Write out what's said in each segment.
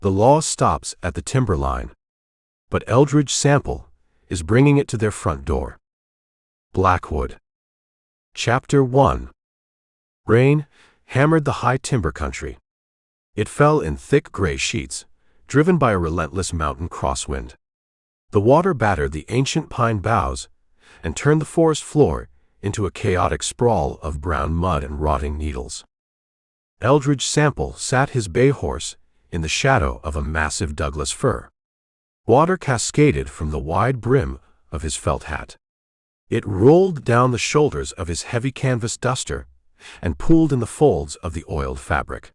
The law stops at the timberline, but Eldridge Sample is bringing it to their front door. Blackwood. Chapter 1. Rain hammered the high timber country. It fell in thick gray sheets, driven by a relentless mountain crosswind. The water battered the ancient pine boughs and turned the forest floor into a chaotic sprawl of brown mud and rotting needles. Eldridge Sample sat his bay horse in the shadow of a massive Douglas fir. Water cascaded from the wide brim of his felt hat. It rolled down the shoulders of his heavy canvas duster and pooled in the folds of the oiled fabric.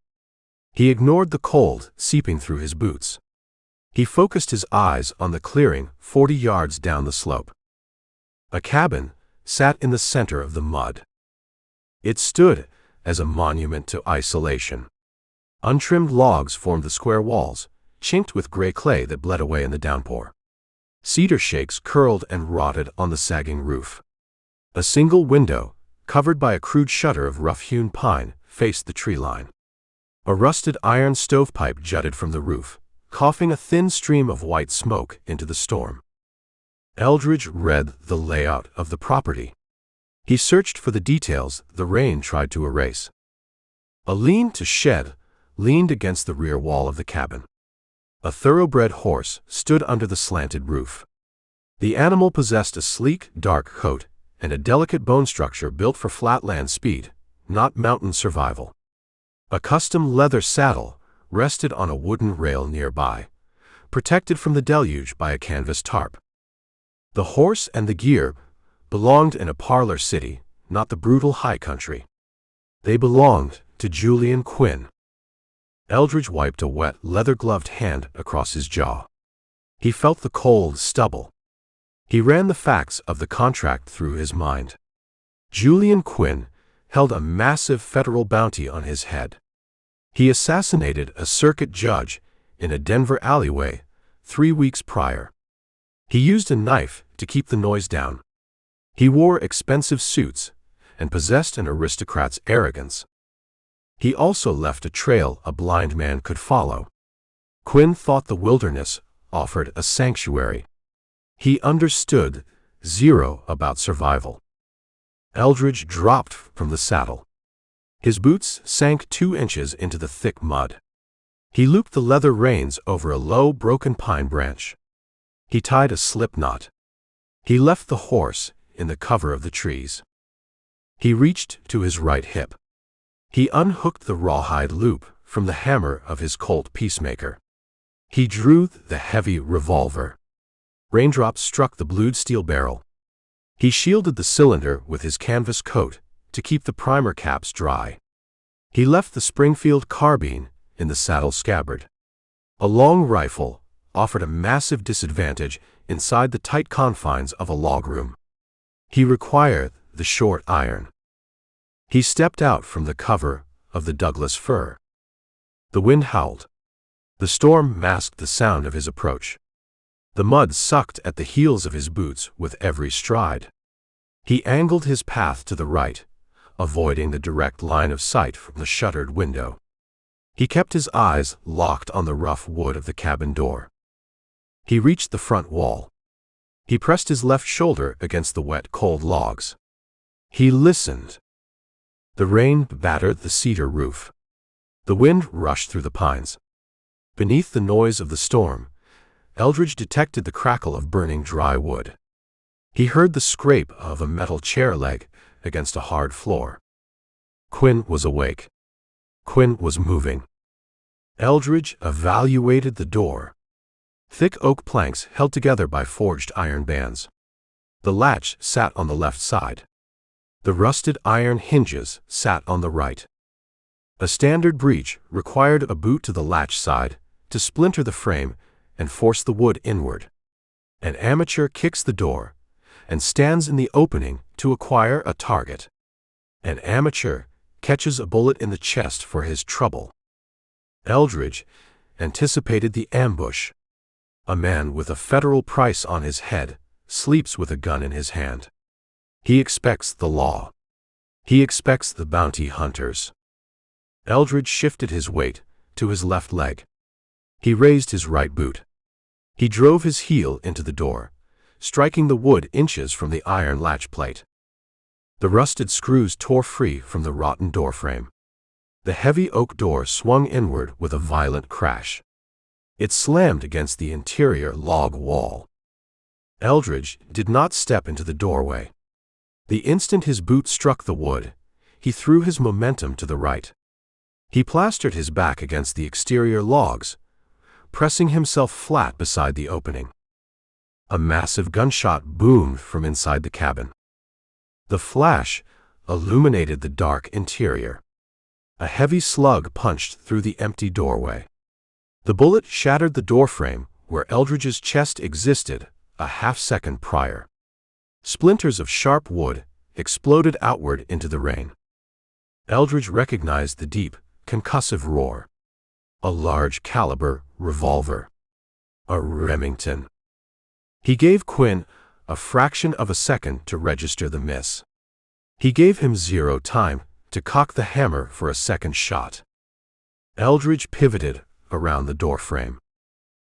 He ignored the cold seeping through his boots. He focused his eyes on the clearing 40 yards down the slope. A cabin sat in the center of the mud. It stood as a monument to isolation. Untrimmed logs formed the square walls, chinked with gray clay that bled away in the downpour. Cedar shakes curled and rotted on the sagging roof. A single window, covered by a crude shutter of rough-hewn pine, faced the tree line. A rusted iron stovepipe jutted from the roof, coughing a thin stream of white smoke into the storm. Eldridge read the layout of the property. He searched for the details the rain tried to erase. A lean-to shed leaned against the rear wall of the cabin. A thoroughbred horse stood under the slanted roof. The animal possessed a sleek, dark coat and a delicate bone structure built for flatland speed, not mountain survival. A custom leather saddle rested on a wooden rail nearby, protected from the deluge by a canvas tarp. The horse and the gear belonged in a parlor city, not the brutal high country. They belonged to Julian Quinn. Eldridge wiped a wet, leather-gloved hand across his jaw. He felt the cold stubble. He ran the facts of the contract through his mind. Julian Quinn held a massive federal bounty on his head. He assassinated a circuit judge in a Denver alleyway 3 weeks prior. He used a knife to keep the noise down. He wore expensive suits and possessed an aristocrat's arrogance. He also left a trail a blind man could follow. Quinn thought the wilderness offered a sanctuary. He understood zero about survival. Eldridge dropped from the saddle. His boots sank 2 inches into the thick mud. He looped the leather reins over a low, broken pine branch. He tied a slip knot. He left the horse in the cover of the trees. He reached to his right hip. He unhooked the rawhide loop from the hammer of his Colt Peacemaker. He drew the heavy revolver. Raindrops struck the blued steel barrel. He shielded the cylinder with his canvas coat to keep the primer caps dry. He left the Springfield carbine in the saddle scabbard. A long rifle offered a massive disadvantage inside the tight confines of a log room. He required the short iron. He stepped out from the cover of the Douglas fir. The wind howled. The storm masked the sound of his approach. The mud sucked at the heels of his boots with every stride. He angled his path to the right, avoiding the direct line of sight from the shuttered window. He kept his eyes locked on the rough wood of the cabin door. He reached the front wall. He pressed his left shoulder against the wet, cold logs. He listened. The rain battered the cedar roof. The wind rushed through the pines. Beneath the noise of the storm, Eldridge detected the crackle of burning dry wood. He heard the scrape of a metal chair leg against a hard floor. Quinn was awake. Quinn was moving. Eldridge evaluated the door. Thick oak planks held together by forged iron bands. The latch sat on the left side. The rusted iron hinges sat on the right. A standard breech required a boot to the latch side to splinter the frame and force the wood inward. An amateur kicks the door and stands in the opening to acquire a target. An amateur catches a bullet in the chest for his trouble. Eldridge anticipated the ambush. A man with a federal price on his head sleeps with a gun in his hand. He expects the law. He expects the bounty hunters. Eldridge shifted his weight to his left leg. He raised his right boot. He drove his heel into the door, striking the wood inches from the iron latch plate. The rusted screws tore free from the rotten doorframe. The heavy oak door swung inward with a violent crash. It slammed against the interior log wall. Eldridge did not step into the doorway. The instant his boot struck the wood, he threw his momentum to the right. He plastered his back against the exterior logs, pressing himself flat beside the opening. A massive gunshot boomed from inside the cabin. The flash illuminated the dark interior. A heavy slug punched through the empty doorway. The bullet shattered the doorframe where Eldridge's chest existed a half-second prior. Splinters of sharp wood exploded outward into the rain. Eldridge recognized the deep, concussive roar. A large-caliber revolver. A Remington. He gave Quinn a fraction of a second to register the miss. He gave him zero time to cock the hammer for a second shot. Eldridge pivoted around the doorframe.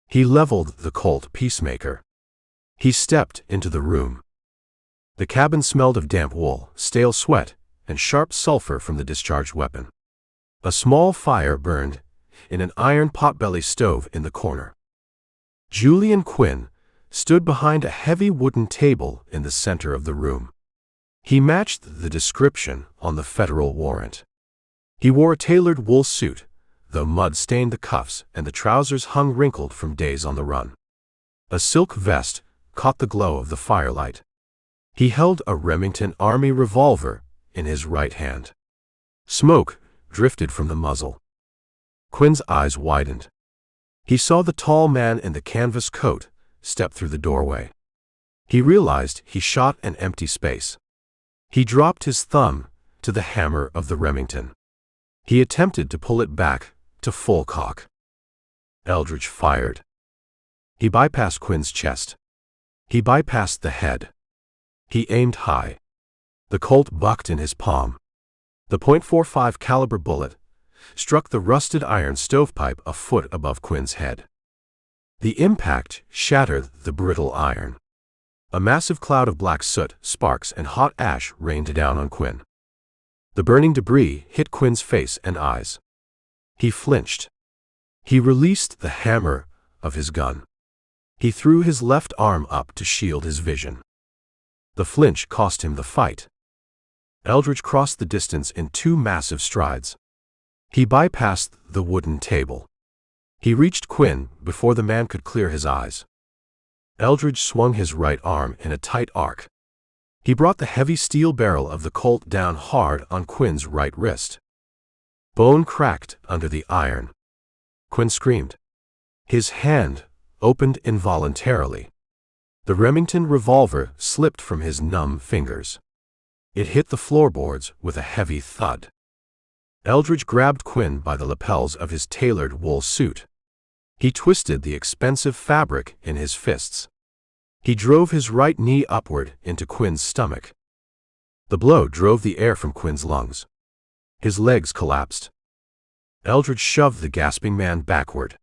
He leveled the Colt Peacemaker. He stepped into the room. The cabin smelled of damp wool, stale sweat, and sharp sulfur from the discharged weapon. A small fire burned in an iron potbelly stove in the corner. Julian Quinn stood behind a heavy wooden table in the center of the room. He matched the description on the federal warrant. He wore a tailored wool suit, though mud stained the cuffs and the trousers hung wrinkled from days on the run. A silk vest caught the glow of the firelight. He held a Remington Army revolver in his right hand. Smoke drifted from the muzzle. Quinn's eyes widened. He saw the tall man in the canvas coat step through the doorway. He realized he shot an empty space. He dropped his thumb to the hammer of the Remington. He attempted to pull it back to full cock. Eldridge fired. He bypassed Quinn's chest. He bypassed the head. He aimed high. The Colt bucked in his palm. The .45 caliber bullet struck the rusted iron stovepipe a foot above Quinn's head. The impact shattered the brittle iron. A massive cloud of black soot, sparks, and hot ash rained down on Quinn. The burning debris hit Quinn's face and eyes. He flinched. He released the hammer of his gun. He threw his left arm up to shield his vision. The flinch cost him the fight. Eldridge crossed the distance in 2 massive strides. He bypassed the wooden table. He reached Quinn before the man could clear his eyes. Eldridge swung his right arm in a tight arc. He brought the heavy steel barrel of the Colt down hard on Quinn's right wrist. Bone cracked under the iron. Quinn screamed. His hand opened involuntarily. The Remington revolver slipped from his numb fingers. It hit the floorboards with a heavy thud. Eldridge grabbed Quinn by the lapels of his tailored wool suit. He twisted the expensive fabric in his fists. He drove his right knee upward into Quinn's stomach. The blow drove the air from Quinn's lungs. His legs collapsed. Eldridge shoved the gasping man backward.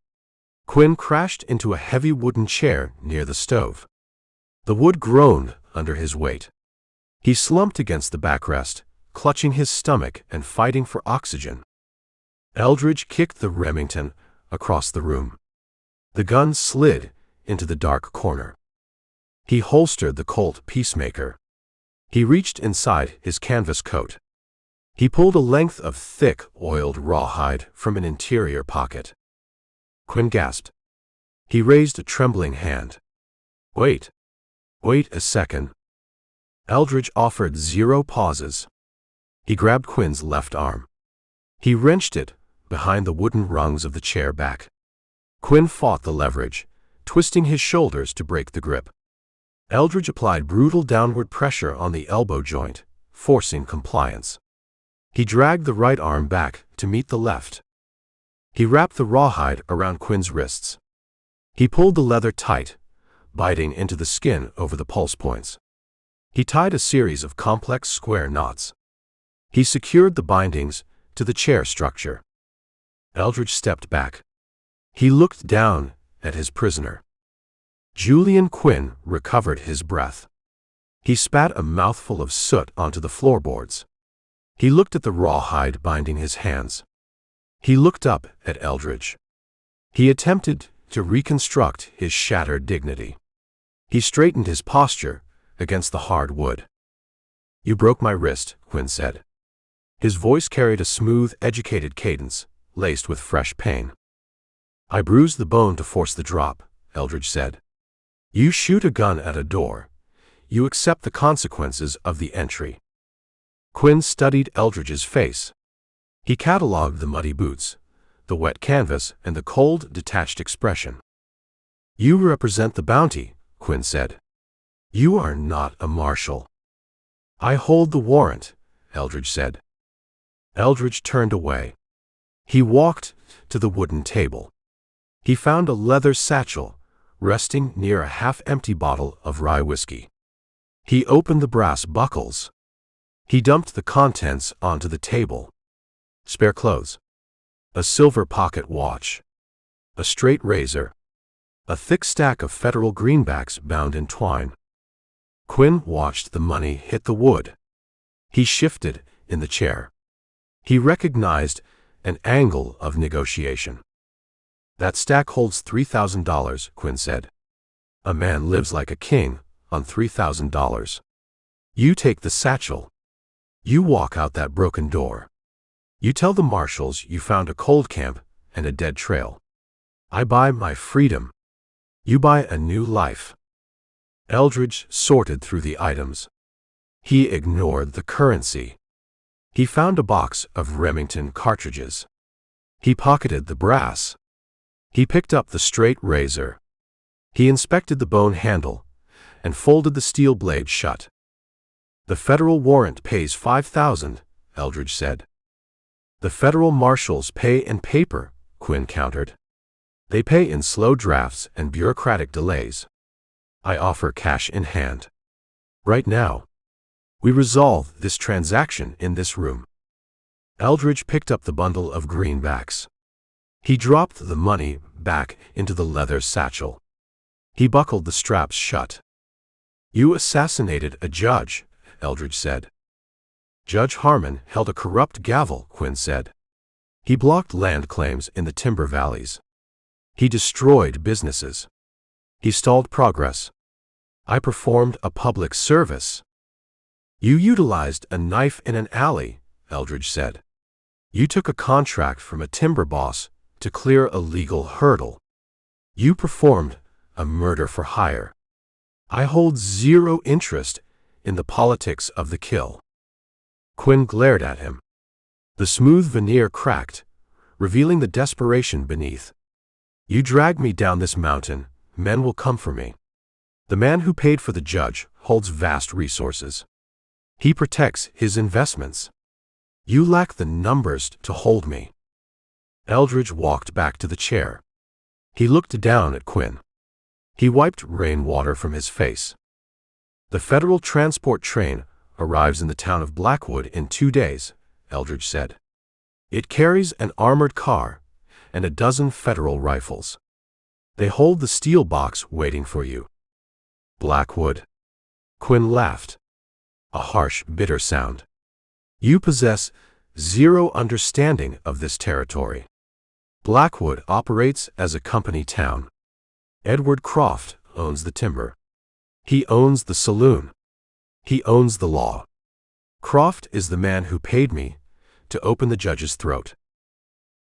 Quinn crashed into a heavy wooden chair near the stove. The wood groaned under his weight. He slumped against the backrest, clutching his stomach and fighting for oxygen. Eldridge kicked the Remington across the room. The gun slid into the dark corner. He holstered the Colt Peacemaker. He reached inside his canvas coat. He pulled a length of thick, oiled rawhide from an interior pocket. Quinn gasped. He raised a trembling hand. Wait a second. Eldridge offered 0 pauses. He grabbed Quinn's left arm. He wrenched it behind the wooden rungs of the chair back. Quinn fought the leverage, twisting his shoulders to break the grip. Eldridge applied brutal downward pressure on the elbow joint, forcing compliance. He dragged the right arm back to meet the left. He wrapped the rawhide around Quinn's wrists. He pulled the leather tight, biting into the skin over the pulse points. He tied a series of complex square knots. He secured the bindings to the chair structure. Eldridge stepped back. He looked down at his prisoner. Julian Quinn recovered his breath. He spat a mouthful of soot onto the floorboards. He looked at the rawhide binding his hands. He looked up at Eldridge. He attempted to reconstruct his shattered dignity. He straightened his posture against the hard wood. "You broke my wrist," Quinn said. His voice carried a smooth, educated cadence, laced with fresh pain. "I bruised the bone to force the drop," Eldridge said. "You shoot a gun at a door. You accept the consequences of the entry." Quinn studied Eldridge's face. He catalogued the muddy boots, the wet canvas, and the cold, detached expression. "You represent the bounty," Quinn said. "You are not a marshal." "I hold the warrant," Eldridge said. Eldridge turned away. He walked to the wooden table. He found a leather satchel resting near a half-empty bottle of rye whiskey. He opened the brass buckles. He dumped the contents onto the table. Spare clothes. A silver pocket watch. A straight razor. A thick stack of federal greenbacks bound in twine. Quinn watched the money hit the wood. He shifted in the chair. He recognized an angle of negotiation. "That stack holds $3,000, Quinn said. "A man lives like a king on $3,000. You take the satchel. You walk out that broken door. You tell the marshals you found a cold camp and a dead trail. I buy my freedom. You buy a new life." Eldridge sorted through the items. He ignored the currency. He found a box of Remington cartridges. He pocketed the brass. He picked up the straight razor. He inspected the bone handle and folded the steel blade shut. "The federal warrant pays $5,000, Eldridge said. "The federal marshals pay in paper," Quinn countered. "They pay in slow drafts and bureaucratic delays. I offer cash in hand. Right now. We resolve this transaction in this room." Eldridge picked up the bundle of greenbacks. He dropped the money back into the leather satchel. He buckled the straps shut. "You assassinated a judge," Eldridge said. "Judge Harmon held a corrupt gavel," Quinn said. "He blocked land claims in the timber valleys. He destroyed businesses. He stalled progress. I performed a public service." "You utilized a knife in an alley," Eldridge said. "You took a contract from a timber boss to clear a legal hurdle. You performed a murder for hire. I hold zero interest in the politics of the kill." Quinn glared at him. The smooth veneer cracked, revealing the desperation beneath. "You drag me down this mountain, men will come for me. The man who paid for the judge holds vast resources. He protects his investments. You lack the numbers to hold me." Eldridge walked back to the chair. He looked down at Quinn. He wiped rainwater from his face. "The federal transport train arrives in the town of Blackwood in 2 days," Eldridge said. "It carries an armored car and a dozen federal rifles. They hold the steel box waiting for you." "Blackwood?" Quinn laughed. A harsh, bitter sound. "You possess zero understanding of this territory. Blackwood operates as a company town. Edward Croft owns the timber. He owns the saloon. He owns the law. Croft is the man who paid me to open the judge's throat."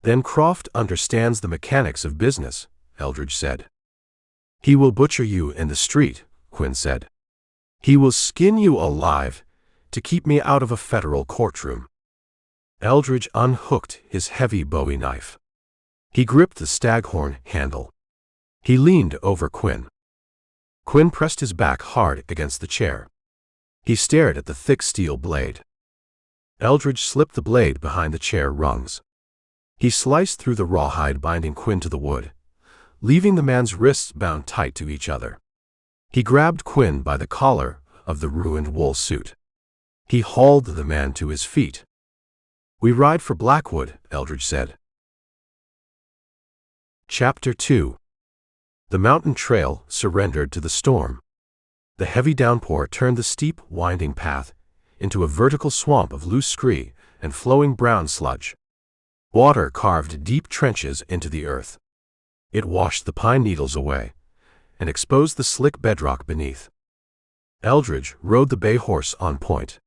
"Then Croft understands the mechanics of business," Eldridge said. "He will butcher you in the street," Quinn said. "He will skin you alive to keep me out of a federal courtroom." Eldridge unhooked his heavy Bowie knife. He gripped the staghorn handle. He leaned over Quinn. Quinn pressed his back hard against the chair. He stared at the thick steel blade. Eldridge slipped the blade behind the chair rungs. He sliced through the rawhide binding Quinn to the wood, leaving the man's wrists bound tight to each other. He grabbed Quinn by the collar of the ruined wool suit. He hauled the man to his feet. "We ride for Blackwood," Eldridge said. Chapter 2. The mountain trail surrendered to the storm. The heavy downpour turned the steep, winding path into a vertical swamp of loose scree and flowing brown sludge. Water carved deep trenches into the earth. It washed the pine needles away and exposed the slick bedrock beneath. Eldridge rode the bay horse on point.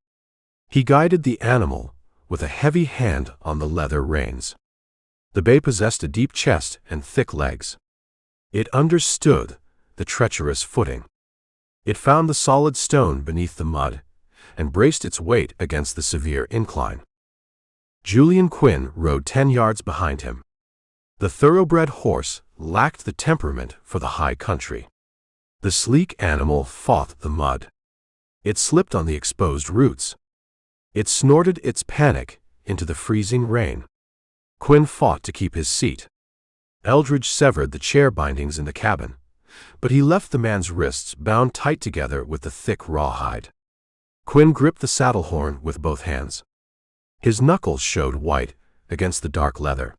He guided the animal with a heavy hand on the leather reins. The bay possessed a deep chest and thick legs. It understood the treacherous footing. It found the solid stone beneath the mud and braced its weight against the severe incline. Julian Quinn rode 10 yards behind him. The thoroughbred horse lacked the temperament for the high country. The sleek animal fought the mud. It slipped on the exposed roots. It snorted its panic into the freezing rain. Quinn fought to keep his seat. Eldridge severed the chair bindings in the cabin, but he left the man's wrists bound tight together with the thick rawhide. Quinn gripped the saddle horn with both hands. His knuckles showed white against the dark leather.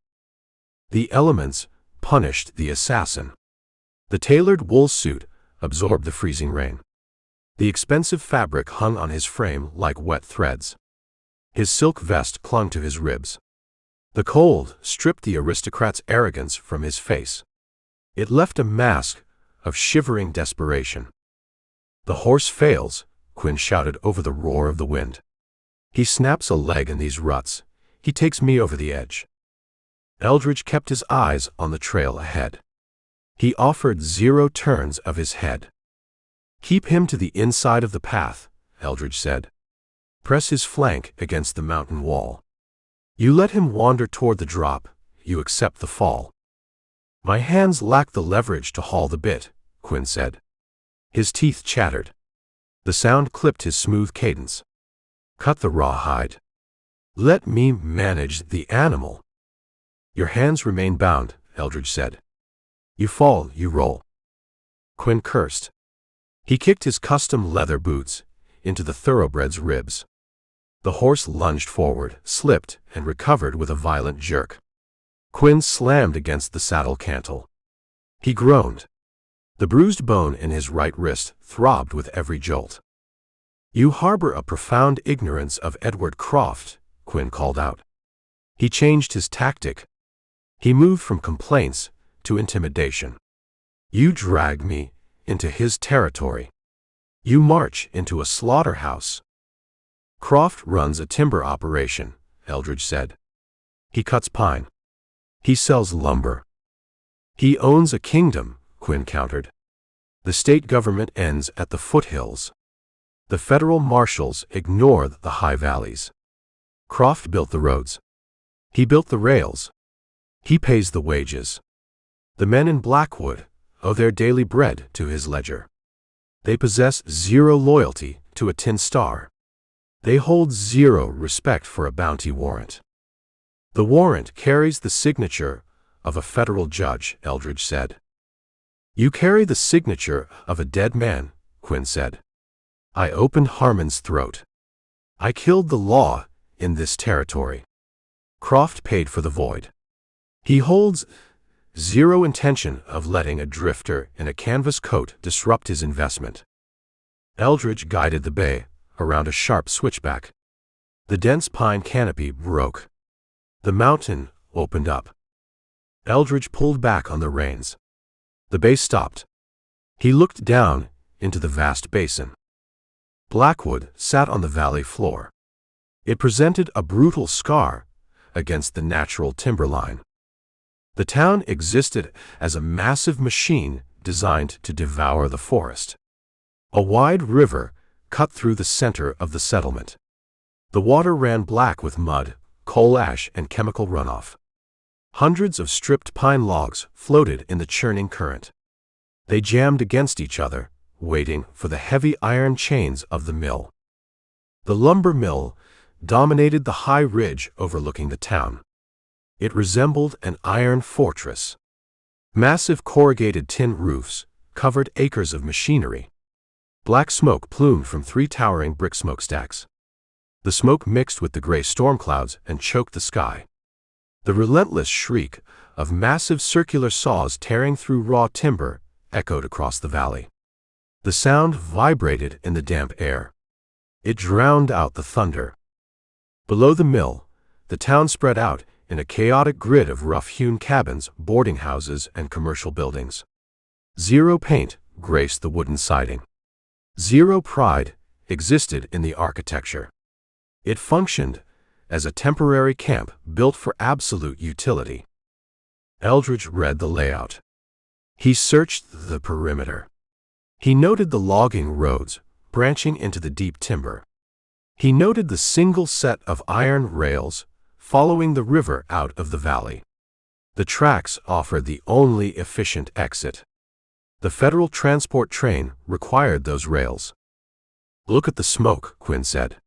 The elements punished the assassin. The tailored wool suit absorbed the freezing rain. The expensive fabric hung on his frame like wet threads. His silk vest clung to his ribs. The cold stripped the aristocrat's arrogance from his face. It left a mask of shivering desperation. "The horse fails," Quinn shouted over the roar of the wind. "He snaps a leg in these ruts. He takes me over the edge." Eldridge kept his eyes on the trail ahead. He offered 0 turns of his head. "Keep him to the inside of the path," Eldridge said. "Press his flank against the mountain wall. You let him wander toward the drop, you accept the fall." "My hands lack the leverage to haul the bit," Quinn said. His teeth chattered. The sound clipped his smooth cadence. "Cut the rawhide. Let me manage the animal." "Your hands remain bound," Eldridge said. "You fall, you roll." Quinn cursed. He kicked his custom leather boots into the thoroughbred's ribs. The horse lunged forward, slipped, and recovered with a violent jerk. Quinn slammed against the saddle cantle. He groaned. The bruised bone in his right wrist throbbed with every jolt. "You harbor a profound ignorance of Edward Croft," Quinn called out. He changed his tactic. He moved from complaints to intimidation. "You drag me into his territory. You march into a slaughterhouse." "Croft runs a timber operation," Eldridge said. "He cuts pine. He sells lumber." "He owns a kingdom," Quinn countered. "The state government ends at the foothills. The federal marshals ignore the high valleys. Croft built the roads. He built the rails. He pays the wages. The men in Blackwood owe their daily bread to his ledger. They possess 0 loyalty to a tin star. They hold 0 respect for a bounty warrant." "The warrant carries the signature of a federal judge," Eldridge said. "You carry the signature of a dead man," Quinn said. "I opened Harmon's throat. I killed the law in this territory. Croft paid for the void. He holds 0 intention of letting a drifter in a canvas coat disrupt his investment." Eldridge guided the bay around a sharp switchback. The dense pine canopy broke. The mountain opened up. Eldridge pulled back on the reins. The bay stopped. He looked down into the vast basin. Blackwood sat on the valley floor. It presented a brutal scar against the natural timberline. The town existed as a massive machine designed to devour the forest. A wide river cut through the center of the settlement. The water ran black with mud, coal ash, and chemical runoff. Hundreds of stripped pine logs floated in the churning current. They jammed against each other, waiting for the heavy iron chains of the mill. The lumber mill dominated the high ridge overlooking the town. It resembled an iron fortress. Massive corrugated tin roofs covered acres of machinery. Black smoke plumed from 3 towering brick smokestacks. The smoke mixed with the gray storm clouds and choked the sky. The relentless shriek of massive circular saws tearing through raw timber echoed across the valley. The sound vibrated in the damp air. It drowned out the thunder. Below the mill, the town spread out in a chaotic grid of rough-hewn cabins, boarding houses, and commercial buildings. Zero paint graced the wooden siding. Zero pride existed in the architecture. It functioned as a temporary camp built for absolute utility. Eldridge read the layout. He searched the perimeter. He noted the logging roads branching into the deep timber. He noted the single set of iron rails following the river out of the valley. The tracks offered the only efficient exit. The federal transport train required those rails. "Look at the smoke," Quinn said.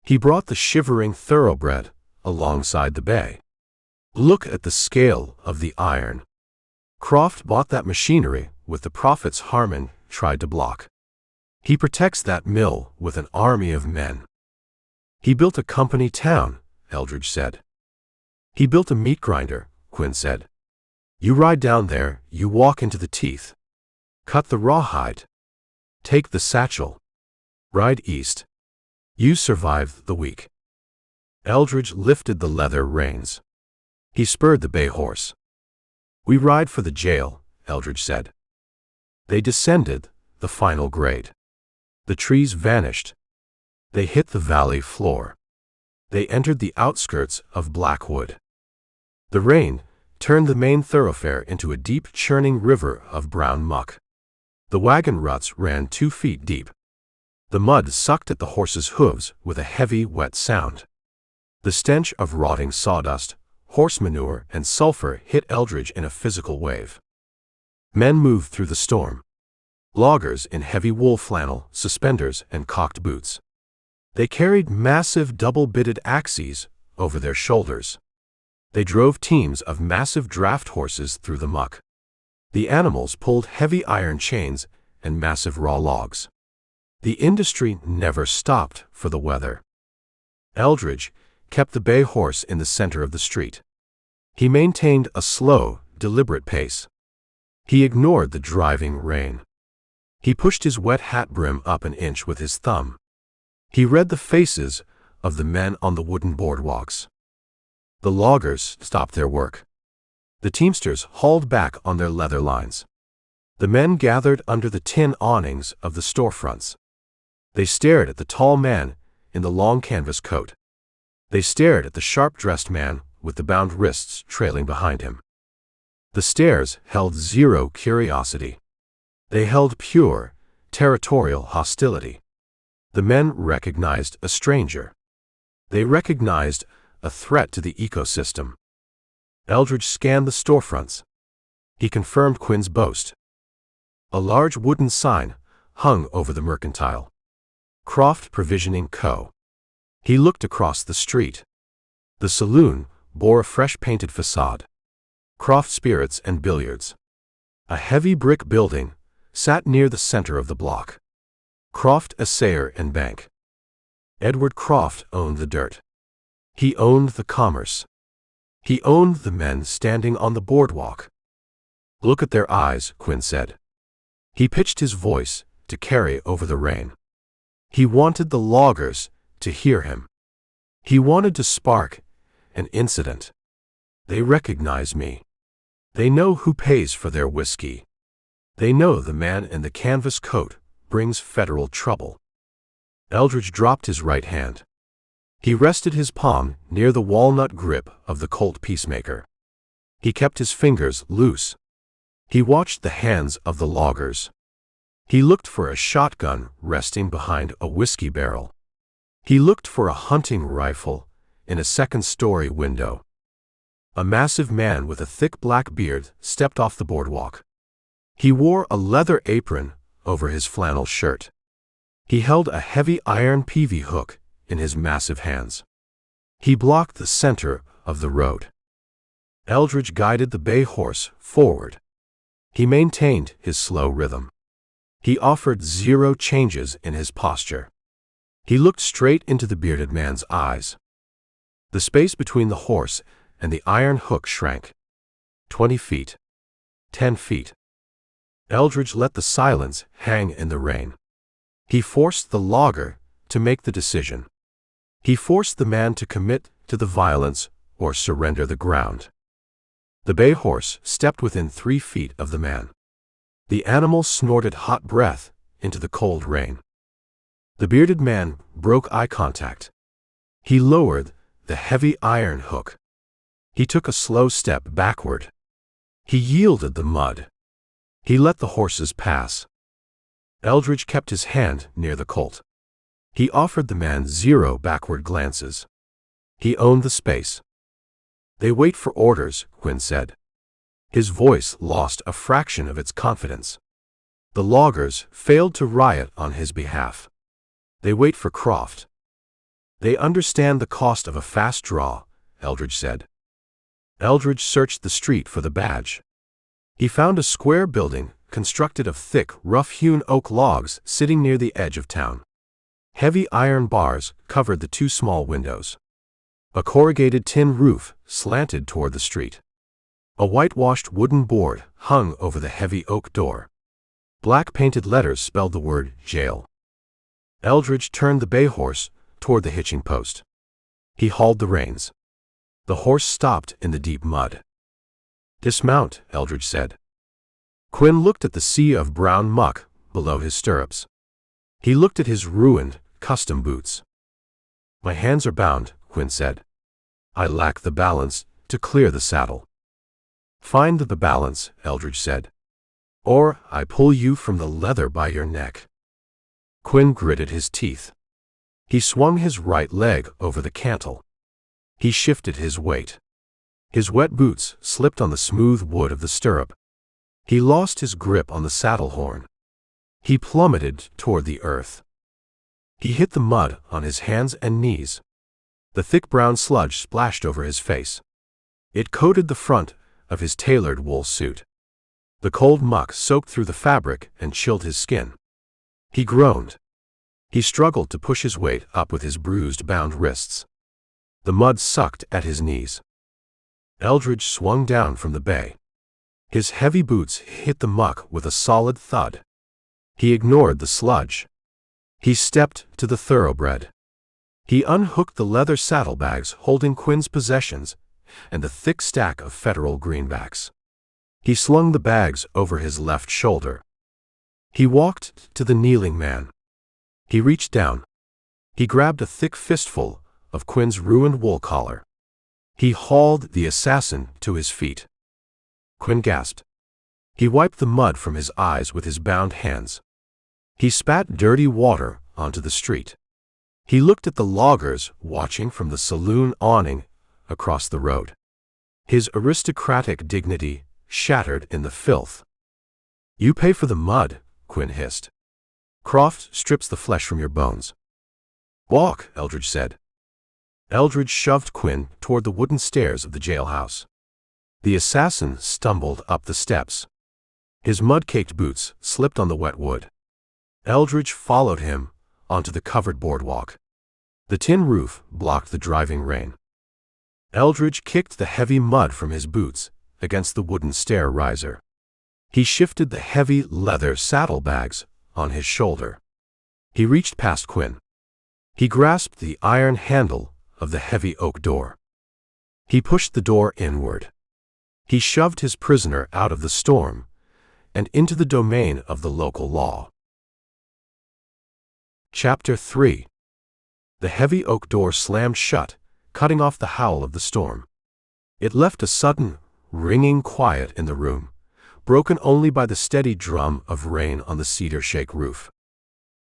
He brought the shivering thoroughbred alongside the bay. "Look at the scale of the iron. Croft bought that machinery with the profits Harmon tried to block. He protects that mill with an army of men." "He built a company town," Eldridge said. "He built a meat grinder," Quinn said. "You ride down there, you walk into the teeth. Cut the rawhide. Take the satchel. Ride east. You survive the week." Eldridge lifted the leather reins. He spurred the bay horse. "We ride for the jail," Eldridge said. They descended the final grade. The trees vanished. They hit the valley floor. They entered the outskirts of Blackwood. The rain turned the main thoroughfare into a deep, churning river of brown muck. The wagon ruts ran 2 feet deep. The mud sucked at the horses' hooves with a heavy, wet sound. The stench of rotting sawdust, horse manure, and sulfur hit Eldridge in a physical wave. Men moved through the storm. Loggers in heavy wool flannel, suspenders, and cocked boots. They carried massive double-bitted axes over their shoulders. They drove teams of massive draft horses through the muck. The animals pulled heavy iron chains and massive raw logs. The industry never stopped for the weather. Eldridge kept the bay horse in the center of the street. He maintained a slow, deliberate pace. He ignored the driving rain. He pushed his wet hat brim up an inch with his thumb. He read the faces of the men on the wooden boardwalks. The loggers stopped their work. The teamsters hauled back on their leather lines. The men gathered under the tin awnings of the storefronts. They stared at the tall man in the long canvas coat. They stared at the sharp-dressed man with the bound wrists trailing behind him. The stares held zero curiosity. They held pure, territorial hostility. The men recognized a stranger. They recognized a threat to the ecosystem. Eldridge scanned the storefronts. He confirmed Quinn's boast. A large wooden sign hung over the mercantile. Croft Provisioning Co. He looked across the street. The saloon bore a fresh-painted facade. Croft Spirits and Billiards. A heavy brick building sat near the center of the block. Croft Assayer and Bank. Edward Croft owned the dirt. He owned the commerce. He owned the men standing on the boardwalk. "Look at their eyes," Quinn said. He pitched his voice to carry over the rain. He wanted the loggers to hear him. He wanted to spark an incident. "They recognize me. They know who pays for their whiskey. They know the man in the canvas coat brings federal trouble." Eldridge dropped his right hand. He rested his palm near the walnut grip of the Colt Peacemaker. He kept his fingers loose. He watched the hands of the loggers. He looked for a shotgun resting behind a whiskey barrel. He looked for a hunting rifle in a second-story window. A massive man with a thick black beard stepped off the boardwalk. He wore a leather apron over his flannel shirt. He held a heavy iron peavey hook in his massive hands. He blocked the center of the road. Eldridge guided the bay horse forward. He maintained his slow rhythm. He offered zero changes in his posture. He looked straight into the bearded man's eyes. The space between the horse and the iron hook shrank. 20 feet. 10 feet. Eldridge let the silence hang in the rain. He forced the logger to make the decision. He forced the man to commit to the violence or surrender the ground. The bay horse stepped within 3 feet of the man. The animal snorted hot breath into the cold rain. The bearded man broke eye contact. He lowered the heavy iron hook. He took a slow step backward. He yielded the mud. He let the horses pass. Eldridge kept his hand near the colt. He offered the man 0 backward glances. He owned the space. "They wait for orders," Quinn said. His voice lost a fraction of its confidence. The loggers failed to riot on his behalf. They wait for Croft. "They understand the cost of a fast draw," Eldridge said. Eldridge searched the street for the badge. He found a square building constructed of thick, rough-hewn oak logs sitting near the edge of town. Heavy iron bars covered the 2 small windows. A corrugated tin roof slanted toward the street. A whitewashed wooden board hung over the heavy oak door. Black painted letters spelled the word jail. Eldridge turned the bay horse toward the hitching post. He hauled the reins. The horse stopped in the deep mud. "Dismount," Eldridge said. Quinn looked at the sea of brown muck below his stirrups. He looked at his ruined, custom boots. "My hands are bound," Quinn said. "I lack the balance to clear the saddle." "Find the balance," Eldridge said. "Or I pull you from the leather by your neck." Quinn gritted his teeth. He swung his right leg over the cantle. He shifted his weight. His wet boots slipped on the smooth wood of the stirrup. He lost his grip on the saddle horn. He plummeted toward the earth. He hit the mud on his hands and knees. The thick brown sludge splashed over his face. It coated the front of his tailored wool suit. The cold muck soaked through the fabric and chilled his skin. He groaned. He struggled to push his weight up with his bruised, bound wrists. The mud sucked at his knees. Eldridge swung down from the bay. His heavy boots hit the muck with a solid thud. He ignored the sludge. He stepped to the thoroughbred. He unhooked the leather saddlebags holding Quinn's possessions and the thick stack of federal greenbacks. He slung the bags over his left shoulder. He walked to the kneeling man. He reached down. He grabbed a thick fistful of Quinn's ruined wool collar. He hauled the assassin to his feet. Quinn gasped. He wiped the mud from his eyes with his bound hands. He spat dirty water onto the street. He looked at the loggers watching from the saloon awning across the road. His aristocratic dignity shattered in the filth. "You pay for the mud," Quinn hissed. "Croft strips the flesh from your bones." "Walk," Eldridge said. Eldridge shoved Quinn toward the wooden stairs of the jailhouse. The assassin stumbled up the steps. His mud-caked boots slipped on the wet wood. Eldridge followed him onto the covered boardwalk. The tin roof blocked the driving rain. Eldridge kicked the heavy mud from his boots against the wooden stair riser. He shifted the heavy leather saddlebags on his shoulder. He reached past Quinn. He grasped the iron handle of the heavy oak door. He pushed the door inward. He shoved his prisoner out of the storm and into the domain of the local law. Chapter 3. The heavy oak door slammed shut, cutting off the howl of the storm. It left a sudden, ringing quiet in the room, broken only by the steady drum of rain on the cedar-shake roof.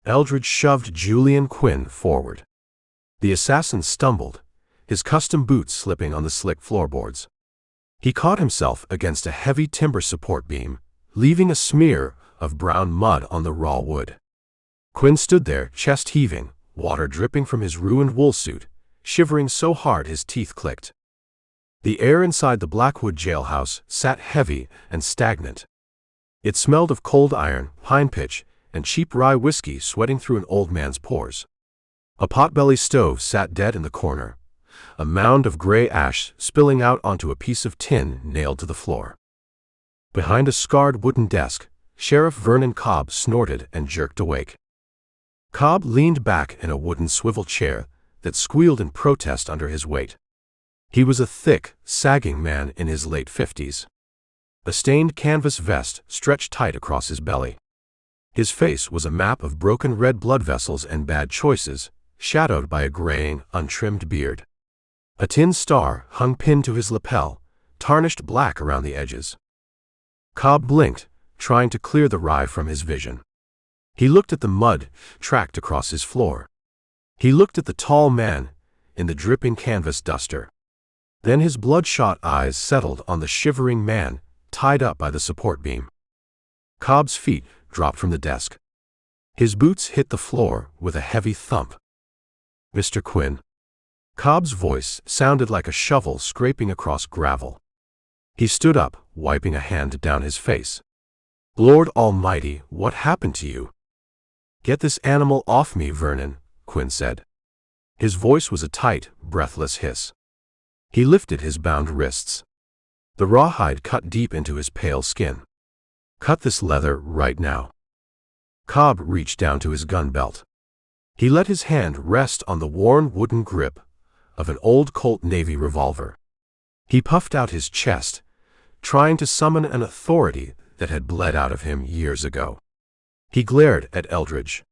Eldridge shoved Julian Quinn forward. The assassin stumbled, his custom boots slipping on the slick floorboards. He caught himself against a heavy timber support beam, leaving a smear of brown mud on the raw wood. Quinn stood there, chest heaving, water dripping from his ruined wool suit, shivering so hard his teeth clicked. The air inside the Blackwood jailhouse sat heavy and stagnant. It smelled of cold iron, pine pitch, and cheap rye whiskey sweating through an old man's pores. A potbelly stove sat dead in the corner, a mound of gray ash spilling out onto a piece of tin nailed to the floor. Behind a scarred wooden desk, Sheriff Vernon Cobb snorted and jerked awake. Cobb leaned back in a wooden swivel chair that squealed in protest under his weight. He was a thick, sagging man in his late 50s. A stained canvas vest stretched tight across his belly. His face was a map of broken red blood vessels and bad choices, shadowed by a graying, untrimmed beard. A tin star hung pinned to his lapel, tarnished black around the edges. Cobb blinked, trying to clear the rye from his vision. He looked at the mud tracked across his floor. He looked at the tall man in the dripping canvas duster. Then his bloodshot eyes settled on the shivering man tied up by the support beam. Cobb's feet dropped from the desk. His boots hit the floor with a heavy thump. "Mr. Quinn." Cobb's voice sounded like a shovel scraping across gravel. He stood up, wiping a hand down his face. "Lord Almighty, what happened to you?" "Get this animal off me, Vernon," Quinn said. His voice was a tight, breathless hiss. He lifted his bound wrists. The rawhide cut deep into his pale skin. "Cut this leather right now." Cobb reached down to his gun belt. He let his hand rest on the worn wooden grip of an old Colt Navy revolver. He puffed out his chest, trying to summon an authority that had bled out of him years ago. He glared at Eldridge.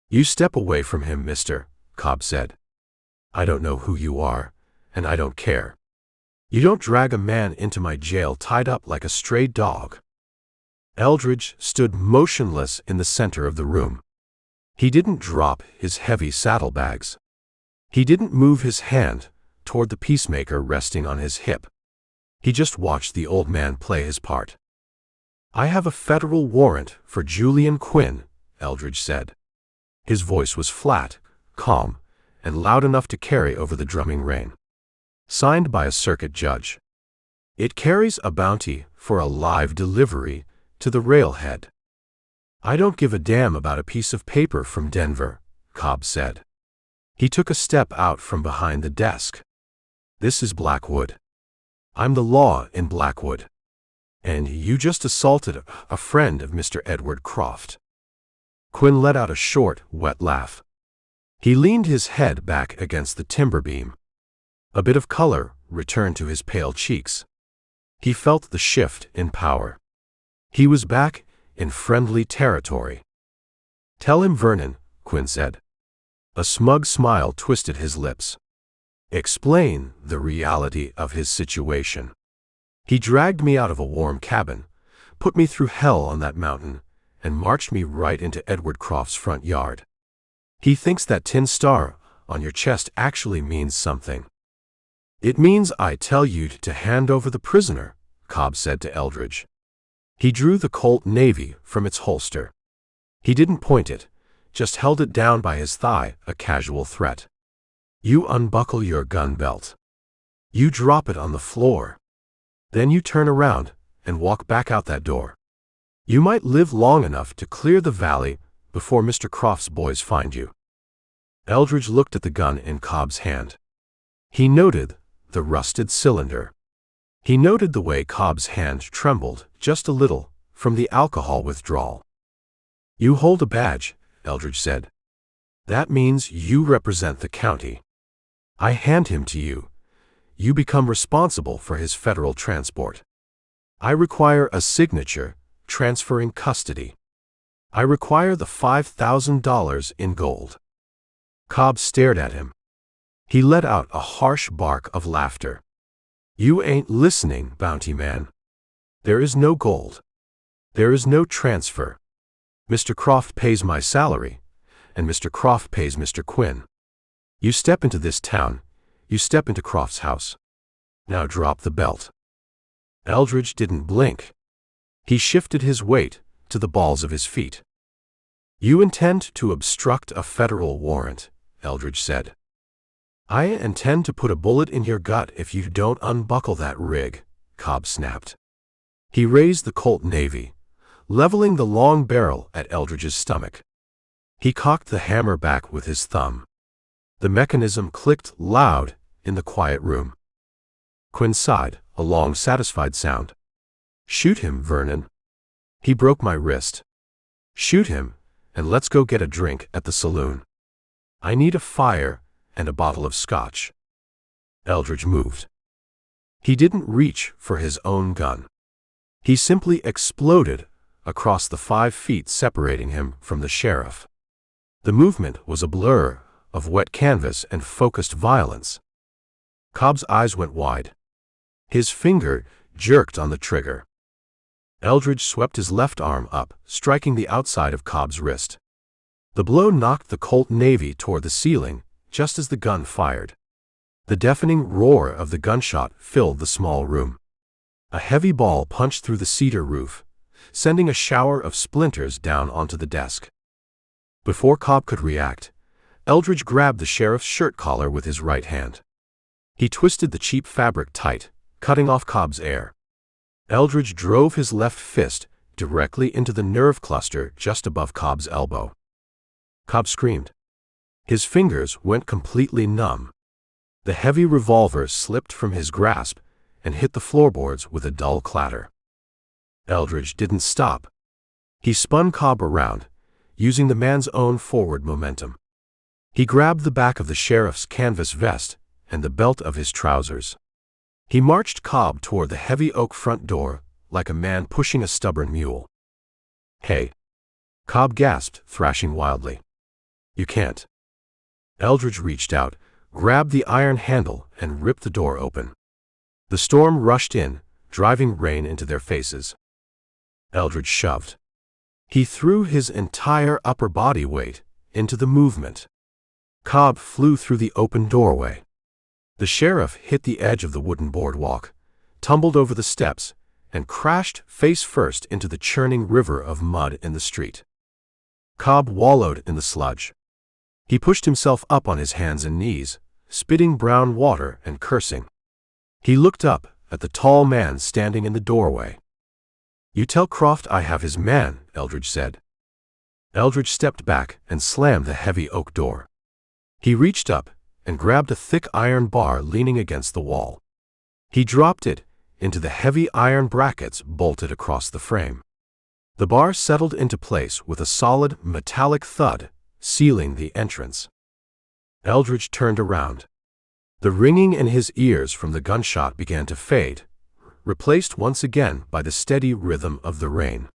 "You step away from him, mister," Cobb said. "I don't know who you are, and I don't care. You don't drag a man into my jail tied up like a stray dog." Eldridge stood motionless in the center of the room. He didn't drop his heavy saddlebags. He didn't move his hand toward the peacemaker resting on his hip. He just watched the old man play his part. "I have a federal warrant for Julian Quinn," Eldridge said. His voice was flat, calm, and loud enough to carry over the drumming rain. "Signed by a circuit judge. It carries a bounty for a live delivery to the railhead." "I don't give a damn about a piece of paper from Denver," Cobb said. He took a step out from behind the desk. "This is Blackwood. I'm the law in Blackwood. And you just assaulted a friend of Mr. Edward Croft." Quinn let out a short, wet laugh. He leaned his head back against the timber beam. A bit of color returned to his pale cheeks. He felt the shift in power. He was back in friendly territory. "Tell him, Vernon," Quinn said. A smug smile twisted his lips. "Explain the reality of his situation. He dragged me out of a warm cabin, put me through hell on that mountain, and marched me right into Edward Croft's front yard. He thinks that tin star on your chest actually means something." "It means I tell you to hand over the prisoner," Cobb said to Eldridge. He drew the Colt Navy from its holster. He didn't point it, just held it down by his thigh, a casual threat. "You unbuckle your gun belt. You drop it on the floor. Then you turn around and walk back out that door. You might live long enough to clear the valley before Mr. Croft's boys find you." Eldridge looked at the gun in Cobb's hand. He noted the rusted cylinder. He noted the way Cobb's hand trembled just a little from the alcohol withdrawal. "You hold a badge," Eldridge said. "That means you represent the county. I hand him to you. You become responsible for his federal transport. I require a signature transferring custody. I require the $5,000 in gold." Cobb stared at him. He let out a harsh bark of laughter. "You ain't listening, bounty man. There is no gold. There is no transfer. Mr. Croft pays my salary, and Mr. Croft pays Mr. Quinn. You step into this town, you step into Croft's house. Now drop the belt." Eldridge didn't blink. He shifted his weight to the balls of his feet. "You intend to obstruct a federal warrant," Eldridge said. "I intend to put a bullet in your gut if you don't unbuckle that rig," Cobb snapped. He raised the Colt Navy, leveling the long barrel at Eldridge's stomach. He cocked the hammer back with his thumb. The mechanism clicked loud in the quiet room. Quinn sighed, a long, satisfied sound. "Shoot him, Vernon. He broke my wrist. Shoot him, and let's go get a drink at the saloon. I need a fire and a bottle of scotch." Eldridge moved. He didn't reach for his own gun. He simply exploded across the 5 feet separating him from the sheriff. The movement was a blur of wet canvas and focused violence. Cobb's eyes went wide. His finger jerked on the trigger. Eldridge swept his left arm up, striking the outside of Cobb's wrist. The blow knocked the Colt Navy toward the ceiling just as the gun fired. The deafening roar of the gunshot filled the small room. A heavy ball punched through the cedar roof, sending a shower of splinters down onto the desk. Before Cobb could react, Eldridge grabbed the sheriff's shirt collar with his right hand. He twisted the cheap fabric tight, cutting off Cobb's air. Eldridge drove his left fist directly into the nerve cluster just above Cobb's elbow. Cobb screamed. His fingers went completely numb. The heavy revolver slipped from his grasp and hit the floorboards with a dull clatter. Eldridge didn't stop. He spun Cobb around, using the man's own forward momentum. He grabbed the back of the sheriff's canvas vest and the belt of his trousers. He marched Cobb toward the heavy oak front door like a man pushing a stubborn mule. "Hey!" Cobb gasped, thrashing wildly. "You can't." Eldridge reached out, grabbed the iron handle, and ripped the door open. The storm rushed in, driving rain into their faces. Eldridge shoved. He threw his entire upper body weight into the movement. Cobb flew through the open doorway. The sheriff hit the edge of the wooden boardwalk, tumbled over the steps, and crashed face first into the churning river of mud in the street. Cobb wallowed in the sludge. He pushed himself up on his hands and knees, spitting brown water and cursing. He looked up at the tall man standing in the doorway. "You tell Croft I have his man," Eldridge said. Eldridge stepped back and slammed the heavy oak door. He reached up and grabbed a thick iron bar leaning against the wall. He dropped it into the heavy iron brackets bolted across the frame. The bar settled into place with a solid metallic thud, sealing the entrance. Eldridge turned around. The ringing in his ears from the gunshot began to fade, replaced once again by the steady rhythm of the rain.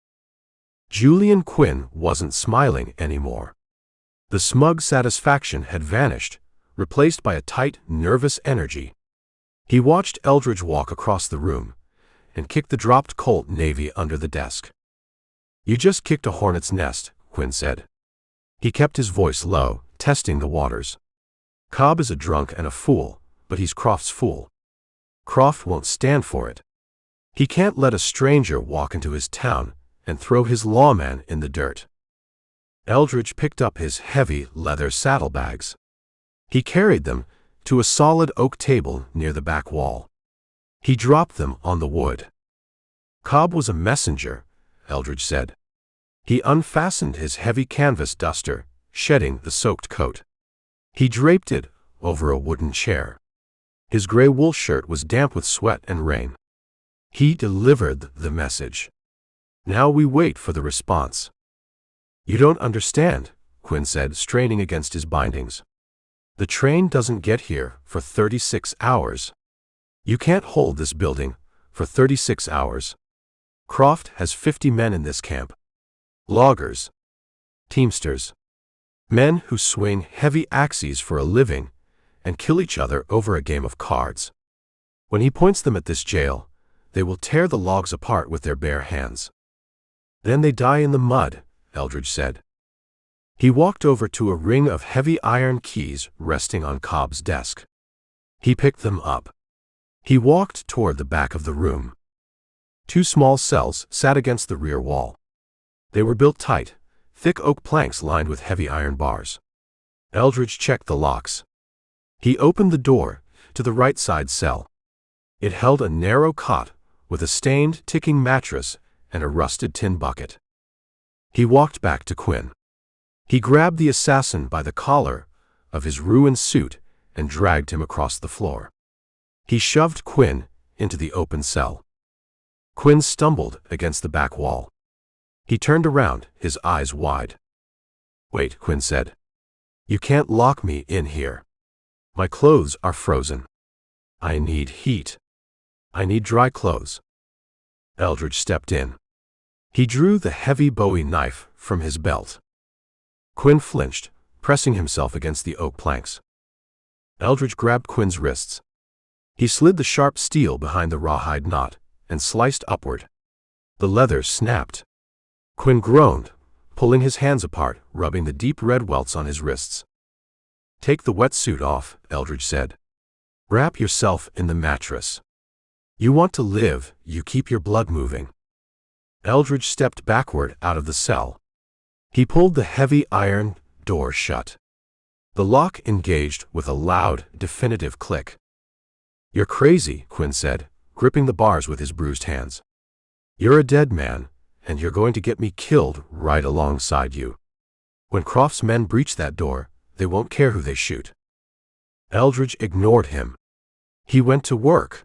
Julian Quinn wasn't smiling anymore. The smug satisfaction had vanished, replaced by a tight, nervous energy. He watched Eldridge walk across the room and kick the dropped Colt Navy under the desk. "You just kicked a hornet's nest," Quinn said. He kept his voice low, testing the waters. "Cobb is a drunk and a fool, but he's Croft's fool. Croft won't stand for it. He can't let a stranger walk into his town and throw his lawman in the dirt." Eldridge picked up his heavy leather saddlebags. He carried them to a solid oak table near the back wall. He dropped them on the wood. "Cobb was a messenger," Eldridge said. He unfastened his heavy canvas duster, shedding the soaked coat. He draped it over a wooden chair. His gray wool shirt was damp with sweat and rain. He delivered the message. Now we wait for the response. "You don't understand," Quinn said, straining against his bindings. "The train doesn't get here for 36 hours. You can't hold this building for 36 hours. Croft has 50 men in this camp. Loggers, teamsters, men who swing heavy axes for a living and kill each other over a game of cards. When he points them at this jail, they will tear the logs apart with their bare hands. Then they die in the mud," Eldridge said. He walked over to a ring of heavy iron keys resting on Cobb's desk. He picked them up. He walked toward the back of the room. 2 small cells sat against the rear wall. They were built tight, thick oak planks lined with heavy iron bars. Eldridge checked the locks. He opened the door to the right side cell. It held a narrow cot with a stained, ticking mattress and a rusted tin bucket. He walked back to Quinn. He grabbed the assassin by the collar of his ruined suit and dragged him across the floor. He shoved Quinn into the open cell. Quinn stumbled against the back wall. He turned around, his eyes wide. "Wait," Quinn said. "You can't lock me in here. My clothes are frozen. I need heat. I need dry clothes." Eldridge stepped in. He drew the heavy Bowie knife from his belt. Quinn flinched, pressing himself against the oak planks. Eldridge grabbed Quinn's wrists. He slid the sharp steel behind the rawhide knot and sliced upward. The leather snapped. Quinn groaned, pulling his hands apart, rubbing the deep red welts on his wrists. "Take the wetsuit off," Eldridge said. "Wrap yourself in the mattress. You want to live, you keep your blood moving." Eldridge stepped backward out of the cell. He pulled the heavy iron door shut. The lock engaged with a loud, definitive click. "You're crazy," Quinn said, gripping the bars with his bruised hands. "You're a dead man, and you're going to get me killed right alongside you. When Croft's men breach that door, they won't care who they shoot." Eldridge ignored him. He went to work.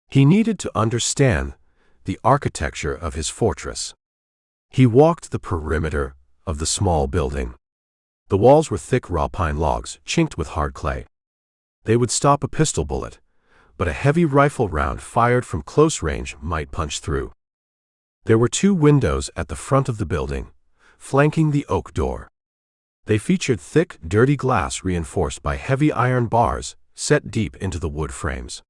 He needed to understand the architecture of his fortress. He walked the perimeter of the small building. The walls were thick raw pine logs, chinked with hard clay. They would stop a pistol bullet, but a heavy rifle round fired from close range might punch through. There were 2 windows at the front of the building, flanking the oak door. They featured thick, dirty glass reinforced by heavy iron bars set deep into the wood frames.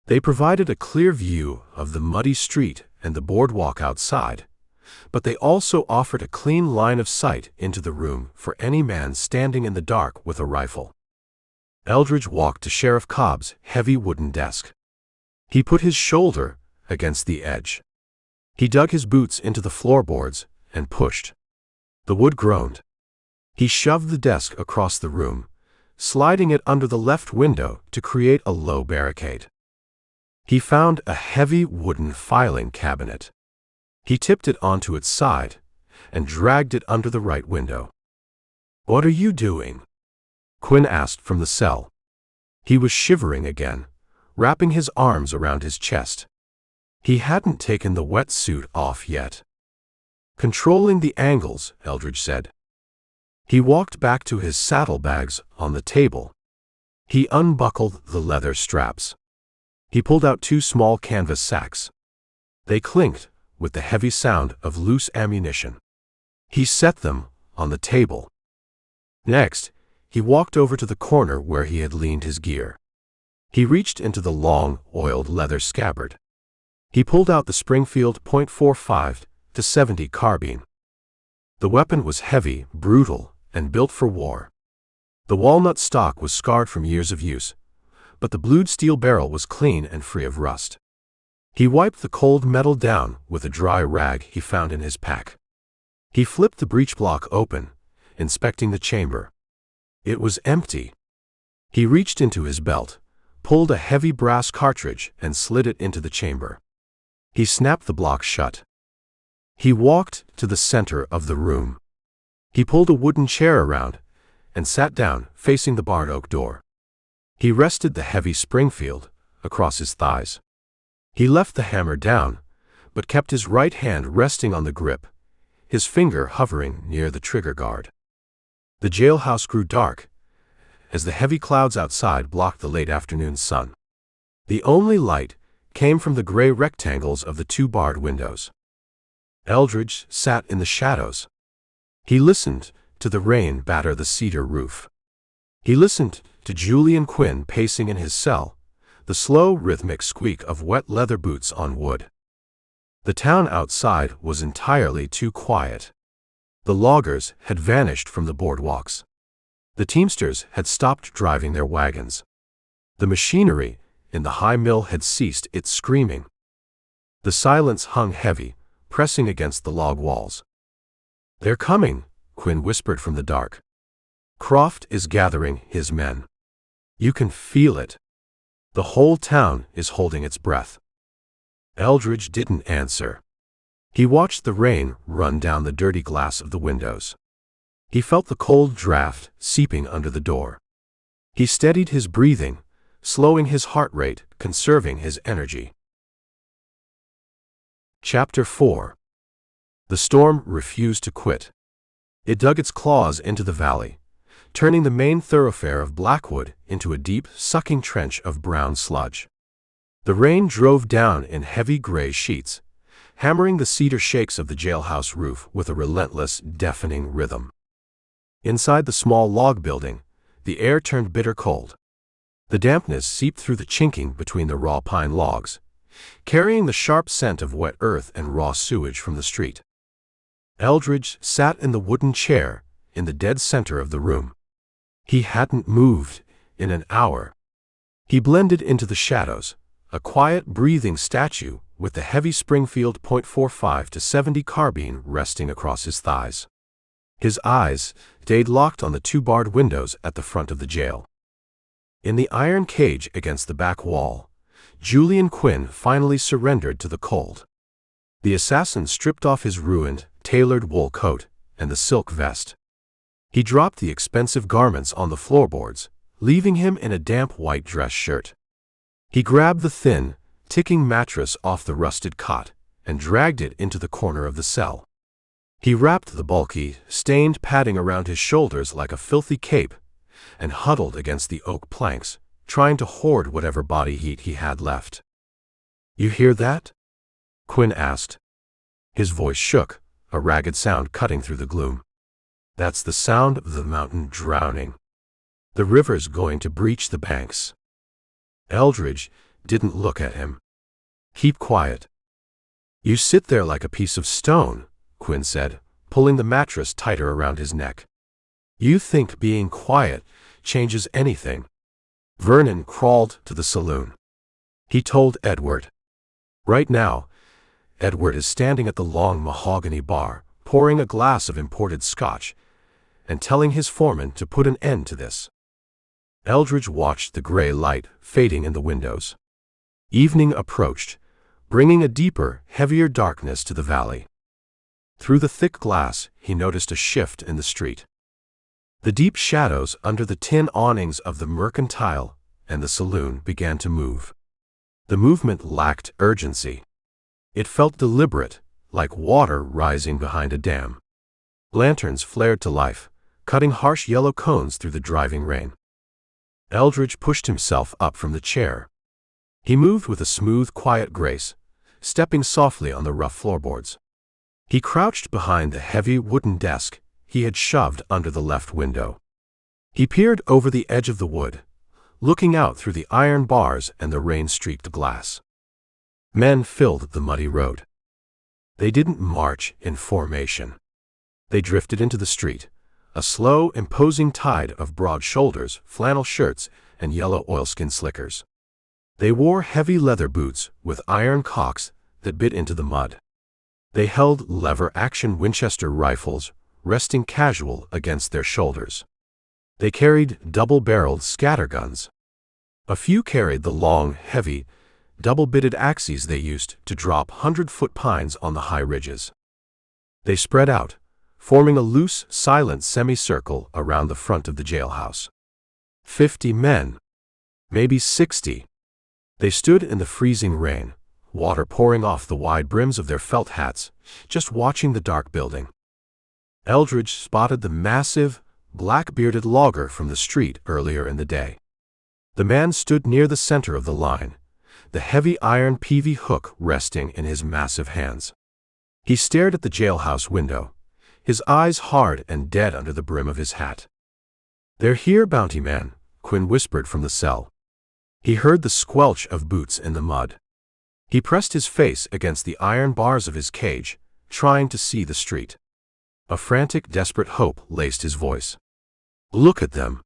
They provided a clear view of the muddy street and the boardwalk outside, but they also offered a clean line of sight into the room for any man standing in the dark with a rifle. Eldridge walked to Sheriff Cobb's heavy wooden desk. He put his shoulder against the edge. He dug his boots into the floorboards and pushed. The wood groaned. He shoved the desk across the room, sliding it under the left window to create a low barricade. He found a heavy wooden filing cabinet. He tipped it onto its side and dragged it under the right window. "What are you doing?" Quinn asked from the cell. He was shivering again, wrapping his arms around his chest. He hadn't taken the wetsuit off yet. "Controlling the angles," Eldridge said. He walked back to his saddlebags on the table. He unbuckled the leather straps. He pulled out 2 small canvas sacks. They clinked with the heavy sound of loose ammunition. He set them on the table. Next, he walked over to the corner where he had leaned his gear. He reached into the long, oiled leather scabbard. He pulled out the Springfield .45 to .70 carbine. The weapon was heavy, brutal, and built for war. The walnut stock was scarred from years of use, but the blued steel barrel was clean and free of rust. He wiped the cold metal down with a dry rag he found in his pack. He flipped the breech block open, inspecting the chamber. It was empty. He reached into his belt, pulled a heavy brass cartridge, and slid it into the chamber. He snapped the block shut. He walked to the center of the room. He pulled a wooden chair around and sat down, facing the barred oak door. He rested the heavy Springfield across his thighs. He left the hammer down, but kept his right hand resting on the grip, his finger hovering near the trigger guard. The jailhouse grew dark as the heavy clouds outside blocked the late afternoon sun. The only light came from the gray rectangles of the 2 barred windows. Eldridge sat in the shadows. He listened to the rain batter the cedar roof. He listened to Julian Quinn pacing in his cell, the slow, rhythmic squeak of wet leather boots on wood. The town outside was entirely too quiet. The loggers had vanished from the boardwalks. The teamsters had stopped driving their wagons. The machinery in the high mill had ceased its screaming. The silence hung heavy, pressing against the log walls. "They're coming," Quinn whispered from the dark. "Croft is gathering his men. You can feel it. The whole town is holding its breath." Eldridge didn't answer. He watched the rain run down the dirty glass of the windows. He felt the cold draft seeping under the door. He steadied his breathing, slowing his heart rate, conserving his energy. Chapter 4. The storm refused to quit. It dug its claws into the valley, turning the main thoroughfare of Blackwood into a deep, sucking trench of brown sludge. The rain drove down in heavy gray sheets, hammering the cedar shakes of the jailhouse roof with a relentless, deafening rhythm. Inside the small log building, the air turned bitter cold. The dampness seeped through the chinking between the raw pine logs, carrying the sharp scent of wet earth and raw sewage from the street. Eldridge sat in the wooden chair in the dead center of the room. He hadn't moved in an hour. He blended into the shadows, a quiet, breathing statue with the heavy Springfield .45 to 70 carbine resting across his thighs. His eyes stayed locked on the two barred windows at the front of the jail. In the iron cage against the back wall, Julian Quinn finally surrendered to the cold. The assassin stripped off his ruined, tailored wool coat and the silk vest. He dropped the expensive garments on the floorboards, leaving him in a damp white dress shirt. He grabbed the thin, ticking mattress off the rusted cot and dragged it into the corner of the cell. He wrapped the bulky, stained padding around his shoulders like a filthy cape and huddled against the oak planks, trying to hoard whatever body heat he had left. "You hear that?" Quinn asked. His voice shook, a ragged sound cutting through the gloom. "That's the sound of the mountain drowning. The river's going to breach the banks." Eldridge didn't look at him. "Keep quiet." "You sit there like a piece of stone," Quinn said, pulling the mattress tighter around his neck. "You think being quiet changes anything." Vernon crawled to the saloon. He told Edward. Right now, Edward is standing at the long mahogany bar, pouring a glass of imported scotch, and telling his foreman to put an end to this. Eldridge watched the gray light fading in the windows. Evening approached, bringing a deeper, heavier darkness to the valley. Through the thick glass, he noticed a shift in the street. The deep shadows under the tin awnings of the mercantile and the saloon began to move. The movement lacked urgency. It felt deliberate, like water rising behind a dam. Lanterns flared to life, cutting harsh yellow cones through the driving rain. Eldridge pushed himself up from the chair. He moved with a smooth, quiet grace, stepping softly on the rough floorboards. He crouched behind the heavy wooden desk he had shoved under the left window. He peered over the edge of the wood, looking out through the iron bars and the rain-streaked glass. Men filled the muddy road. They didn't march in formation. They drifted into the street, a slow, imposing tide of broad shoulders, flannel shirts, and yellow oilskin slickers. They wore heavy leather boots with iron calks that bit into the mud. They held lever-action Winchester rifles, resting casual against their shoulders. They carried double-barreled scatterguns. A few carried the long, heavy, double-bitted axes they used to drop 100-foot pines on the high ridges. They spread out, forming a loose, silent semicircle around the front of the jailhouse. 50 men, maybe 60. They stood in the freezing rain, water pouring off the wide brims of their felt hats, just watching the dark building. Eldridge spotted the massive, black-bearded logger from the street earlier in the day. The man stood near the center of the line, the heavy iron peavy hook resting in his massive hands. He stared at the jailhouse window, his eyes hard and dead under the brim of his hat. "They're here, Bounty Man," Quinn whispered from the cell. He heard the squelch of boots in the mud. He pressed his face against the iron bars of his cage, trying to see the street. A frantic, desperate hope laced his voice. "Look at them.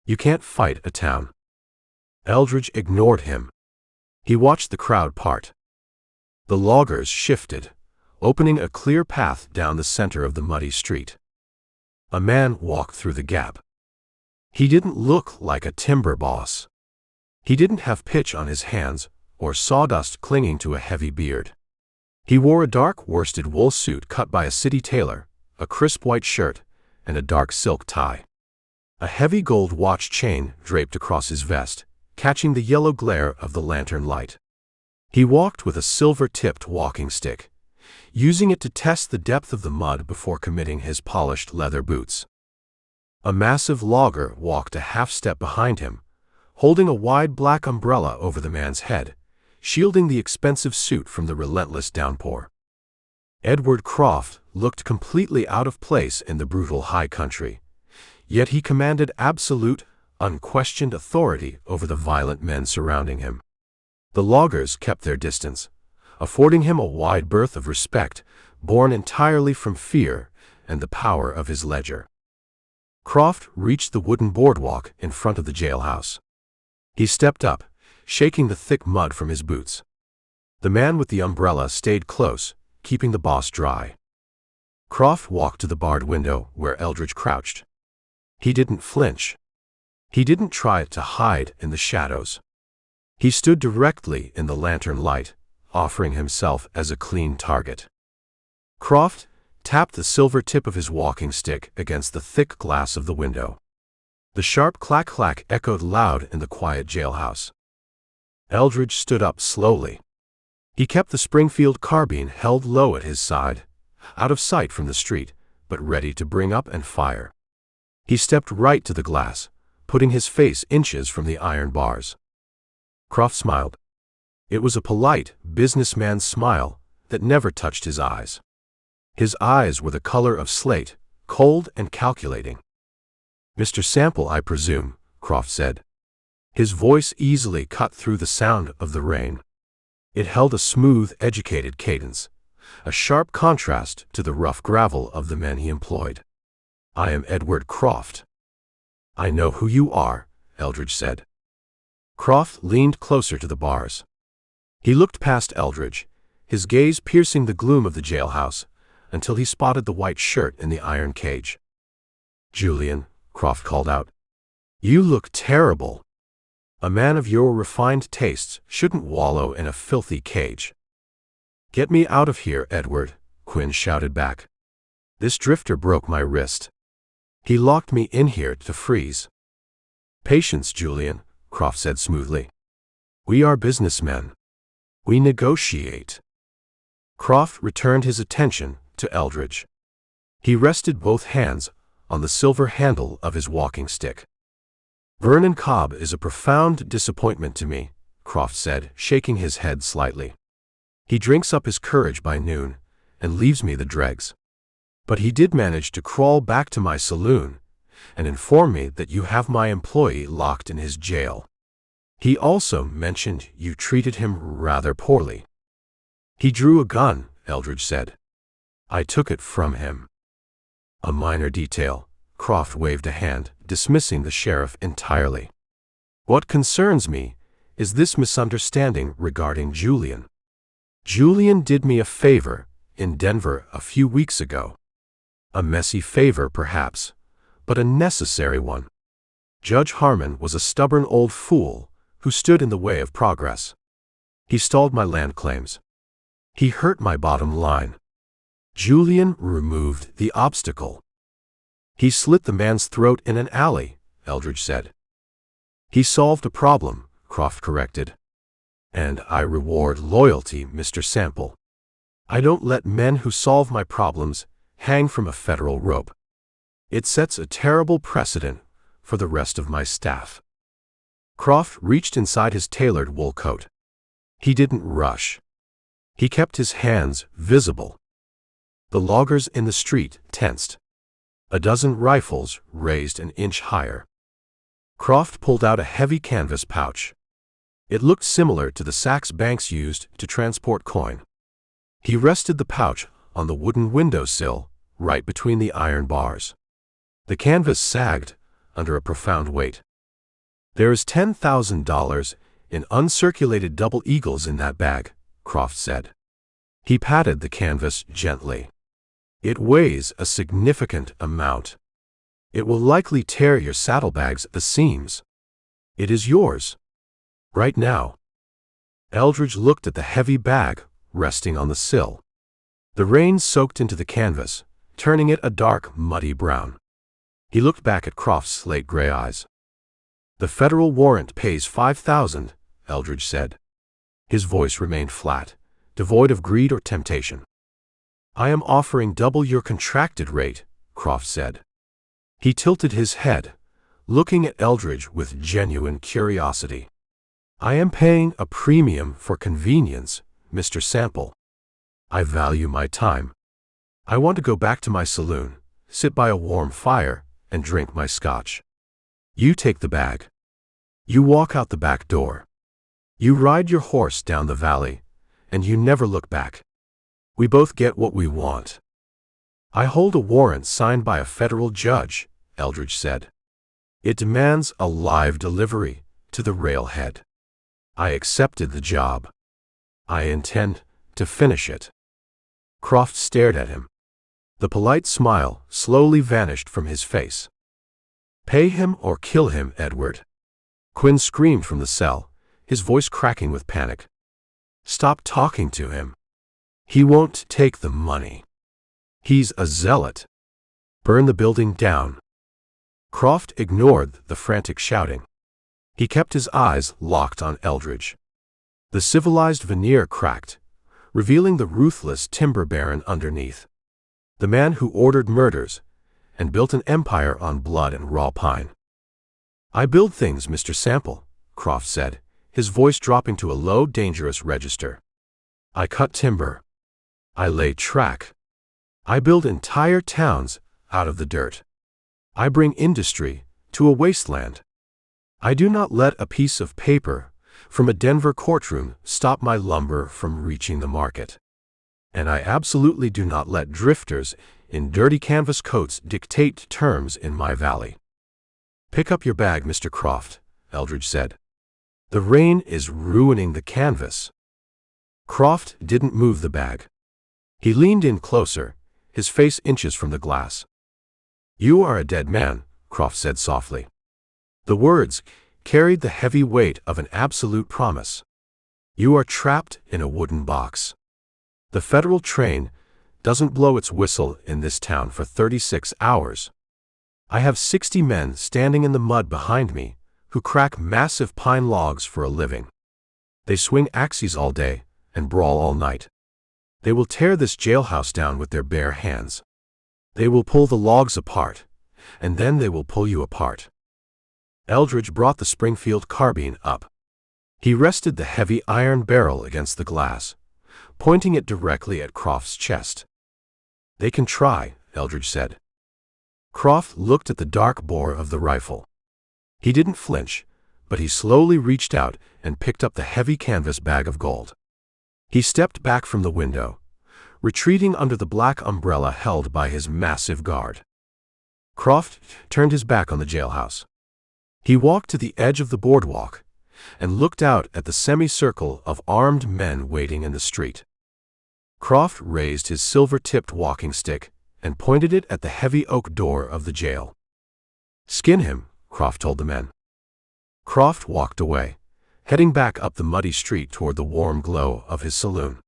You can't fight a town." Eldridge ignored him. He watched the crowd part. The loggers shifted, opening a clear path down the center of the muddy street. A man walked through the gap. He didn't look like a timber boss. He didn't have pitch on his hands or sawdust clinging to a heavy beard. He wore a dark worsted wool suit cut by a city tailor, a crisp white shirt, and a dark silk tie. A heavy gold watch chain draped across his vest, catching the yellow glare of the lantern light. He walked with a silver-tipped walking stick, using it to test the depth of the mud before committing his polished leather boots. A massive logger walked a half-step behind him, holding a wide black umbrella over the man's head, shielding the expensive suit from the relentless downpour. Edward Croft looked completely out of place in the brutal high country, yet he commanded absolute, unquestioned authority over the violent men surrounding him. The loggers kept their distance, affording him a wide berth of respect, born entirely from fear and the power of his ledger. Croft reached the wooden boardwalk in front of the jailhouse. He stepped up, shaking the thick mud from his boots. The man with the umbrella stayed close, keeping the boss dry. Croft walked to the barred window where Eldridge crouched. He didn't flinch. He didn't try to hide in the shadows. He stood directly in the lantern light, offering himself as a clean target. Croft tapped the silver tip of his walking stick against the thick glass of the window. The sharp clack-clack echoed loud in the quiet jailhouse. Eldridge stood up slowly. He kept the Springfield carbine held low at his side, out of sight from the street, but ready to bring up and fire. He stepped right to the glass, putting his face inches from the iron bars. Croft smiled. It was a polite, businessman's smile that never touched his eyes. His eyes were the color of slate, cold and calculating. "Mr. Sample, I presume," Croft said. His voice easily cut through the sound of the rain. It held a smooth, educated cadence, a sharp contrast to the rough gravel of the men he employed. "I am Edward Croft." "I know who you are," Eldridge said. Croft leaned closer to the bars. He looked past Eldridge, his gaze piercing the gloom of the jailhouse, until he spotted the white shirt in the iron cage. "Julian," Croft called out, "you look terrible. A man of your refined tastes shouldn't wallow in a filthy cage." "Get me out of here, Edward," Quinn shouted back. "This drifter broke my wrist. He locked me in here to freeze." "Patience, Julian," Croft said smoothly. "We are businessmen. We negotiate." Croft returned his attention to Eldridge. He rested both hands on the silver handle of his walking stick. "Vernon Cobb is a profound disappointment to me," Croft said, shaking his head slightly. "He drinks up his courage by noon and leaves me the dregs. But he did manage to crawl back to my saloon and inform me that you have my employee locked in his jail. He also mentioned you treated him rather poorly." "He drew a gun," Eldridge said. "I took it from him." "A minor detail," Croft waved a hand, dismissing the sheriff entirely. "What concerns me is this misunderstanding regarding Julian. Julian did me a favor in Denver a few weeks ago. A messy favor, perhaps, but a necessary one. Judge Harmon was a stubborn old fool who stood in the way of progress. He stalled my land claims. He hurt my bottom line. Julian removed the obstacle." "He slit the man's throat in an alley," Eldridge said. "He solved a problem," Croft corrected. "And I reward loyalty, Mr. Sample. I don't let men who solve my problems hang from a federal rope. It sets a terrible precedent for the rest of my staff." Croft reached inside his tailored wool coat. He didn't rush. He kept his hands visible. The loggers in the street tensed. A dozen rifles raised an inch higher. Croft pulled out a heavy canvas pouch. It looked similar to the sacks banks used to transport coin. He rested the pouch on the wooden windowsill, right between the iron bars. The canvas sagged under a profound weight. "There is $10,000 in uncirculated double eagles in that bag," Croft said. He patted the canvas gently. "It weighs a significant amount. It will likely tear your saddlebags at the seams. It is yours. Right now." Eldridge looked at the heavy bag resting on the sill. The rain soaked into the canvas, turning it a dark, muddy brown. He looked back at Croft's slate-gray eyes. "The federal warrant pays $5,000, Eldridge said. His voice remained flat, devoid of greed or temptation. "I am offering double your contracted rate," Croft said. He tilted his head, looking at Eldridge with genuine curiosity. "I am paying a premium for convenience, Mr. Sample. I value my time. I want to go back to my saloon, sit by a warm fire, and drink my scotch. You take the bag. You walk out the back door. You ride your horse down the valley, and you never look back. We both get what we want." "I hold a warrant signed by a federal judge," Eldridge said. "It demands a live delivery to the railhead. I accepted the job. I intend to finish it." Croft stared at him. The polite smile slowly vanished from his face. "Pay him or kill him, Edward." Quinn screamed from the cell, his voice cracking with panic. "Stop talking to him. He won't take the money. He's a zealot. Burn the building down." Croft ignored the frantic shouting. He kept his eyes locked on Eldridge. The civilized veneer cracked, revealing the ruthless timber baron underneath. The man who ordered murders and built an empire on blood and raw pine. "I build things, Mr. Sample," Croft said, his voice dropping to a low, dangerous register. "I cut timber. I lay track. I build entire towns out of the dirt. I bring industry to a wasteland. I do not let a piece of paper from a Denver courtroom stop my lumber from reaching the market. And I absolutely do not let drifters in dirty canvas coats dictate terms in my valley." "Pick up your bag, Mr. Croft," Eldridge said. "The rain is ruining the canvas." Croft didn't move the bag. He leaned in closer, his face inches from the glass. "You are a dead man," Croft said softly. The words carried the heavy weight of an absolute promise. "You are trapped in a wooden box. The federal train doesn't blow its whistle in this town for 36 hours. I have 60 men standing in the mud behind me who crack massive pine logs for a living. They swing axes all day and brawl all night. They will tear this jailhouse down with their bare hands. They will pull the logs apart, and then they will pull you apart." Eldridge brought the Springfield carbine up. He rested the heavy iron barrel against the glass, pointing it directly at Croft's chest. "They can try," Eldridge said. Croft looked at the dark bore of the rifle. He didn't flinch, but he slowly reached out and picked up the heavy canvas bag of gold. He stepped back from the window, retreating under the black umbrella held by his massive guard. Croft turned his back on the jailhouse. He walked to the edge of the boardwalk and looked out at the semicircle of armed men waiting in the street. Croft raised his silver-tipped walking stick and pointed it at the heavy oak door of the jail. "Skin him," Croft told the men. Croft walked away, heading back up the muddy street toward the warm glow of his saloon.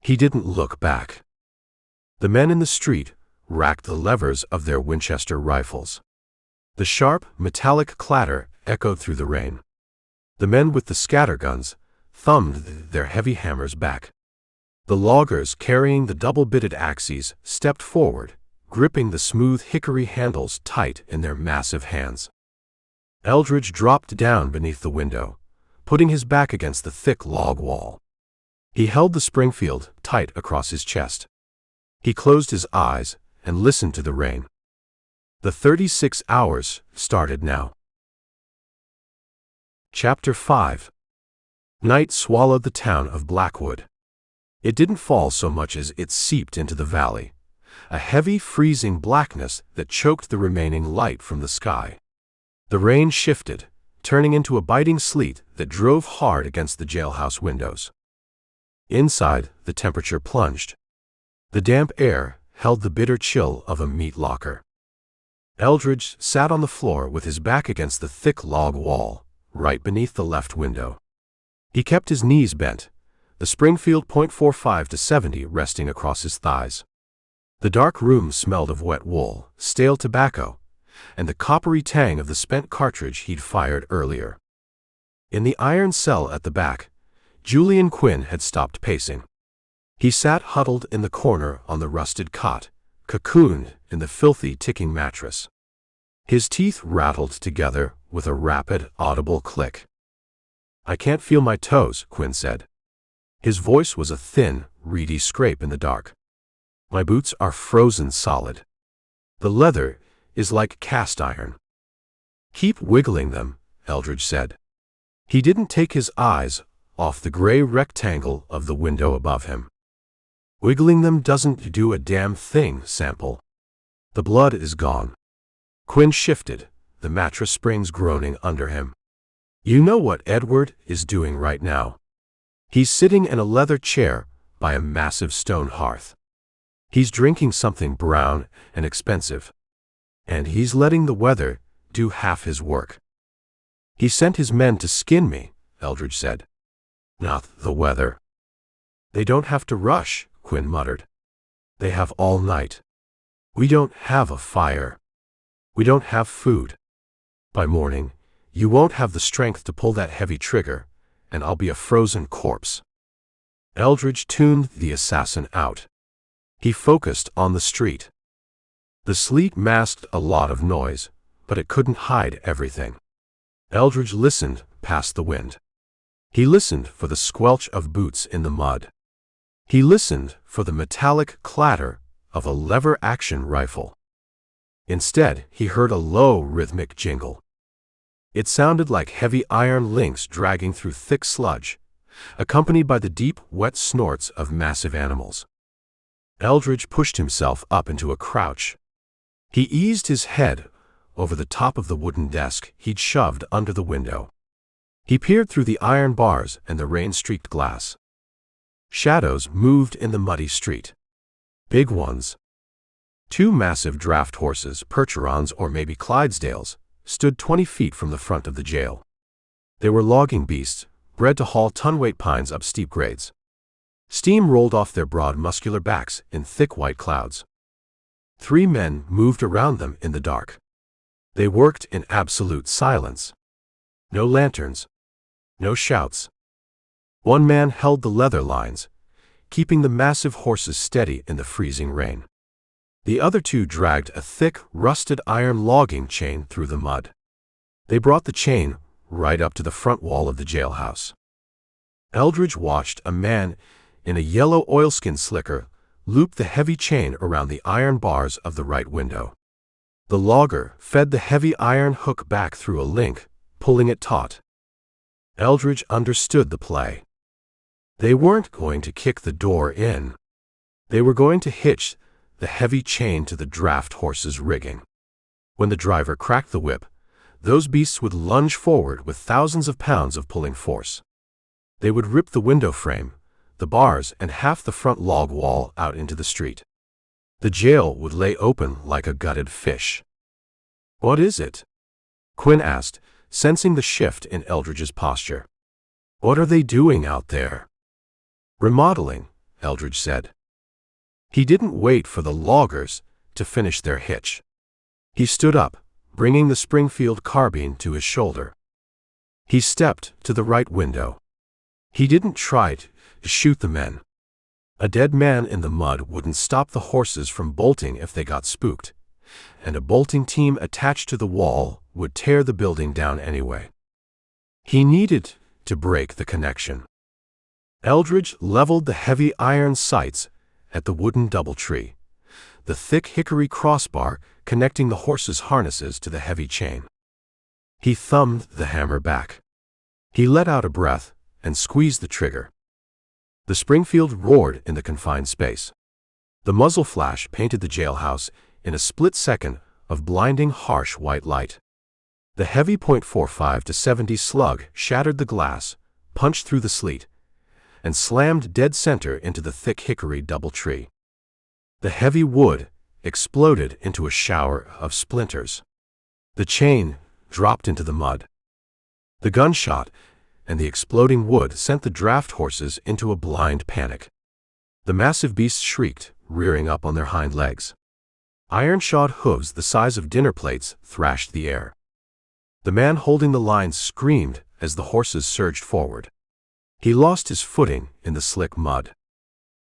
He didn't look back. The men in the street racked the levers of their Winchester rifles. The sharp, metallic clatter echoed through the rain. The men with the scatterguns thumbed their heavy hammers back. The loggers carrying the double-bitted axes stepped forward, gripping the smooth hickory handles tight in their massive hands. Eldridge dropped down beneath the window, putting his back against the thick log wall. He held the Springfield tight across his chest. He closed his eyes and listened to the rain. The 36 hours started now. Chapter 5. Night swallowed the town of Blackwood. It didn't fall so much as it seeped into the valley, a heavy, freezing blackness that choked the remaining light from the sky. The rain shifted, turning into a biting sleet that drove hard against the jailhouse windows. Inside, the temperature plunged. The damp air held the bitter chill of a meat locker. Eldridge sat on the floor with his back against the thick log wall, right beneath the left window. He kept his knees bent, the Springfield .45-70 resting across his thighs. The dark room smelled of wet wool, stale tobacco, and the coppery tang of the spent cartridge he'd fired earlier. In the iron cell at the back, Julian Quinn had stopped pacing. He sat huddled in the corner on the rusted cot, cocooned in the filthy ticking mattress. His teeth rattled together with a rapid, audible click. "I can't feel my toes," Quinn said. His voice was a thin, reedy scrape in the dark. "My boots are frozen solid. The leather is like cast iron." "Keep wiggling them," Eldridge said. He didn't take his eyes off the gray rectangle of the window above him. "Wiggling them doesn't do a damn thing, Sample. The blood is gone." Quinn shifted, the mattress springs groaning under him. "You know what Edward is doing right now. He's sitting in a leather chair by a massive stone hearth. He's drinking something brown and expensive. And he's letting the weather do half his work." "He sent his men to skin me," Eldridge said. "Not the weather." "They don't have to rush," Quinn muttered. "They have all night. We don't have a fire. We don't have food. By morning, you won't have the strength to pull that heavy trigger, and I'll be a frozen corpse." Eldridge tuned the assassin out. He focused on the street. The sleet masked a lot of noise, but it couldn't hide everything. Eldridge listened past the wind. He listened for the squelch of boots in the mud. He listened for the metallic clatter of a lever-action rifle. Instead, he heard a low, rhythmic jingle. It sounded like heavy iron links dragging through thick sludge, accompanied by the deep, wet snorts of massive animals. Eldridge pushed himself up into a crouch. He eased his head over the top of the wooden desk he'd shoved under the window. He peered through the iron bars and the rain-streaked glass. Shadows moved in the muddy street. Big ones. 2 massive draft horses, Percherons or maybe Clydesdales, stood 20 feet from the front of the jail. They were logging beasts, bred to haul ton-weight pines up steep grades. Steam rolled off their broad, muscular backs in thick white clouds. 3 men moved around them in the dark. They worked in absolute silence. No lanterns. No shouts. One man held the leather lines, keeping the massive horses steady in the freezing rain. The other 2 dragged a thick, rusted iron logging chain through the mud. They brought the chain right up to the front wall of the jailhouse. Eldridge watched a man in a yellow oilskin slicker loop the heavy chain around the iron bars of the right window. The logger fed the heavy iron hook back through a link, pulling it taut. Eldridge understood the play. They weren't going to kick the door in. They were going to hitch the heavy chain to the draft horse's rigging. When the driver cracked the whip, those beasts would lunge forward with thousands of pounds of pulling force. They would rip the window frame, the bars, and half the front log wall out into the street. The jail would lay open like a gutted fish. "What is it?" Quinn asked, sensing the shift in Eldridge's posture. "What are they doing out there?" "Remodeling," Eldridge said. He didn't wait for the loggers to finish their hitch. He stood up, bringing the Springfield carbine to his shoulder. He stepped to the right window. He didn't try to shoot the men. A dead man in the mud wouldn't stop the horses from bolting if they got spooked, and a bolting team attached to the wall would tear the building down anyway. He needed to break the connection. Eldridge leveled the heavy iron sights at the wooden doubletree, the thick hickory crossbar connecting the horses' harnesses to the heavy chain. He thumbed the hammer back. He let out a breath and squeezed the trigger. The Springfield roared in the confined space. The muzzle flash painted the jailhouse in a split second of blinding, harsh white light. The heavy .45 to 70 slug shattered the glass, punched through the sleet, and slammed dead center into the thick hickory doubletree. The heavy wood exploded into a shower of splinters. The chain dropped into the mud. The gunshot and the exploding wood sent the draft horses into a blind panic. The massive beasts shrieked, rearing up on their hind legs. Iron-shod hooves the size of dinner plates thrashed the air. The man holding the lines screamed as the horses surged forward. He lost his footing in the slick mud.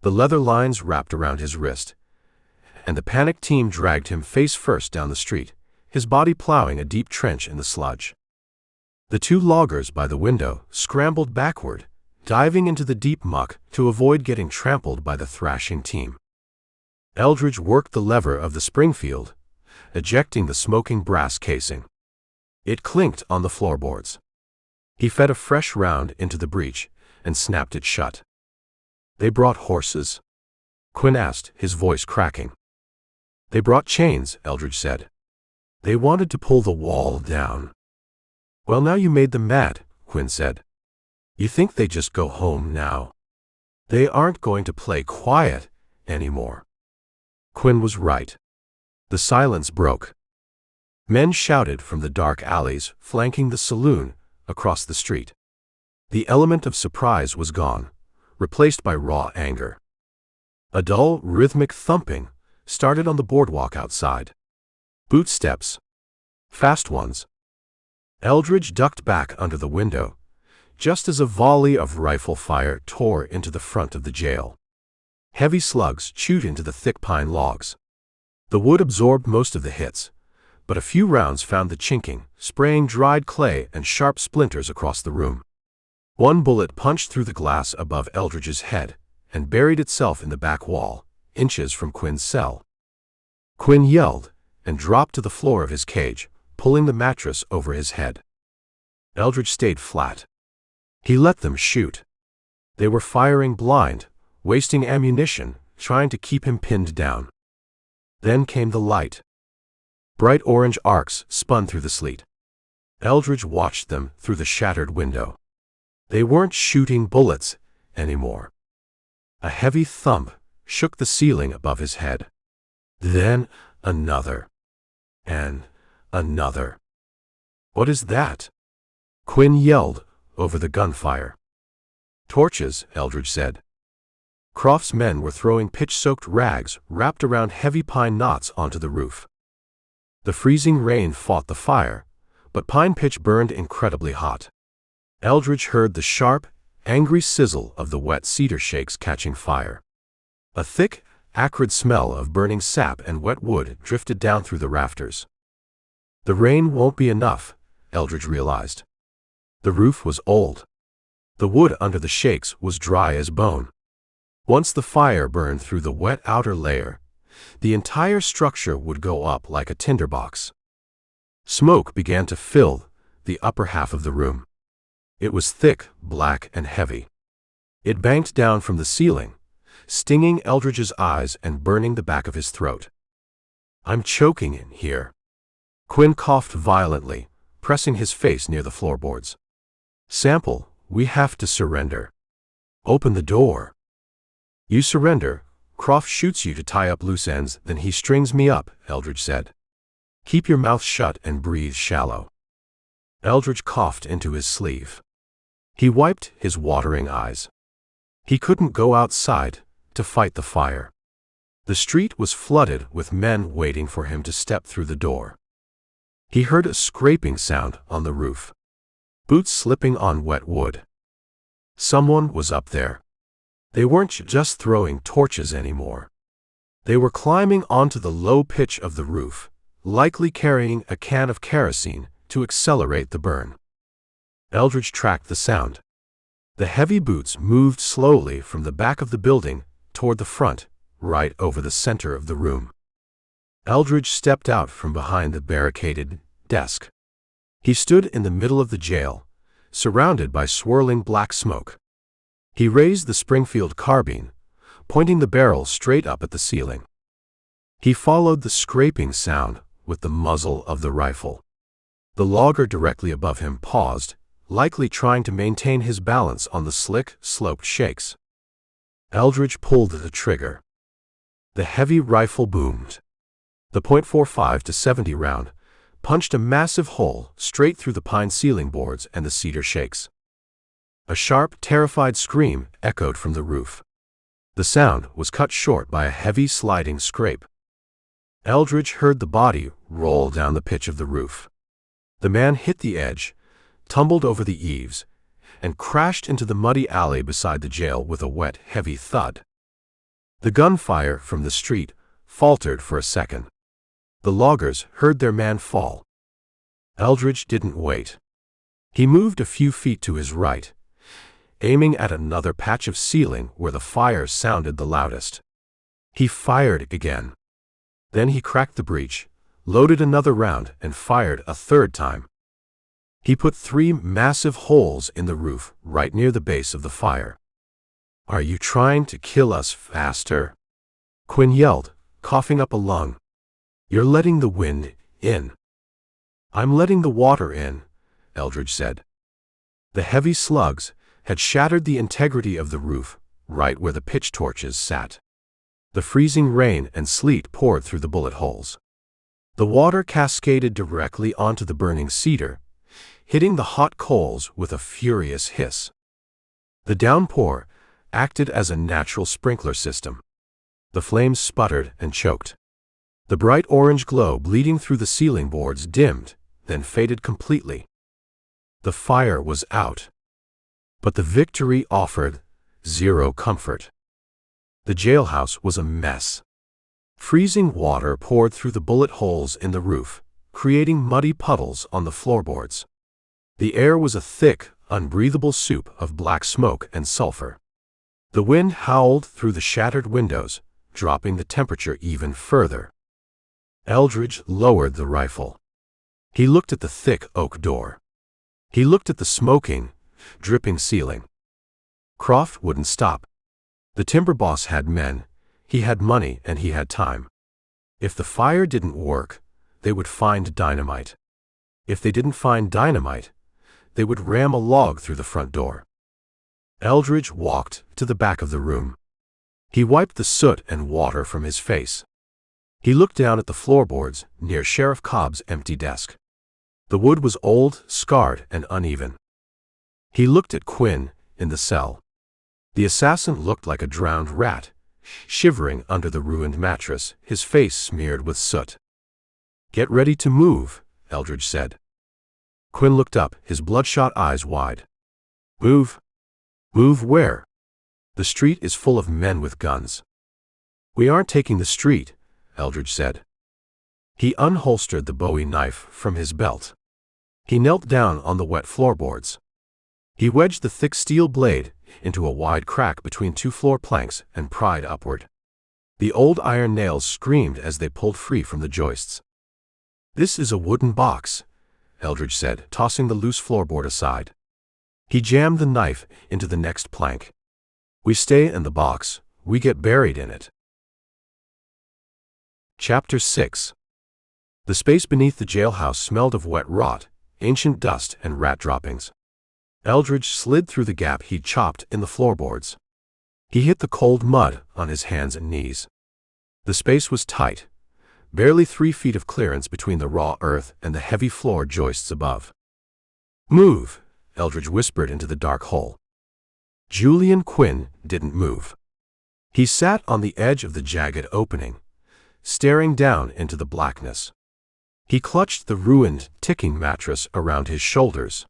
The leather lines wrapped around his wrist, and the panicked team dragged him face first down the street, his body plowing a deep trench in the sludge. The two loggers by the window scrambled backward, diving into the deep muck to avoid getting trampled by the thrashing team. Eldridge worked the lever of the Springfield, ejecting the smoking brass casing. It clinked on the floorboards. He fed a fresh round into the breech and snapped it shut. "They brought horses?" Quinn asked, his voice cracking. "They brought chains," Eldridge said. "They wanted to pull the wall down." "Well, now you made them mad," Quinn said. "You think they just go home now? They aren't going to play quiet anymore." Quinn was right. The silence broke. Men shouted from the dark alleys flanking the saloon across the street. The element of surprise was gone, replaced by raw anger. A dull, rhythmic thumping started on the boardwalk outside. Bootsteps. Fast ones. Eldridge ducked back under the window, just as a volley of rifle fire tore into the front of the jail. Heavy slugs chewed into the thick pine logs. The wood absorbed most of the hits, but a few rounds found the chinking, spraying dried clay and sharp splinters across the room. One bullet punched through the glass above Eldridge's head and buried itself in the back wall, inches from Quinn's cell. Quinn yelled and dropped to the floor of his cage, pulling the mattress over his head. Eldridge stayed flat. He let them shoot. They were firing blind, wasting ammunition, trying to keep him pinned down. Then came the light. Bright orange arcs spun through the sleet. Eldridge watched them through the shattered window. They weren't shooting bullets anymore. A heavy thump shook the ceiling above his head. Then another. And another. "What is that?" Quinn yelled over the gunfire. "Torches," Eldridge said. Croft's men were throwing pitch-soaked rags wrapped around heavy pine knots onto the roof. The freezing rain fought the fire, but pine pitch burned incredibly hot. Eldridge heard the sharp, angry sizzle of the wet cedar shakes catching fire. A thick, acrid smell of burning sap and wet wood drifted down through the rafters. The rain won't be enough, Eldridge realized. The roof was old. The wood under the shakes was dry as bone. Once the fire burned through the wet outer layer, the entire structure would go up like a tinderbox. Smoke began to fill the upper half of the room. It was thick, black, and heavy. It banked down from the ceiling, stinging Eldridge's eyes and burning the back of his throat. "I'm choking in here." Quinn coughed violently, pressing his face near the floorboards. "Sample, we have to surrender. Open the door." "You surrender, Croft shoots you to tie up loose ends, then he strings me up," Eldridge said. "Keep your mouth shut and breathe shallow." Eldridge coughed into his sleeve. He wiped his watering eyes. He couldn't go outside to fight the fire. The street was flooded with men waiting for him to step through the door. He heard a scraping sound on the roof. Boots slipping on wet wood. Someone was up there. They weren't just throwing torches anymore. They were climbing onto the low pitch of the roof, likely carrying a can of kerosene to accelerate the burn. Eldridge tracked the sound. The heavy boots moved slowly from the back of the building toward the front, right over the center of the room. Eldridge stepped out from behind the barricaded desk. He stood in the middle of the jail, surrounded by swirling black smoke. He raised the Springfield carbine, pointing the barrel straight up at the ceiling. He followed the scraping sound with the muzzle of the rifle. The logger directly above him paused, likely trying to maintain his balance on the slick, sloped shakes. Eldridge pulled the trigger. The heavy rifle boomed. The .45 to .70 round punched a massive hole straight through the pine ceiling boards and the cedar shakes. A sharp, terrified scream echoed from the roof. The sound was cut short by a heavy sliding scrape. Eldridge heard the body roll down the pitch of the roof. The man hit the edge, tumbled over the eaves, and crashed into the muddy alley beside the jail with a wet, heavy thud. The gunfire from the street faltered for a second. The loggers heard their man fall. Eldridge didn't wait. He moved a few feet to his right, aiming at another patch of ceiling where the fire sounded the loudest. He fired again. Then he cracked the breach, loaded another round, and fired a third time. He put 3 massive holes in the roof right near the base of the fire. "Are you trying to kill us faster?" Quinn yelled, coughing up a lung. "You're letting the wind in." "I'm letting the water in," Eldridge said. The heavy slugs had shattered the integrity of the roof right where the pitch torches sat. The freezing rain and sleet poured through the bullet holes. The water cascaded directly onto the burning cedar, hitting the hot coals with a furious hiss. The downpour acted as a natural sprinkler system. The flames sputtered and choked. The bright orange glow bleeding through the ceiling boards dimmed, then faded completely. The fire was out. But the victory offered zero comfort. The jailhouse was a mess. Freezing water poured through the bullet holes in the roof, creating muddy puddles on the floorboards. The air was a thick, unbreathable soup of black smoke and sulfur. The wind howled through the shattered windows, dropping the temperature even further. Eldridge lowered the rifle. He looked at the thick oak door. He looked at the smoking, dripping ceiling. Croft wouldn't stop. The timber boss had men, he had money, and he had time. If the fire didn't work, they would find dynamite. If they didn't find dynamite, they would ram a log through the front door. Eldridge walked to the back of the room. He wiped the soot and water from his face. He looked down at the floorboards near Sheriff Cobb's empty desk. The wood was old, scarred, and uneven. He looked at Quinn in the cell. The assassin looked like a drowned rat, shivering under the ruined mattress, his face smeared with soot. "Get ready to move," Eldridge said. Quinn looked up, his bloodshot eyes wide. "Move? Move where? The street is full of men with guns." "We aren't taking the street," Eldridge said. He unholstered the Bowie knife from his belt. He knelt down on the wet floorboards. He wedged the thick steel blade into a wide crack between 2 floor planks and pried upward. The old iron nails screamed as they pulled free from the joists. "This is a wooden box," Eldridge said, tossing the loose floorboard aside. He jammed the knife into the next plank. "We stay in the box, we get buried in it." Chapter 6. The space beneath the jailhouse smelled of wet rot, ancient dust, and rat droppings. Eldridge slid through the gap he'd chopped in the floorboards. He hit the cold mud on his hands and knees. The space was tight, barely 3 feet of clearance between the raw earth and the heavy floor joists above. "Move," Eldridge whispered into the dark hole. Julian Quinn didn't move. He sat on the edge of the jagged opening, staring down into the blackness. He clutched the ruined, ticking mattress around his shoulders.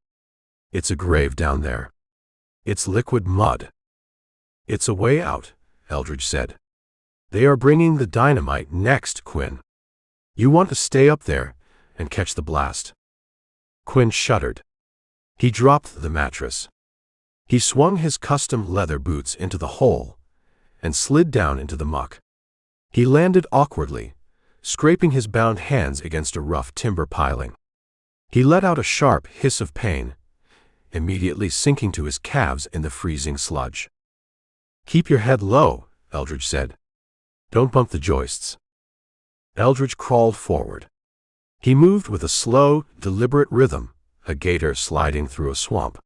"It's a grave down there. It's liquid mud." "It's a way out," Eldridge said. "They are bringing the dynamite next, Quinn. You want to stay up there and catch the blast." Quinn shuddered. He dropped the mattress. He swung his custom leather boots into the hole and slid down into the muck. He landed awkwardly, scraping his bound hands against a rough timber piling. He let out a sharp hiss of pain, immediately sinking to his calves in the freezing sludge. "Keep your head low," Eldridge said. "Don't bump the joists." Eldridge crawled forward. He moved with a slow, deliberate rhythm, a gator sliding through a swamp.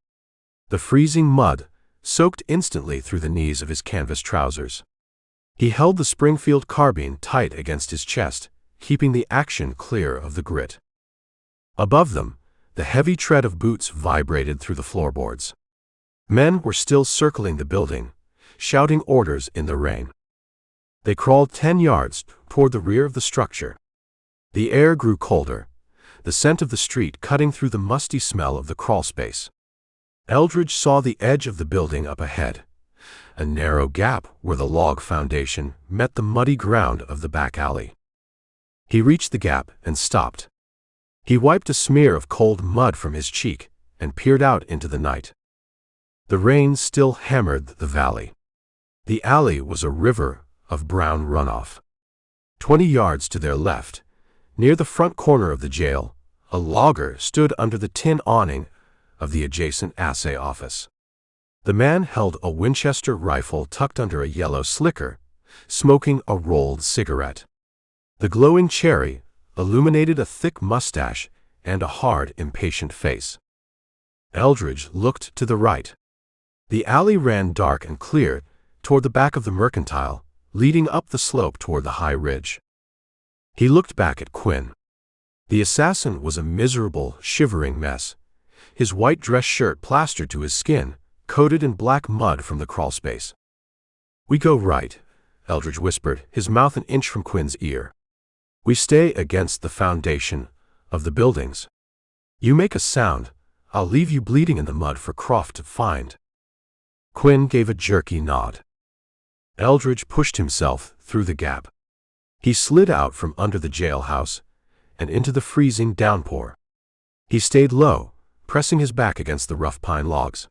The freezing mud soaked instantly through the knees of his canvas trousers. He held the Springfield carbine tight against his chest, keeping the action clear of the grit. Above them, the heavy tread of boots vibrated through the floorboards. Men were still circling the building, shouting orders in the rain. They crawled 10 yards toward the rear of the structure. The air grew colder, the scent of the street cutting through the musty smell of the crawlspace. Eldridge saw the edge of the building up ahead, a narrow gap where the log foundation met the muddy ground of the back alley. He reached the gap and stopped. He wiped a smear of cold mud from his cheek and peered out into the night. The rain still hammered the valley. The alley was a river of brown runoff. 20 yards to their left, near the front corner of the jail, a logger stood under the tin awning of the adjacent assay office. The man held a Winchester rifle tucked under a yellow slicker, smoking a rolled cigarette. The glowing cherry illuminated a thick mustache and a hard, impatient face. Eldridge looked to the right. The alley ran dark and clear toward the back of the Mercantile, leading up the slope toward the high ridge. He looked back at Quinn. The assassin was a miserable, shivering mess, his white dress shirt plastered to his skin, coated in black mud from the crawlspace. "We go right," Eldridge whispered, his mouth an inch from Quinn's ear. "We stay against the foundation of the buildings. You make a sound, I'll leave you bleeding in the mud for Croft to find." Quinn gave a jerky nod. Eldridge pushed himself through the gap. He slid out from under the jailhouse and into the freezing downpour. He stayed low, pressing his back against the rough pine logs.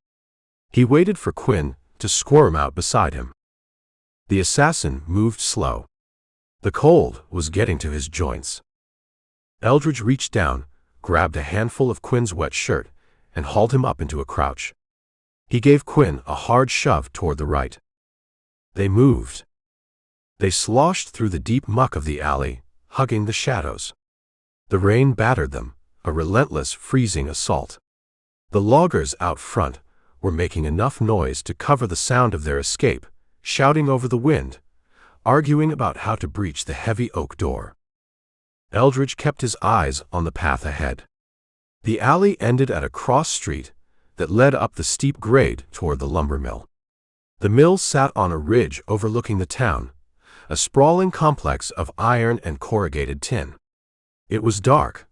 He waited for Quinn to squirm out beside him. The assassin moved slow. The cold was getting to his joints. Eldridge reached down, grabbed a handful of Quinn's wet shirt, and hauled him up into a crouch. He gave Quinn a hard shove toward the right. They moved. They sloshed through the deep muck of the alley, hugging the shadows. The rain battered them, a relentless, freezing assault. The loggers out front were making enough noise to cover the sound of their escape, shouting over the wind, arguing about how to breach the heavy oak door. Eldridge kept his eyes on the path ahead. The alley ended at a cross street that led up the steep grade toward the lumber mill. The mill sat on a ridge overlooking the town, a sprawling complex of iron and corrugated tin. It was dark,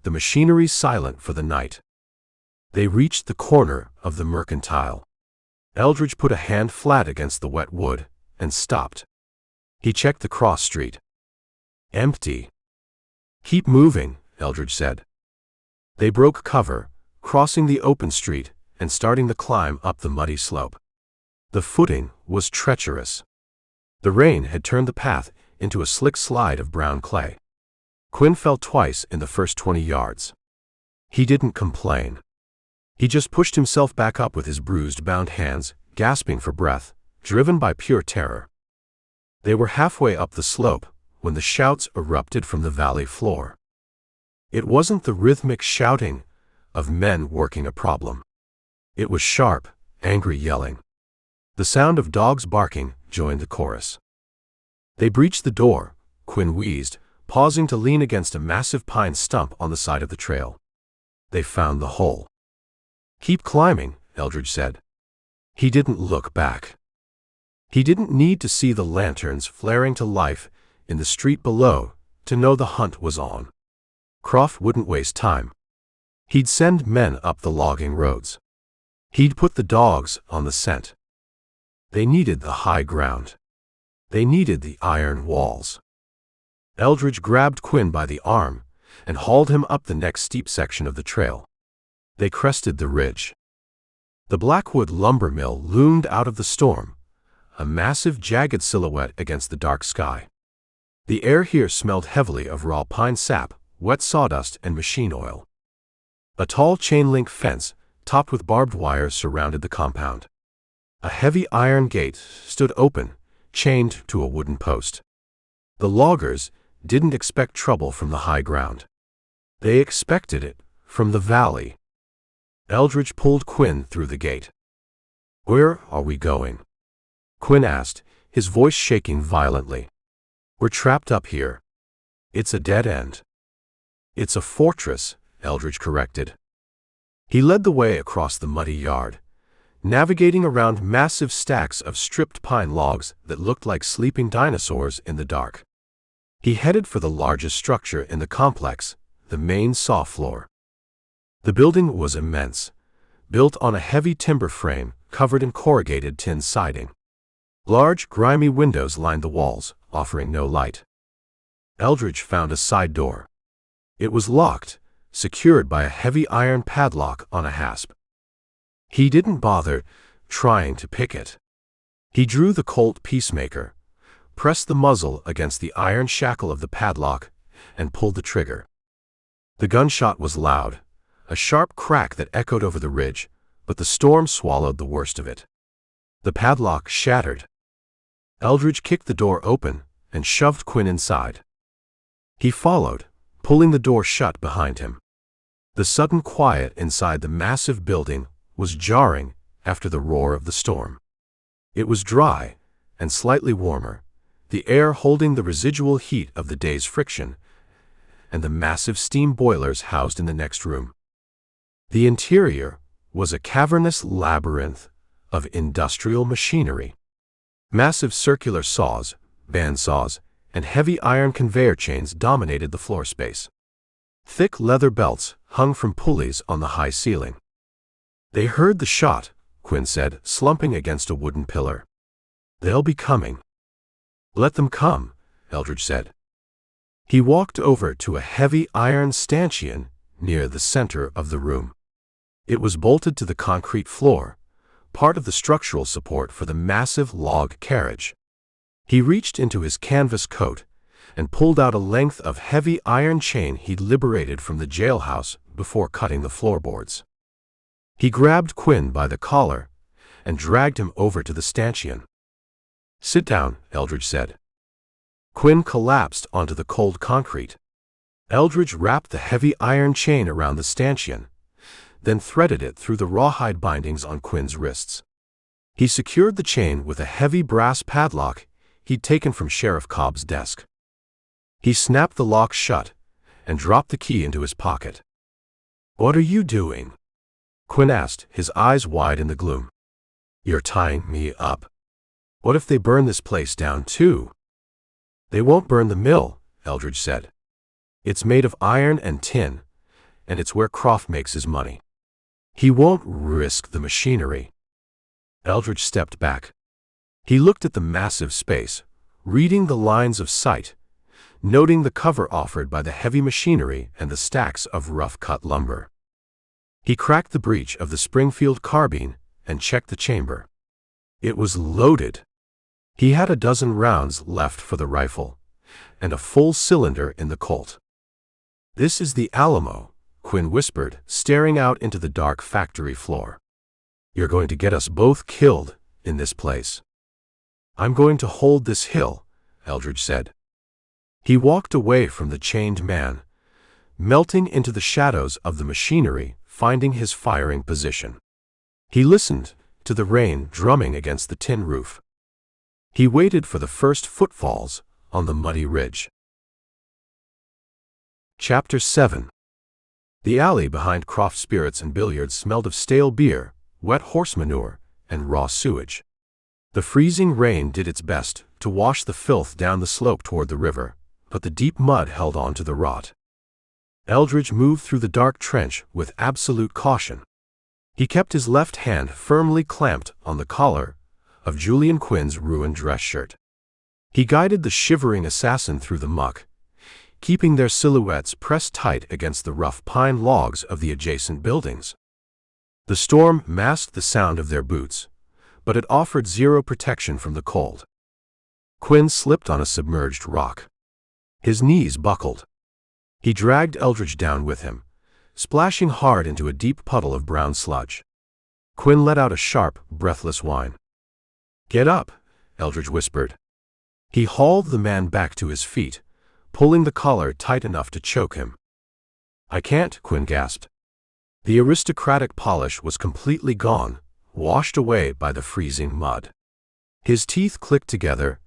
the machinery silent for the night. They reached the corner of the Mercantile. Eldridge put a hand flat against the wet wood and stopped. He checked the cross street. Empty. "Keep moving," Eldridge said. They broke cover, crossing the open street and starting the climb up the muddy slope. The footing was treacherous. The rain had turned the path into a slick slide of brown clay. Quinn fell twice in the first 20 yards. He didn't complain. He just pushed himself back up with his bruised, bound hands, gasping for breath, driven by pure terror. They were halfway up the slope when the shouts erupted from the valley floor. It wasn't the rhythmic shouting of men working a problem. It was sharp, angry yelling. The sound of dogs barking joined the chorus. They breached the door, Quinn wheezed, pausing to lean against a massive pine stump on the side of the trail. They found the hole. "Keep climbing," Eldridge said. He didn't look back. He didn't need to see the lanterns flaring to life in the street below to know the hunt was on. Croft wouldn't waste time. He'd send men up the logging roads. He'd put the dogs on the scent. They needed the high ground. They needed the iron walls. Eldridge grabbed Quinn by the arm and hauled him up the next steep section of the trail. They crested the ridge. The Blackwood lumber mill loomed out of the storm, a massive, jagged silhouette against the dark sky. The air here smelled heavily of raw pine sap, wet sawdust, and machine oil. A tall chain-link fence, topped with barbed wire, surrounded the compound. A heavy iron gate stood open, chained to a wooden post. The loggers didn't expect trouble from the high ground. They expected it from the valley. Eldridge pulled Quinn through the gate. "Where are we going?" Quinn asked, his voice shaking violently. "We're trapped up here. It's a dead end." "It's a fortress," Eldridge corrected. He led the way across the muddy yard, navigating around massive stacks of stripped pine logs that looked like sleeping dinosaurs in the dark. He headed for the largest structure in the complex, the main saw floor. The building was immense, built on a heavy timber frame covered in corrugated tin siding. Large, grimy windows lined the walls, offering no light. Eldridge found a side door. It was locked, secured by a heavy iron padlock on a hasp. He didn't bother trying to pick it. He drew the Colt Peacemaker, pressed the muzzle against the iron shackle of the padlock, and pulled the trigger. The gunshot was loud, a sharp crack that echoed over the ridge, but the storm swallowed the worst of it. The padlock shattered. Eldridge kicked the door open and shoved Quinn inside. He followed, pulling the door shut behind him. The sudden quiet inside the massive building was jarring after the roar of the storm. It was dry and slightly warmer, the air holding the residual heat of the day's friction, and the massive steam boilers housed in the next room. The interior was a cavernous labyrinth of industrial machinery. Massive circular saws, bandsaws, and heavy iron conveyor chains dominated the floor space. Thick leather belts hung from pulleys on the high ceiling. "They heard the shot," Quinn said, slumping against a wooden pillar. "They'll be coming." "Let them come," Eldridge said. He walked over to a heavy iron stanchion near the center of the room. It was bolted to the concrete floor, part of the structural support for the massive log carriage. He reached into his canvas coat and pulled out a length of heavy iron chain he'd liberated from the jailhouse before cutting the floorboards. He grabbed Quinn by the collar and dragged him over to the stanchion. "Sit down," Eldridge said. Quinn collapsed onto the cold concrete. Eldridge wrapped the heavy iron chain around the stanchion, then threaded it through the rawhide bindings on Quinn's wrists. He secured the chain with a heavy brass padlock he'd taken from Sheriff Cobb's desk. He snapped the lock shut and dropped the key into his pocket. "What are you doing?" Quinn asked, his eyes wide in the gloom. "You're tying me up. What if they burn this place down too?" "They won't burn the mill," Eldridge said. "It's made of iron and tin, and it's where Croft makes his money. He won't risk the machinery." Eldridge stepped back. He looked at the massive space, reading the lines of sight, noting the cover offered by the heavy machinery and the stacks of rough-cut lumber. He cracked the breech of the Springfield carbine and checked the chamber. It was loaded. He had a dozen rounds left for the rifle, and a full cylinder in the Colt. "This is the Alamo," Quinn whispered, staring out into the dark factory floor. "You're going to get us both killed in this place." "I'm going to hold this hill," Eldridge said. He walked away from the chained man, melting into the shadows of the machinery, finding his firing position. He listened to the rain drumming against the tin roof. He waited for the first footfalls on the muddy ridge. Chapter 7. The alley behind Croft Spirits and Billiards smelled of stale beer, wet horse manure, and raw sewage. The freezing rain did its best to wash the filth down the slope toward the river, but the deep mud held on to the rot. Eldridge moved through the dark trench with absolute caution. He kept his left hand firmly clamped on the collar of Julian Quinn's ruined dress shirt. He guided the shivering assassin through the muck, keeping their silhouettes pressed tight against the rough pine logs of the adjacent buildings. The storm masked the sound of their boots, but it offered zero protection from the cold. Quinn slipped on a submerged rock. His knees buckled. He dragged Eldridge down with him, splashing hard into a deep puddle of brown sludge. Quinn let out a sharp, breathless whine. "Get up," Eldridge whispered. He hauled the man back to his feet, pulling the collar tight enough to choke him. "I can't," Quinn gasped. The aristocratic polish was completely gone, washed away by the freezing mud. His teeth clicked together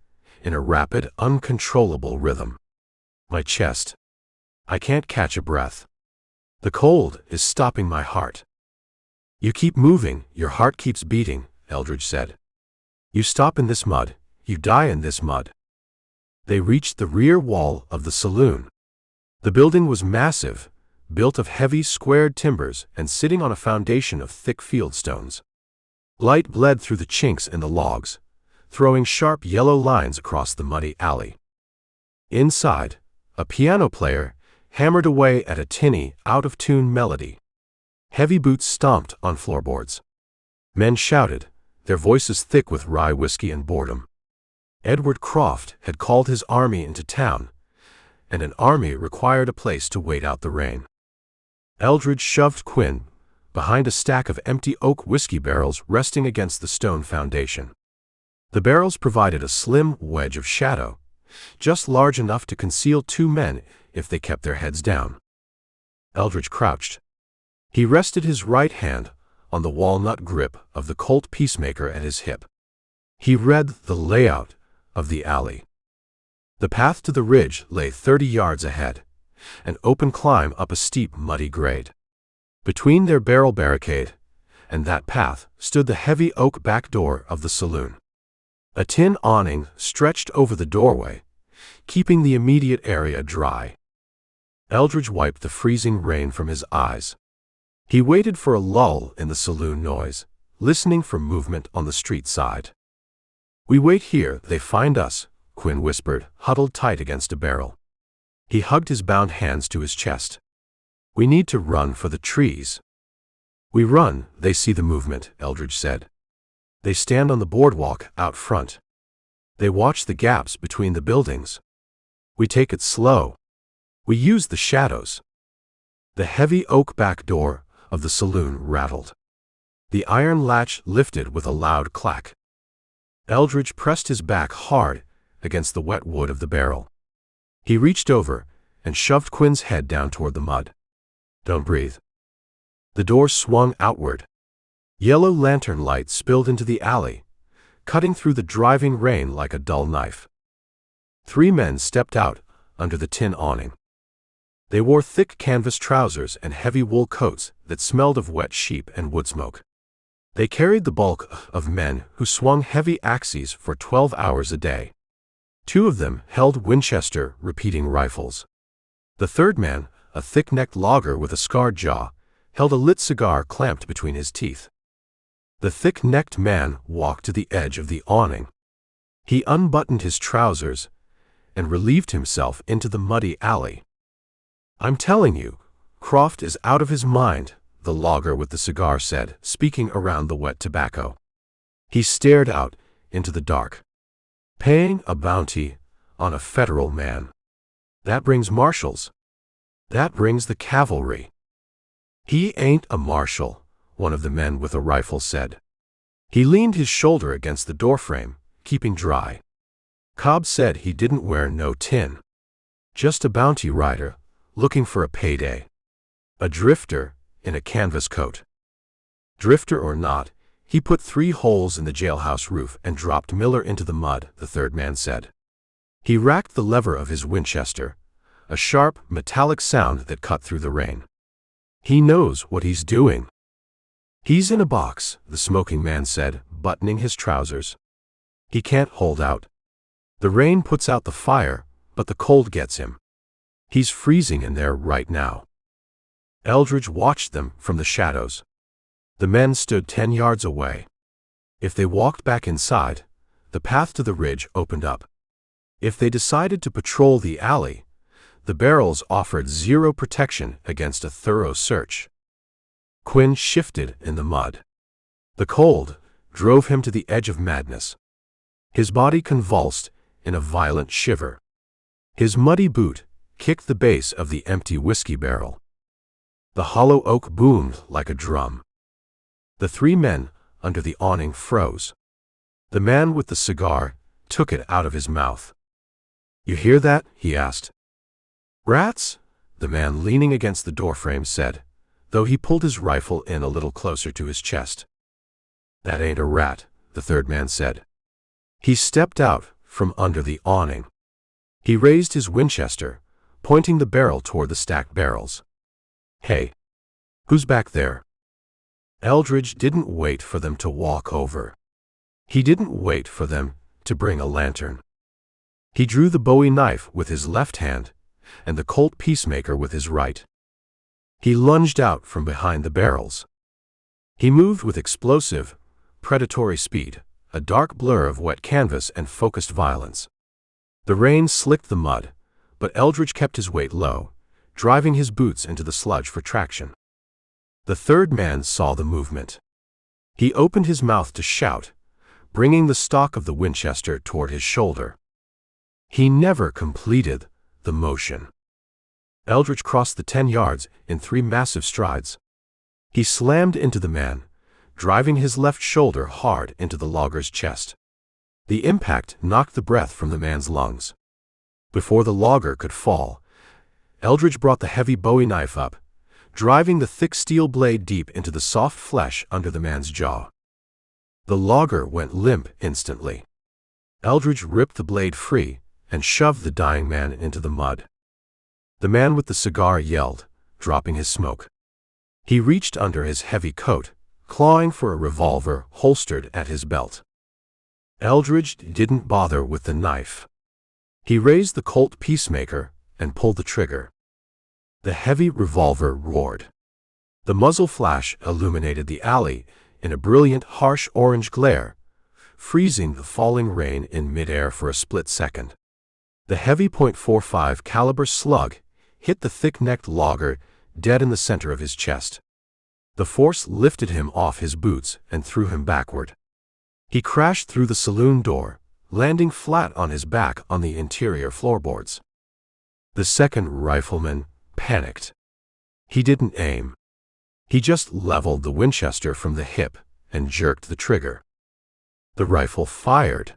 in a rapid, uncontrollable rhythm. "My chest. I can't catch a breath. The cold is stopping my heart." You keep moving, your heart keeps beating, Eldridge said. You stop in this mud, you die in this mud. They reached the rear wall of the saloon. The building was massive, built of heavy squared timbers and sitting on a foundation of thick field stones. Light bled through the chinks in the logs, throwing sharp yellow lines across the muddy alley. Inside, a piano player hammered away at a tinny, out-of-tune melody. Heavy boots stomped on floorboards. Men shouted, their voices thick with rye whiskey and boredom. Edward Croft had called his army into town, and an army required a place to wait out the rain. Eldridge shoved Quinn behind a stack of empty oak whiskey barrels resting against the stone foundation. The barrels provided a slim wedge of shadow, just large enough to conceal two men if they kept their heads down. Eldridge crouched. He rested his right hand on the walnut grip of the Colt Peacemaker at his hip. He read the layout of the alley. The path to the ridge lay 30 yards ahead, an open climb up a steep, muddy grade. Between their barrel barricade and that path stood the heavy oak back door of the saloon. A tin awning stretched over the doorway, keeping the immediate area dry. Eldridge wiped the freezing rain from his eyes. He waited for a lull in the saloon noise, listening for movement on the street side. We wait here, they find us, Quinn whispered, huddled tight against a barrel. He hugged his bound hands to his chest. We need to run for the trees. We run, they see the movement, Eldridge said. They stand on the boardwalk out front. They watch the gaps between the buildings. We take it slow. We use the shadows. The heavy oak back door of the saloon rattled. The iron latch lifted with a loud clack. Eldridge pressed his back hard against the wet wood of the barrel. He reached over and shoved Quinn's head down toward the mud. Don't breathe. The door swung outward. Yellow lantern light spilled into the alley, cutting through the driving rain like a dull knife. 3 men stepped out under the tin awning. They wore thick canvas trousers and heavy wool coats that smelled of wet sheep and wood smoke. They carried the bulk of men who swung heavy axes for 12 hours a day. 2 of them held Winchester repeating rifles. The third man, a thick-necked logger with a scarred jaw, held a lit cigar clamped between his teeth. The thick-necked man walked to the edge of the awning. He unbuttoned his trousers and relieved himself into the muddy alley. I'm telling you, Croft is out of his mind, the logger with the cigar said, speaking around the wet tobacco. He stared out into the dark. Paying a bounty on a federal man. That brings marshals. That brings the cavalry. He ain't a marshal, one of the men with a rifle said. He leaned his shoulder against the doorframe, keeping dry. Cobb said he didn't wear no tin. Just a bounty rider, looking for a payday. A drifter in a canvas coat. Drifter or not, he put 3 holes in the jailhouse roof and dropped Miller into the mud, the third man said. He racked the lever of his Winchester, a sharp, metallic sound that cut through the rain. He knows what he's doing. He's in a box, the smoking man said, buttoning his trousers. He can't hold out. The rain puts out the fire, but the cold gets him. He's freezing in there right now. Eldridge watched them from the shadows. The men stood 10 yards away. If they walked back inside, the path to the ridge opened up. If they decided to patrol the alley, the barrels offered 0 protection against a thorough search. Quinn shifted in the mud. The cold drove him to the edge of madness. His body convulsed in a violent shiver. His muddy boot kicked the base of the empty whiskey barrel. The hollow oak boomed like a drum. The 3 men under the awning froze. The man with the cigar took it out of his mouth. You hear that? He asked. Rats? The man leaning against the doorframe said, though he pulled his rifle in a little closer to his chest. That ain't a rat, the third man said. He stepped out from under the awning. He raised his Winchester, pointing the barrel toward the stacked barrels. Hey! Who's back there? Eldridge didn't wait for them to walk over. He didn't wait for them to bring a lantern. He drew the Bowie knife with his left hand and the Colt peacemaker with his right. He lunged out from behind the barrels. He moved with explosive, predatory speed, a dark blur of wet canvas and focused violence. The rain slicked the mud, but Eldridge kept his weight low, driving his boots into the sludge for traction. The third man saw the movement. He opened his mouth to shout, bringing the stock of the Winchester toward his shoulder. He never completed the motion. Eldridge crossed the 10 yards in 3 massive strides. He slammed into the man, driving his left shoulder hard into the logger's chest. The impact knocked the breath from the man's lungs. Before the logger could fall, Eldridge brought the heavy Bowie knife up, driving the thick steel blade deep into the soft flesh under the man's jaw. The logger went limp instantly. Eldridge ripped the blade free and shoved the dying man into the mud. The man with the cigar yelled, dropping his smoke. He reached under his heavy coat, clawing for a revolver holstered at his belt. Eldridge didn't bother with the knife. He raised the Colt peacemaker and pulled the trigger. The heavy revolver roared. The muzzle flash illuminated the alley in a brilliant, harsh orange glare, freezing the falling rain in midair for a split second. The heavy .45 caliber slug hit the thick-necked logger dead in the center of his chest. The force lifted him off his boots and threw him backward. He crashed through the saloon door, landing flat on his back on the interior floorboards. The second rifleman panicked. He didn't aim. He just leveled the Winchester from the hip and jerked the trigger. The rifle fired.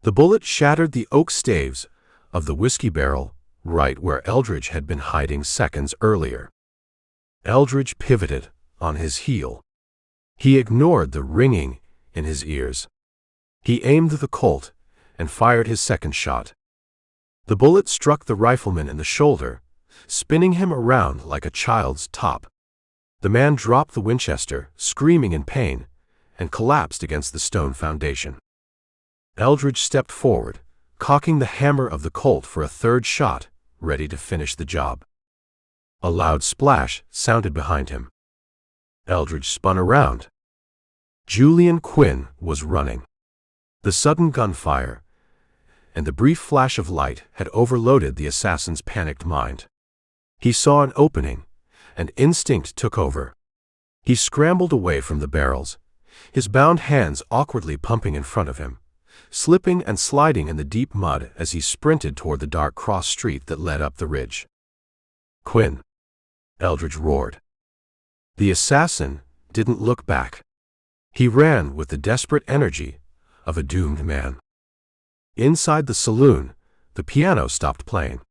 The bullet shattered the oak staves of the whiskey barrel right where Eldridge had been hiding seconds earlier. Eldridge pivoted on his heel. He ignored the ringing in his ears. He aimed the Colt and fired his second shot. The bullet struck the rifleman in the shoulder, spinning him around like a child's top. The man dropped the Winchester, screaming in pain, and collapsed against the stone foundation. Eldridge stepped forward, cocking the hammer of the Colt for a third shot, ready to finish the job. A loud splash sounded behind him. Eldridge spun around. Julian Quinn was running. The sudden gunfire and the brief flash of light had overloaded the assassin's panicked mind. He saw an opening, and instinct took over. He scrambled away from the barrels, his bound hands awkwardly pumping in front of him, slipping and sliding in the deep mud as he sprinted toward the dark cross street that led up the ridge. "Quinn!" Eldridge roared. The assassin didn't look back. He ran with the desperate energy of a doomed man. Inside the saloon, the piano stopped playing.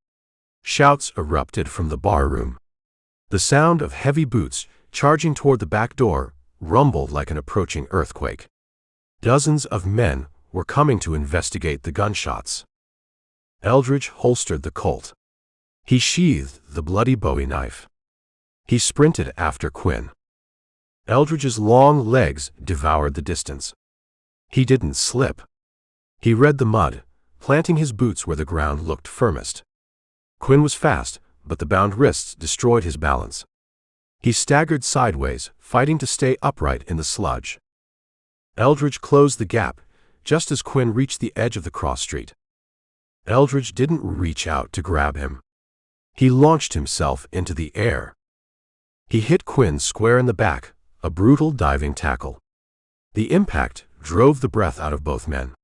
Shouts erupted from the barroom. The sound of heavy boots charging toward the back door rumbled like an approaching earthquake. Dozens of men were coming to investigate the gunshots. Eldridge holstered the Colt. He sheathed the bloody Bowie knife. He sprinted after Quinn. Eldridge's long legs devoured the distance. He didn't slip. He read the mud, planting his boots where the ground looked firmest. Quinn was fast, but the bound wrists destroyed his balance. He staggered sideways, fighting to stay upright in the sludge. Eldridge closed the gap just as Quinn reached the edge of the cross street. Eldridge didn't reach out to grab him. He launched himself into the air. He hit Quinn square in the back, a brutal diving tackle. The impact drove the breath out of both men.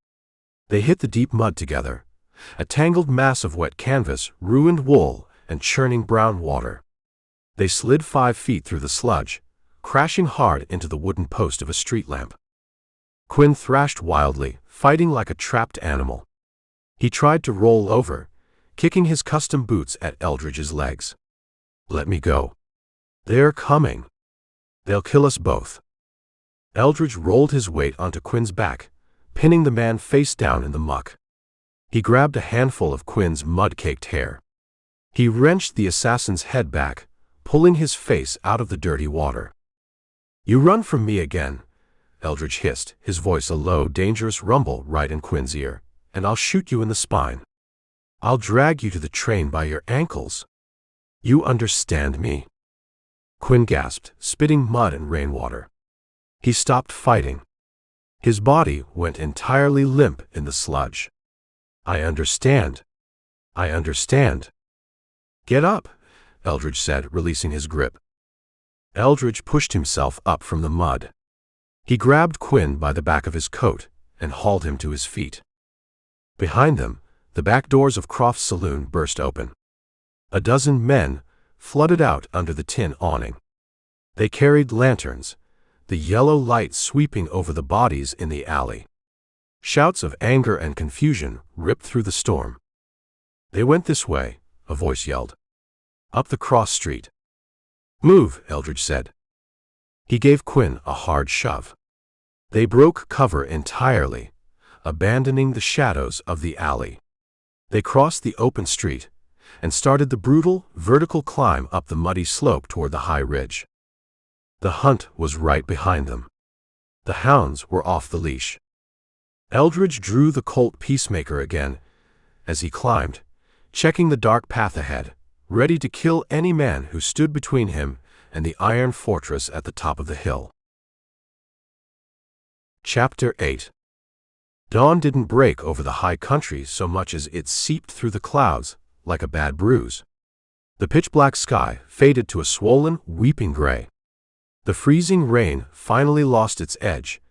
They hit the deep mud together, a tangled mass of wet canvas, ruined wool, and churning brown water. They slid 5 feet through the sludge, crashing hard into the wooden post of a street lamp. Quinn thrashed wildly, fighting like a trapped animal. He tried to roll over, kicking his custom boots at Eldridge's legs. "Let me go. They're coming. They'll kill us both." Eldridge rolled his weight onto Quinn's back, pinning the man face down in the muck. He grabbed a handful of Quinn's mud-caked hair. He wrenched the assassin's head back, pulling his face out of the dirty water. "You run from me again," Eldridge hissed, his voice a low, dangerous rumble right in Quinn's ear, "and I'll shoot you in the spine. I'll drag you to the train by your ankles. You understand me?" Quinn gasped, spitting mud and rainwater. He stopped fighting. His body went entirely limp in the sludge. "I understand. I understand." "Get up," Eldridge said, releasing his grip. Eldridge pushed himself up from the mud. He grabbed Quinn by the back of his coat and hauled him to his feet. Behind them, the back doors of Croft's saloon burst open. A dozen men flooded out under the tin awning. They carried lanterns, the yellow light sweeping over the bodies in the alley. Shouts of anger and confusion ripped through the storm. "They went this way," a voice yelled. "Up the cross street." "Move," Eldridge said. He gave Quinn a hard shove. They broke cover entirely, abandoning the shadows of the alley. They crossed the open street and started the brutal, vertical climb up the muddy slope toward the high ridge. The hunt was right behind them. The hounds were off the leash. Eldridge drew the Colt Peacemaker again as he climbed, checking the dark path ahead, ready to kill any man who stood between him and the iron fortress at the top of the hill. Chapter 8. Dawn didn't break over the high country so much as it seeped through the clouds like a bad bruise. The pitch-black sky faded to a swollen, weeping gray. The freezing rain finally lost its edge,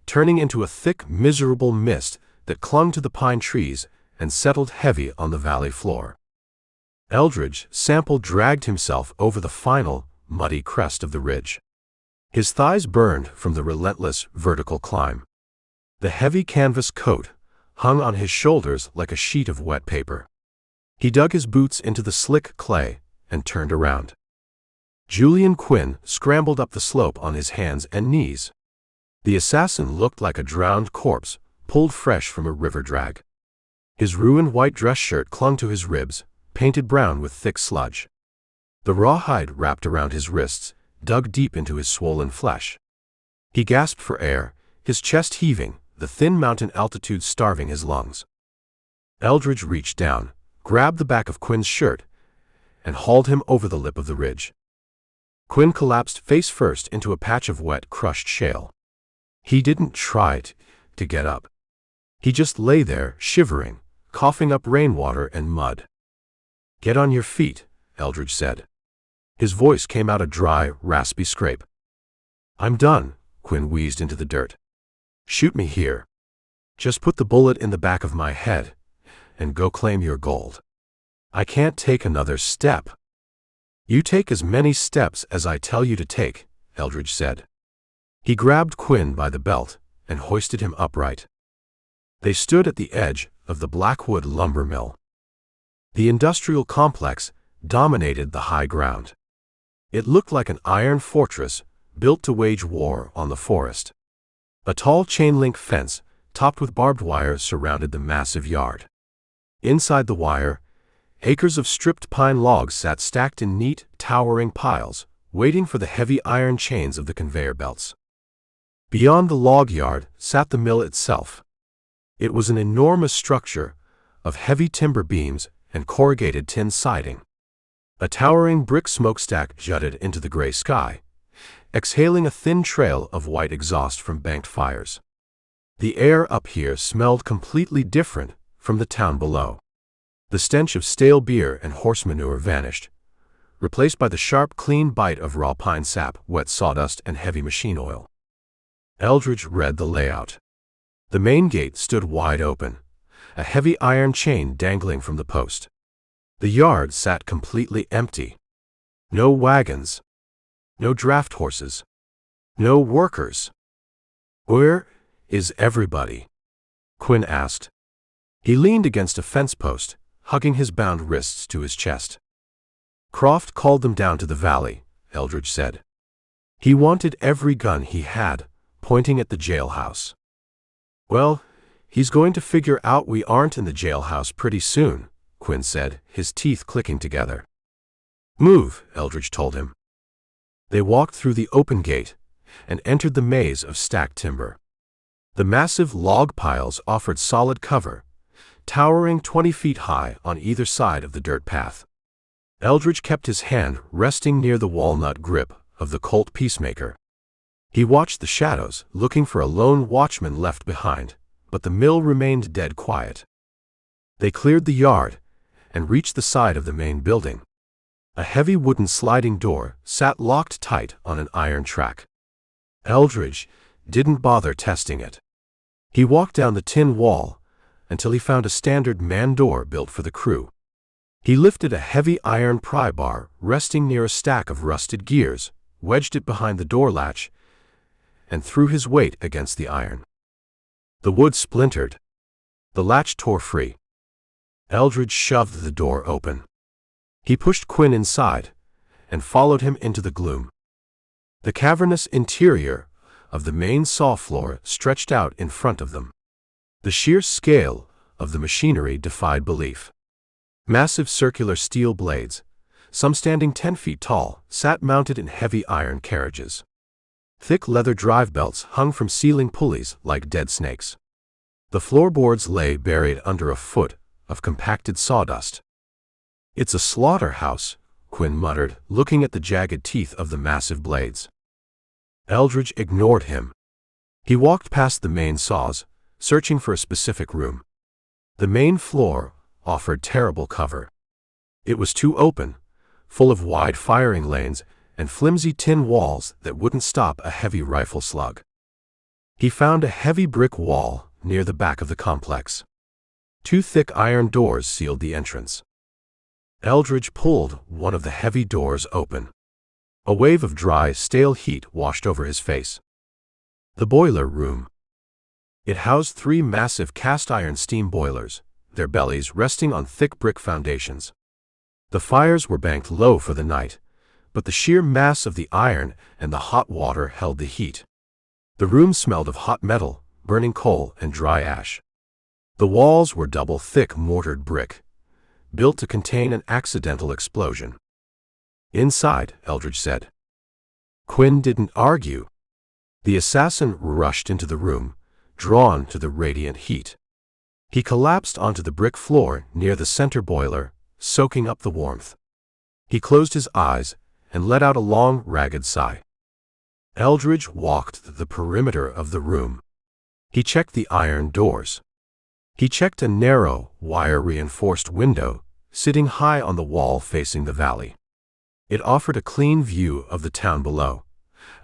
turning into a thick, miserable mist that clung to the pine trees and settled heavy on the valley floor. Eldridge Sample dragged himself over the final, muddy crest of the ridge. His thighs burned from the relentless, vertical climb. The heavy canvas coat hung on his shoulders like a sheet of wet paper. He dug his boots into the slick clay and turned around. Julian Quinn scrambled up the slope on his hands and knees. The assassin looked like a drowned corpse pulled fresh from a river drag. His ruined white dress shirt clung to his ribs, painted brown with thick sludge. The rawhide wrapped around his wrists dug deep into his swollen flesh. He gasped for air, his chest heaving, the thin mountain altitude starving his lungs. Eldridge reached down, grabbed the back of Quinn's shirt, and hauled him over the lip of the ridge. Quinn collapsed face first into a patch of wet, crushed shale. He didn't try to get up. He just lay there, shivering, coughing up rainwater and mud. "Get on your feet," Eldridge said. His voice came out a dry, raspy scrape. "I'm done," Quinn wheezed into the dirt. "Shoot me here. Just put the bullet in the back of my head and go claim your gold. I can't take another step." "You take as many steps as I tell you to take," Eldridge said. He grabbed Quinn by the belt and hoisted him upright. They stood at the edge of the Blackwood lumber mill. The industrial complex dominated the high ground. It looked like an iron fortress built to wage war on the forest. A tall chain-link fence, topped with barbed wire, surrounded the massive yard. Inside the wire, acres of stripped pine logs sat stacked in neat, towering piles, waiting for the heavy iron chains of the conveyor belts. Beyond the log yard sat the mill itself. It was an enormous structure of heavy timber beams and corrugated tin siding. A towering brick smokestack jutted into the gray sky, exhaling a thin trail of white exhaust from banked fires. The air up here smelled completely different from the town below. The stench of stale beer and horse manure vanished, replaced by the sharp, clean bite of raw pine sap, wet sawdust, and heavy machine oil. Eldridge read the layout. The main gate stood wide open, a heavy iron chain dangling from the post. The yard sat completely empty. No wagons. No draft horses. No workers. "Where is everybody?" Quinn asked. He leaned against a fence post, hugging his bound wrists to his chest. "Croft called them down to the valley," Eldridge said. "He wanted every gun he had, pointing at the jailhouse." "Well, he's going to figure out we aren't in the jailhouse pretty soon," Quinn said, his teeth clicking together. "Move," Eldridge told him. They walked through the open gate and entered the maze of stacked timber. The massive log piles offered solid cover, towering 20 feet high on either side of the dirt path. Eldridge kept his hand resting near the walnut grip of the Colt Peacemaker. He watched the shadows, looking for a lone watchman left behind, but the mill remained dead quiet. They cleared the yard and reached the side of the main building. A heavy wooden sliding door sat locked tight on an iron track. Eldridge didn't bother testing it. He walked down the tin wall until he found a standard man door built for the crew. He lifted a heavy iron pry bar resting near a stack of rusted gears, wedged it behind the door latch, and threw his weight against the iron. The wood splintered. The latch tore free. Eldridge shoved the door open. He pushed Quinn inside and followed him into the gloom. The cavernous interior of the main saw floor stretched out in front of them. The sheer scale of the machinery defied belief. Massive circular steel blades, some standing 10 feet tall, sat mounted in heavy iron carriages. Thick leather drive belts hung from ceiling pulleys like dead snakes. The floorboards lay buried under a foot of compacted sawdust. "It's a slaughterhouse," Quinn muttered, looking at the jagged teeth of the massive blades. Eldridge ignored him. He walked past the main saws, searching for a specific room. The main floor offered terrible cover. It was too open, full of wide firing lanes and flimsy tin walls that wouldn't stop a heavy rifle slug. He found a heavy brick wall near the back of the complex. 2 thick iron doors sealed the entrance. Eldridge pulled one of the heavy doors open. A wave of dry, stale heat washed over his face. The boiler room. It housed 3 massive cast-iron steam boilers, their bellies resting on thick brick foundations. The fires were banked low for the night, but the sheer mass of the iron and the hot water held the heat. The room smelled of hot metal, burning coal, and dry ash. The walls were double-thick mortared brick, built to contain an accidental explosion. "Inside," Eldridge said. Quinn didn't argue. The assassin rushed into the room, drawn to the radiant heat. He collapsed onto the brick floor near the center boiler, soaking up the warmth. He closed his eyes and let out a long, ragged sigh. Eldridge walked the perimeter of the room. He checked the iron doors. He checked a narrow, wire-reinforced window sitting high on the wall facing the valley. It offered a clean view of the town below,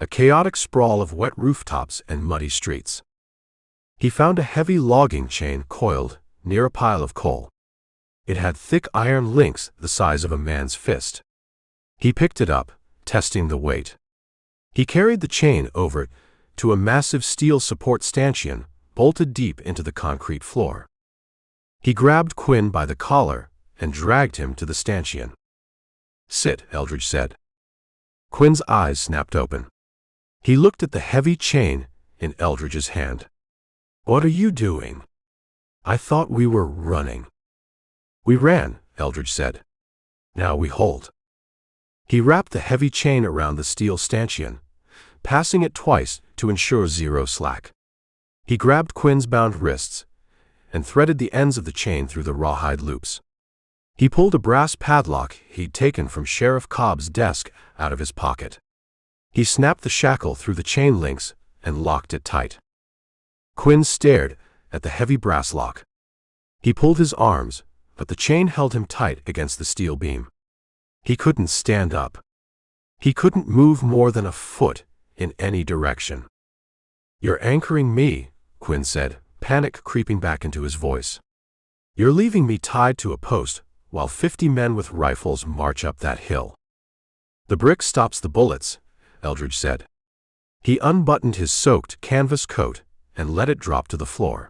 a chaotic sprawl of wet rooftops and muddy streets. He found a heavy logging chain coiled near a pile of coal. It had thick iron links the size of a man's fist. He picked it up, testing the weight. He carried the chain over to a massive steel support stanchion bolted deep into the concrete floor. He grabbed Quinn by the collar and dragged him to the stanchion. "Sit," Eldridge said. Quinn's eyes snapped open. He looked at the heavy chain in Eldridge's hand. "What are you doing?" "I thought we were running." "We ran," Eldridge said. "Now we hold." He wrapped the heavy chain around the steel stanchion, passing it twice to ensure zero slack. He grabbed Quinn's bound wrists and threaded the ends of the chain through the rawhide loops. He pulled a brass padlock he'd taken from Sheriff Cobb's desk out of his pocket. He snapped the shackle through the chain links and locked it tight. Quinn stared at the heavy brass lock. He pulled his arms, but the chain held him tight against the steel beam. He couldn't stand up. He couldn't move more than a foot in any direction. "You're anchoring me," Quinn said, panic creeping back into his voice. "You're leaving me tied to a post while 50 men with rifles march up that hill." "The brick stops the bullets," Eldridge said. He unbuttoned his soaked canvas coat and let it drop to the floor.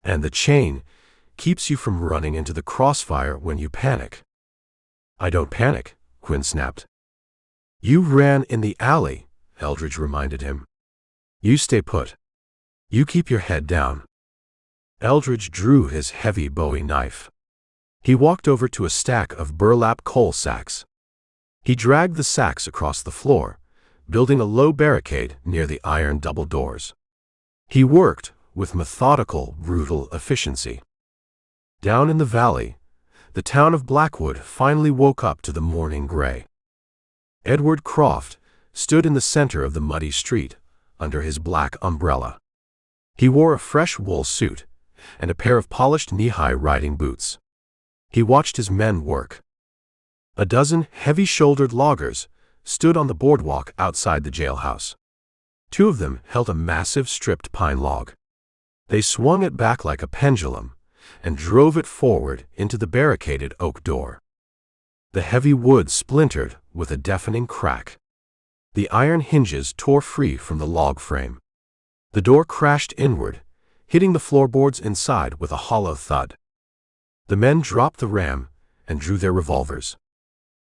"And the chain keeps you from running into the crossfire when you panic." "I don't panic," Quinn snapped. "You ran in the alley," Eldridge reminded him. "You stay put. You keep your head down." Eldridge drew his heavy Bowie knife. He walked over to a stack of burlap coal sacks. He dragged the sacks across the floor, building a low barricade near the iron double doors. He worked with methodical, brutal efficiency. Down in the valley, the town of Blackwood finally woke up to the morning gray. Edward Croft stood in the center of the muddy street, under his black umbrella. He wore a fresh wool suit and a pair of polished knee-high riding boots. He watched his men work. A dozen heavy-shouldered loggers stood on the boardwalk outside the jailhouse. Two of them held a massive stripped pine log. They swung it back like a pendulum and drove it forward into the barricaded oak door. The heavy wood splintered with a deafening crack. The iron hinges tore free from the log frame. The door crashed inward, hitting the floorboards inside with a hollow thud. The men dropped the ram and drew their revolvers.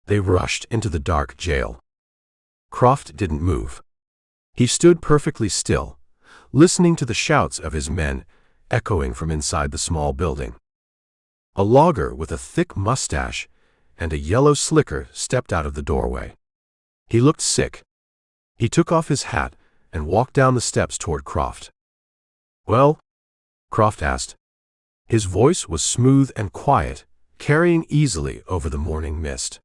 They rushed into the dark jail. Croft didn't move. He stood perfectly still, listening to the shouts of his men echoing from inside the small building. A logger with a thick mustache and a yellow slicker stepped out of the doorway. He looked sick. He took off his hat and walked down the steps toward Croft. "Well?" Croft asked. His voice was smooth and quiet, carrying easily over the morning mist.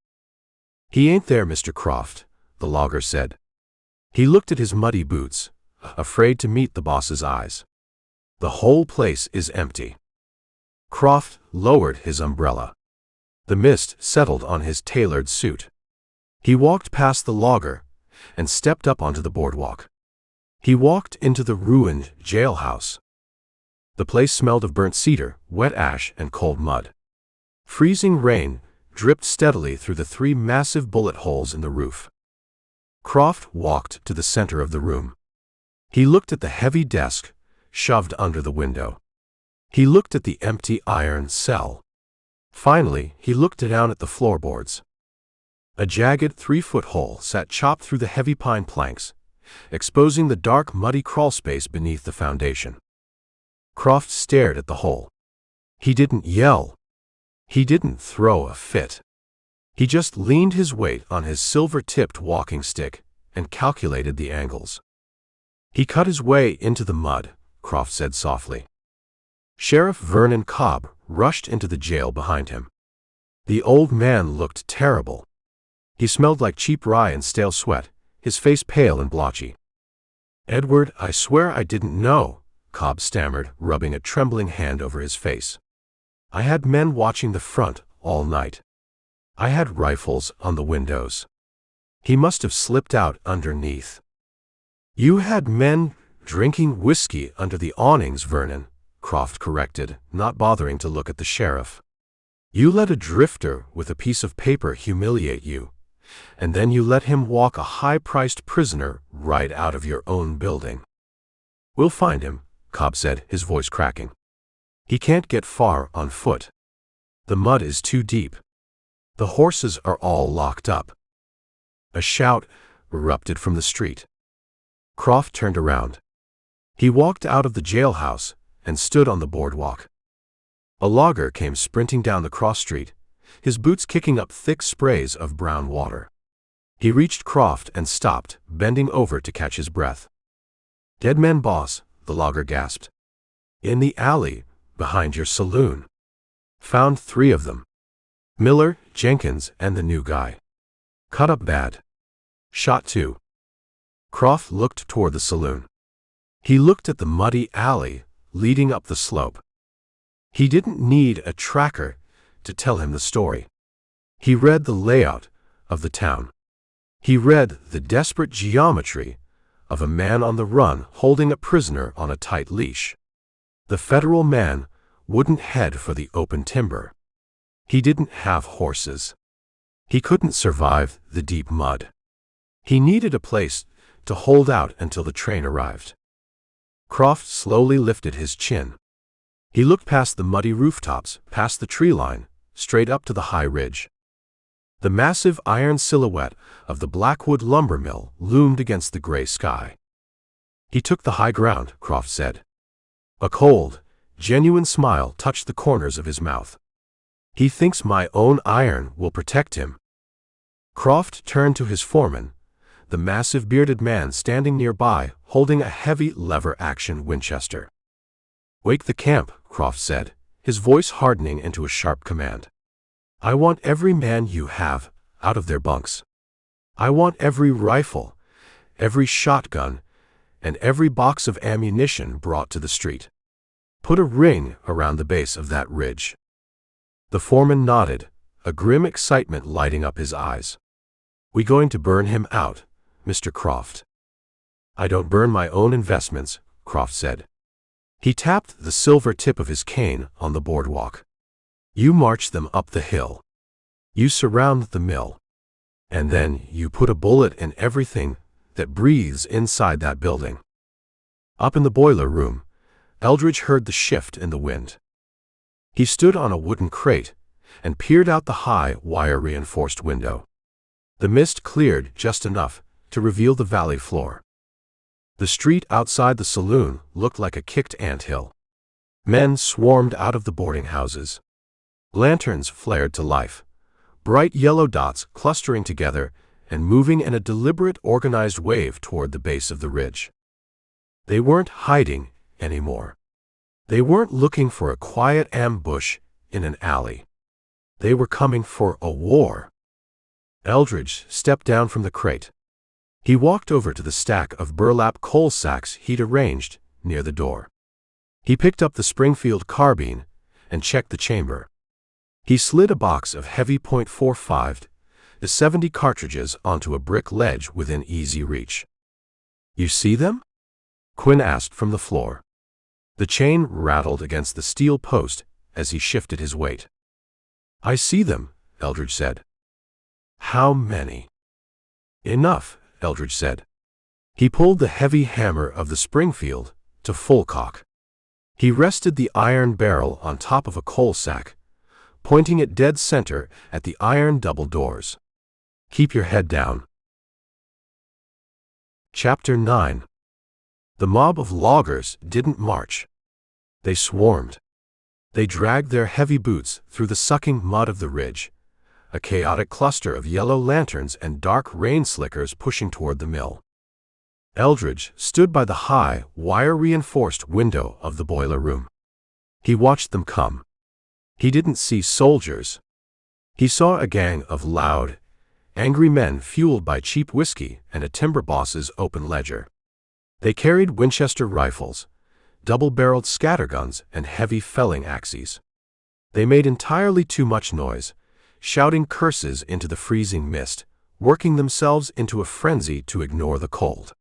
"He ain't there, Mr. Croft," the logger said. He looked at his muddy boots, afraid to meet the boss's eyes. "The whole place is empty." Croft lowered his umbrella. The mist settled on his tailored suit. He walked past the logger and stepped up onto the boardwalk. He walked into the ruined jailhouse. The place smelled of burnt cedar, wet ash, and cold mud. Freezing rain dripped steadily through the 3 massive bullet holes in the roof. Croft walked to the center of the room. He looked at the heavy desk shoved under the window. He looked at the empty iron cell. Finally, he looked down at the floorboards. A jagged 3-foot hole sat chopped through the heavy pine planks, exposing the dark, muddy crawlspace beneath the foundation. Croft stared at the hole. He didn't yell. He didn't throw a fit. He just leaned his weight on his silver-tipped walking stick and calculated the angles. "He cut his way into the mud," Croft said softly. Sheriff Vernon Cobb rushed into the jail behind him. The old man looked terrible. He smelled like cheap rye and stale sweat, his face pale and blotchy. "Edward, I swear I didn't know," Cobb stammered, rubbing a trembling hand over his face. "I had men watching the front all night. I had rifles on the windows. He must have slipped out underneath." "You had men drinking whiskey under the awnings, Vernon," Croft corrected, not bothering to look at the sheriff. "You let a drifter with a piece of paper humiliate you, and then you let him walk a high-priced prisoner right out of your own building." "We'll find him," Cobb said, his voice cracking. "He can't get far on foot. The mud is too deep. The horses are all locked up." A shout erupted from the street. Croft turned around. He walked out of the jailhouse and stood on the boardwalk. A logger came sprinting down the cross street, his boots kicking up thick sprays of brown water. He reached Croft and stopped, bending over to catch his breath. "Dead men, boss," the logger gasped. "In the alley, behind your saloon. Found 3 of them. Miller, Jenkins, and the new guy. Cut up bad. Shot 2. Croft looked toward the saloon. He looked at the muddy alley leading up the slope. He didn't need a tracker to tell him the story. He read the layout of the town. He read the desperate geometry of a man on the run holding a prisoner on a tight leash. The federal man wouldn't head for the open timber. He didn't have horses. He couldn't survive the deep mud. He needed a place to hold out until the train arrived. Croft slowly lifted his chin. He looked past the muddy rooftops, past the tree line, straight up to the high ridge. The massive iron silhouette of the Blackwood lumber mill loomed against the gray sky. "He took the high ground," Croft said. A cold, genuine smile touched the corners of his mouth. "He thinks my own iron will protect him." Croft turned to his foreman, the massive bearded man standing nearby, holding a heavy lever-action Winchester. "Wake the camp," Croft said, his voice hardening into a sharp command. "I want every man you have out of their bunks. I want every rifle, every shotgun, and every box of ammunition brought to the street. Put a ring around the base of that ridge." The foreman nodded, a grim excitement lighting up his eyes. "We going to burn him out, Mr. Croft?" "I don't burn my own investments," Croft said. He tapped the silver tip of his cane on the boardwalk. "You march them up the hill. You surround the mill. And then you put a bullet in everything that breathes inside that building." Up in the boiler room, Eldridge heard the shift in the wind. He stood on a wooden crate and peered out the high, wire-reinforced window. The mist cleared just enough to reveal the valley floor. The street outside the saloon looked like a kicked anthill. Men swarmed out of the boarding houses. Lanterns flared to life, bright yellow dots clustering together and moving in a deliberate, organized wave toward the base of the ridge. They weren't hiding anymore. They weren't looking for a quiet ambush in an alley. They were coming for a war. Eldridge stepped down from the crate. He walked over to the stack of burlap coal sacks he'd arranged near the door. He picked up the Springfield carbine and checked the chamber. He slid a box of heavy .45 to 70 cartridges onto a brick ledge within easy reach. "You see them?" Quinn asked from the floor. The chain rattled against the steel post as he shifted his weight. "I see them," Eldridge said. "How many?" "Enough," Eldridge said. He pulled the heavy hammer of the Springfield to full cock. He rested the iron barrel on top of a coal sack, pointing it dead center at the iron double doors. "Keep your head down." Chapter 9. The mob of loggers didn't march. They swarmed. They dragged their heavy boots through the sucking mud of the ridge, a chaotic cluster of yellow lanterns and dark rain slickers pushing toward the mill. Eldridge stood by the high, wire-reinforced window of the boiler room. He watched them come. He didn't see soldiers. He saw a gang of loud, angry men fueled by cheap whiskey and a timber boss's open ledger. They carried Winchester rifles, double-barreled scatterguns, and heavy felling axes. They made entirely too much noise, shouting curses into the freezing mist, working themselves into a frenzy to ignore the cold.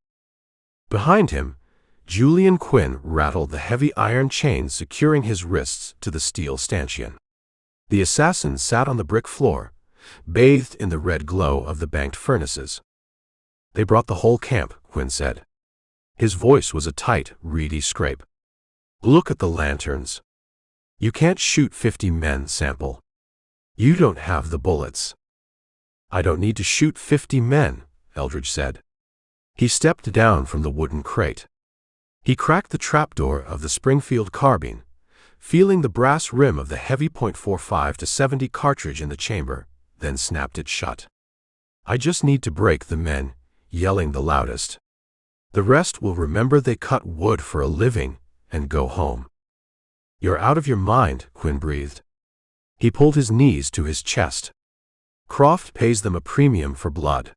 Behind him, Julian Quinn rattled the heavy iron chains securing his wrists to the steel stanchion. The assassin sat on the brick floor, bathed in the red glow of the banked furnaces. "They brought the whole camp," Quinn said. His voice was a tight, reedy scrape. "Look at the lanterns. You can't shoot 50 men, Sample. You don't have the bullets." "I don't need to shoot 50 men," Eldridge said. He stepped down from the wooden crate. He cracked the trapdoor of the Springfield carbine, feeling the brass rim of the heavy .45 to 70 cartridge in the chamber, then snapped it shut. "I just need to break the men yelling the loudest. The rest will remember they cut wood for a living and go home." "You're out of your mind," Quinn breathed. He pulled his knees to his chest. "Croft pays them a premium for blood.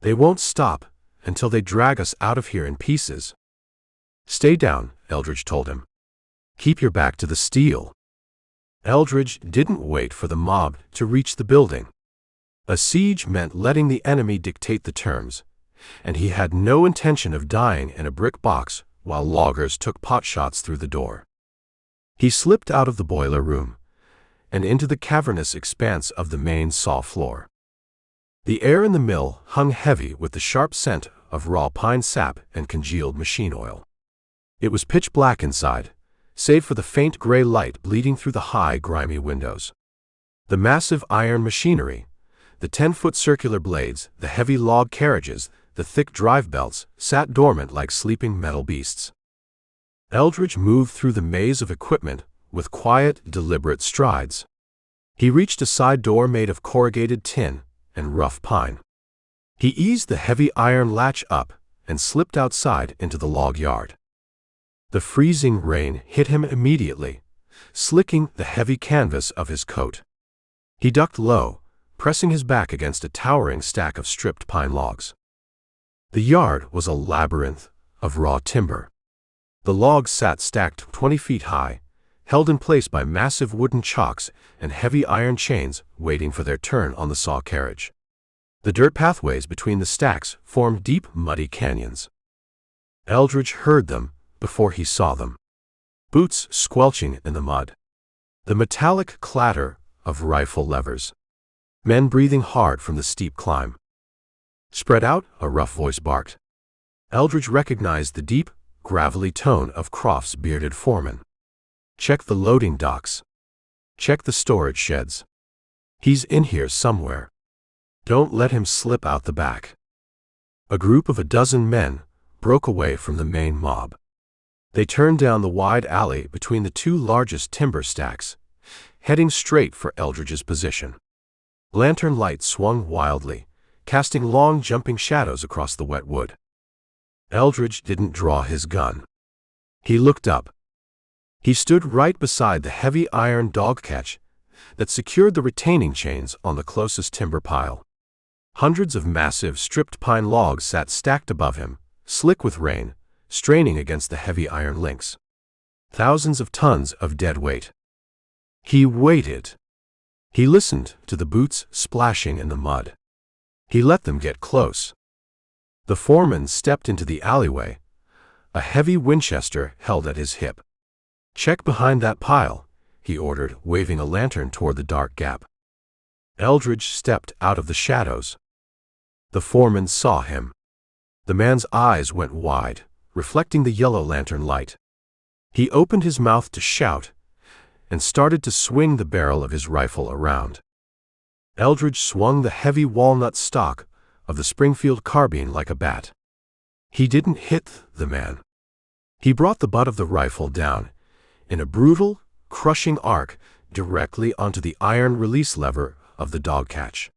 They won't stop until they drag us out of here in pieces." "Stay down," Eldridge told him. "Keep your back to the steel." Eldridge didn't wait for the mob to reach the building. A siege meant letting the enemy dictate the terms, and he had no intention of dying in a brick box while loggers took potshots through the door. He slipped out of the boiler room and into the cavernous expanse of the main saw floor. The air in the mill hung heavy with the sharp scent of raw pine sap and congealed machine oil. It was pitch black inside, save for the faint gray light bleeding through the high, grimy windows. The massive iron machinery, the 10-foot circular blades, the heavy log carriages, the thick drive belts, sat dormant like sleeping metal beasts. Eldridge moved through the maze of equipment with quiet, deliberate strides. He reached a side door made of corrugated tin and rough pine. He eased the heavy iron latch up and slipped outside into the log yard. The freezing rain hit him immediately, slicking the heavy canvas of his coat. He ducked low, pressing his back against a towering stack of stripped pine logs. The yard was a labyrinth of raw timber. The logs sat stacked 20 feet high, held in place by massive wooden chocks and heavy iron chains waiting for their turn on the saw carriage. The dirt pathways between the stacks formed deep, muddy canyons. Eldridge heard them before he saw them. Boots squelching in the mud. The metallic clatter of rifle levers. Men breathing hard from the steep climb. "Spread out," a rough voice barked. Eldridge recognized the deep, gravelly tone of Croft's bearded foreman. "Check the loading docks. Check the storage sheds. He's in here somewhere. Don't let him slip out the back." A group of a dozen men broke away from the main mob. They turned down the wide alley between the two largest timber stacks, heading straight for Eldridge's position. Lantern lights swung wildly, casting long jumping shadows across the wet wood. Eldridge didn't draw his gun. He looked up. He stood right beside the heavy iron dog catch that secured the retaining chains on the closest timber pile. Hundreds of massive stripped pine logs sat stacked above him, slick with rain, straining against the heavy iron links. Thousands of tons of dead weight. He waited. He listened to the boots splashing in the mud. He let them get close. The foreman stepped into the alleyway, a heavy Winchester held at his hip. "Check behind that pile," he ordered, waving a lantern toward the dark gap. Eldridge stepped out of the shadows. The foreman saw him. The man's eyes went wide, reflecting the yellow lantern light. He opened his mouth to shout and started to swing the barrel of his rifle around. Eldridge swung the heavy walnut stock of the Springfield carbine like a bat. He didn't hit the man. He brought the butt of the rifle down in a brutal, crushing arc directly onto the iron release lever of the dog catch.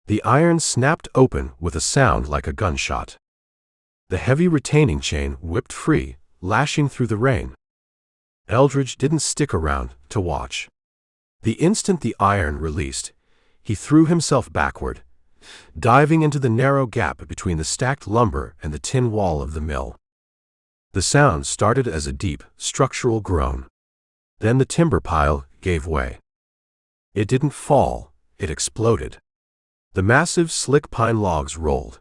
The iron snapped open with a sound like a gunshot. The heavy retaining chain whipped free, lashing through the rain. Eldridge didn't stick around to watch. The instant the iron released, he threw himself backward, diving into the narrow gap between the stacked lumber and the tin wall of the mill. The sound started as a deep, structural groan. Then the timber pile gave way. It didn't fall, it exploded. The massive, slick pine logs rolled,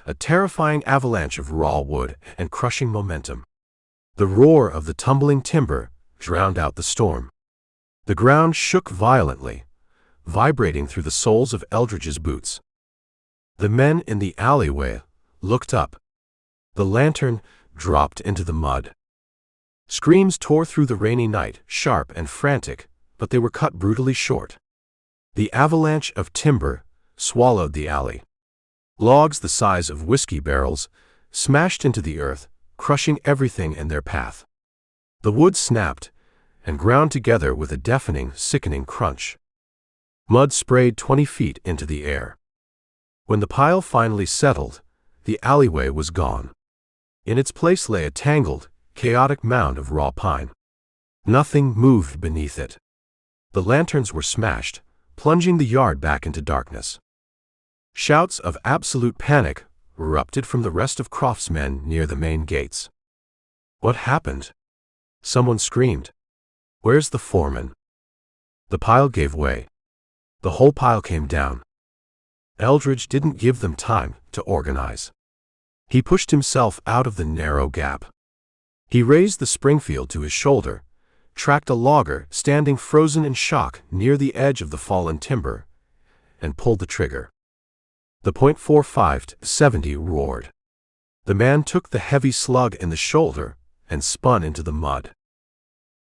a terrifying avalanche of raw wood and crushing momentum. The roar of the tumbling timber drowned out the storm. The ground shook violently, vibrating through the soles of Eldridge's boots. The men in the alleyway looked up. The lantern dropped into the mud. Screams tore through the rainy night, sharp and frantic, but they were cut brutally short. The avalanche of timber swallowed the alley. Logs the size of whiskey barrels smashed into the earth, crushing everything in their path. The wood snapped and ground together with a deafening, sickening crunch. Mud sprayed 20 feet into the air. When the pile finally settled, the alleyway was gone. In its place lay a tangled, chaotic mound of raw pine. Nothing moved beneath it. The lanterns were smashed, plunging the yard back into darkness. Shouts of absolute panic erupted from the rest of Croft's men near the main gates. "What happened?" Someone screamed. "Where's the foreman?" The pile gave way. The whole pile came down. Eldridge didn't give them time to organize. He pushed himself out of the narrow gap. He raised the Springfield to his shoulder, tracked a logger standing frozen in shock near the edge of the fallen timber, and pulled the trigger. The .45-70 roared. The man took the heavy slug in the shoulder and spun into the mud.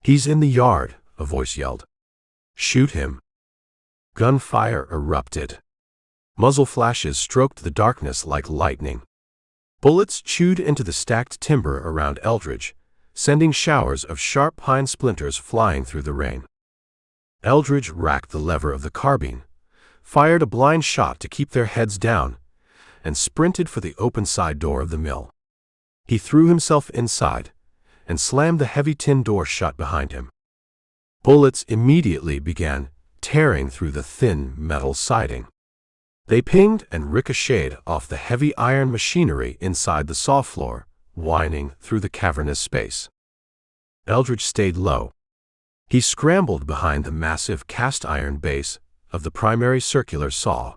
"He's in the yard," a voice yelled. "Shoot him." Gunfire erupted. Muzzle flashes stroked the darkness like lightning. Bullets chewed into the stacked timber around Eldridge, sending showers of sharp pine splinters flying through the rain. Eldridge racked the lever of the carbine, fired a blind shot to keep their heads down, and sprinted for the open side door of the mill. He threw himself inside and slammed the heavy tin door shut behind him. Bullets immediately began tearing through the thin metal siding. They pinged and ricocheted off the heavy iron machinery inside the saw floor, whining through the cavernous space. Eldridge stayed low. He scrambled behind the massive cast-iron base of the primary circular saw.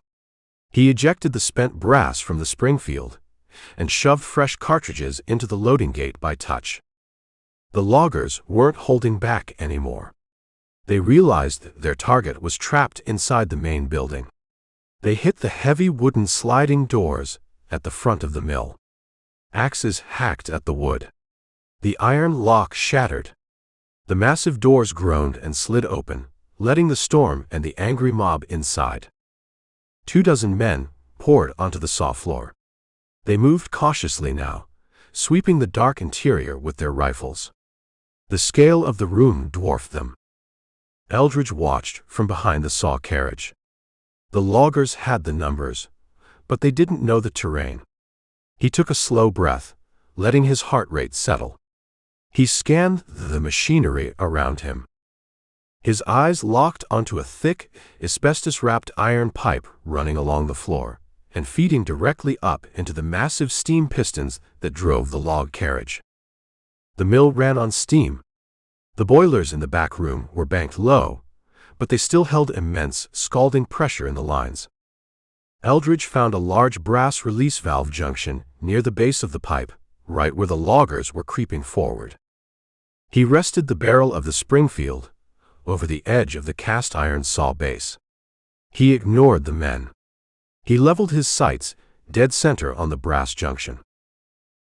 He ejected the spent brass from the Springfield and shoved fresh cartridges into the loading gate by touch. The loggers weren't holding back anymore. They realized their target was trapped inside the main building. They hit the heavy wooden sliding doors at the front of the mill. Axes hacked at the wood. The iron lock shattered. The massive doors groaned and slid open, letting the storm and the angry mob inside. 24 men poured onto the saw floor. They moved cautiously now, sweeping the dark interior with their rifles. The scale of the room dwarfed them. Eldridge watched from behind the saw carriage. The loggers had the numbers, but they didn't know the terrain. He took a slow breath, letting his heart rate settle. He scanned the machinery around him. His eyes locked onto a thick, asbestos-wrapped iron pipe running along the floor and feeding directly up into the massive steam pistons that drove the log carriage. The mill ran on steam. The boilers in the back room were banked low, but they still held immense, scalding pressure in the lines. Eldridge found a large brass release valve junction near the base of the pipe, right where the loggers were creeping forward. He rested the barrel of the Springfield over the edge of the cast-iron saw base. He ignored the men. He leveled his sights dead center on the brass junction.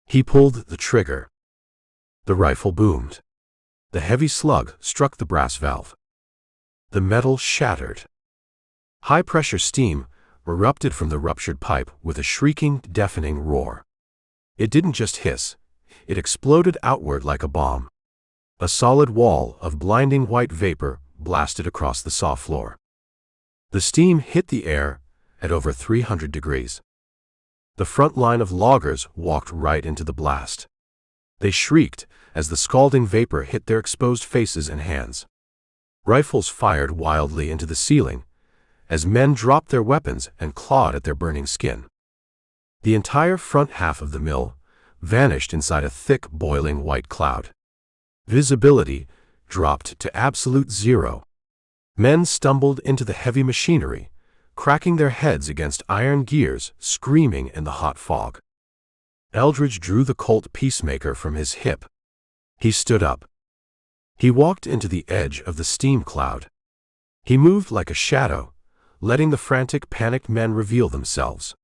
He pulled the trigger. The rifle boomed. The heavy slug struck the brass valve. The metal shattered. High-pressure steam erupted from the ruptured pipe with a shrieking, deafening roar. It didn't just hiss. It exploded outward like a bomb. A solid wall of blinding white vapor blasted across the saw floor. The steam hit the air at over 300 degrees. The front line of loggers walked right into the blast. They shrieked as the scalding vapor hit their exposed faces and hands. Rifles fired wildly into the ceiling as men dropped their weapons and clawed at their burning skin. The entire front half of the mill vanished inside a thick, boiling white cloud. Visibility dropped to absolute zero. Men stumbled into the heavy machinery, cracking their heads against iron gears, screaming in the hot fog. Eldridge drew the Colt Peacemaker from his hip. He stood up. He walked into the edge of the steam cloud. He moved like a shadow, letting the frantic, panicked men reveal themselves.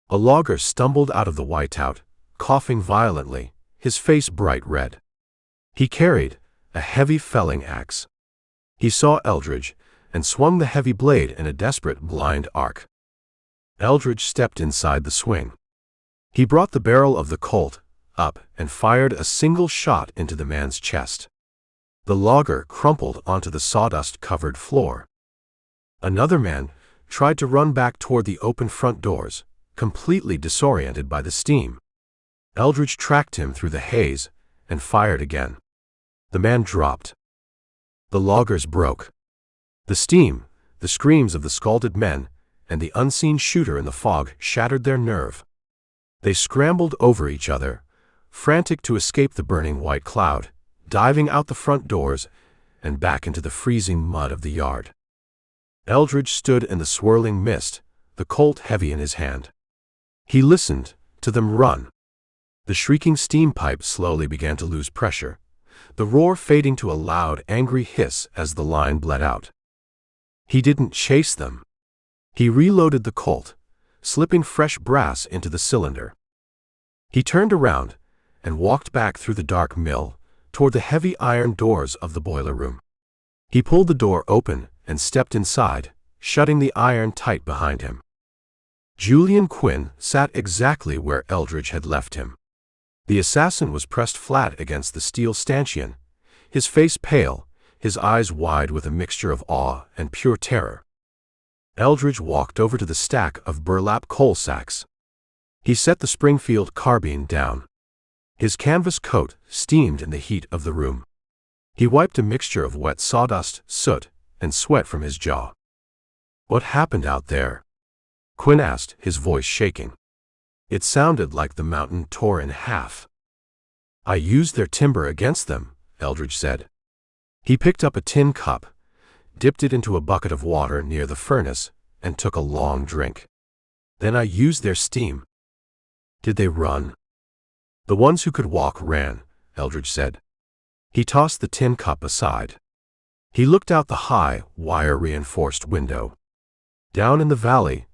A logger stumbled out of the whiteout, coughing violently, his face bright red. He carried a heavy felling axe. He saw Eldridge and swung the heavy blade in a desperate blind arc. Eldridge stepped inside the swing. He brought the barrel of the Colt up and fired a single shot into the man's chest. The logger crumpled onto the sawdust-covered floor. Another man tried to run back toward the open front doors, completely disoriented by the steam. Eldridge tracked him through the haze and fired again. The man dropped. The loggers broke. The steam, the screams of the scalded men, and the unseen shooter in the fog shattered their nerve. They scrambled over each other, frantic to escape the burning white cloud, diving out the front doors and back into the freezing mud of the yard. Eldridge stood in the swirling mist, the Colt heavy in his hand. He listened to them run. The shrieking steam pipe slowly began to lose pressure, the roar fading to a loud, angry hiss as the line bled out. He didn't chase them. He reloaded the Colt, slipping fresh brass into the cylinder. He turned around and walked back through the dark mill toward the heavy iron doors of the boiler room. He pulled the door open and stepped inside, shutting the iron tight behind him. Julian Quinn sat exactly where Eldridge had left him. The assassin was pressed flat against the steel stanchion, his face pale, his eyes wide with a mixture of awe and pure terror. Eldridge walked over to the stack of burlap coal sacks. He set the Springfield carbine down. His canvas coat steamed in the heat of the room. He wiped a mixture of wet sawdust, soot, and sweat from his jaw. "What happened out there?" Quinn asked, his voice shaking. It sounded like the mountain tore in half. "I used their timber against them," Eldridge said. He picked up a tin cup, dipped it into a bucket of water near the furnace, and took a long drink. "Then I used their steam." "Did they run?" "The ones who could walk ran," Eldridge said. He tossed the tin cup aside. He looked out the high, wire-reinforced window. Down in the valley,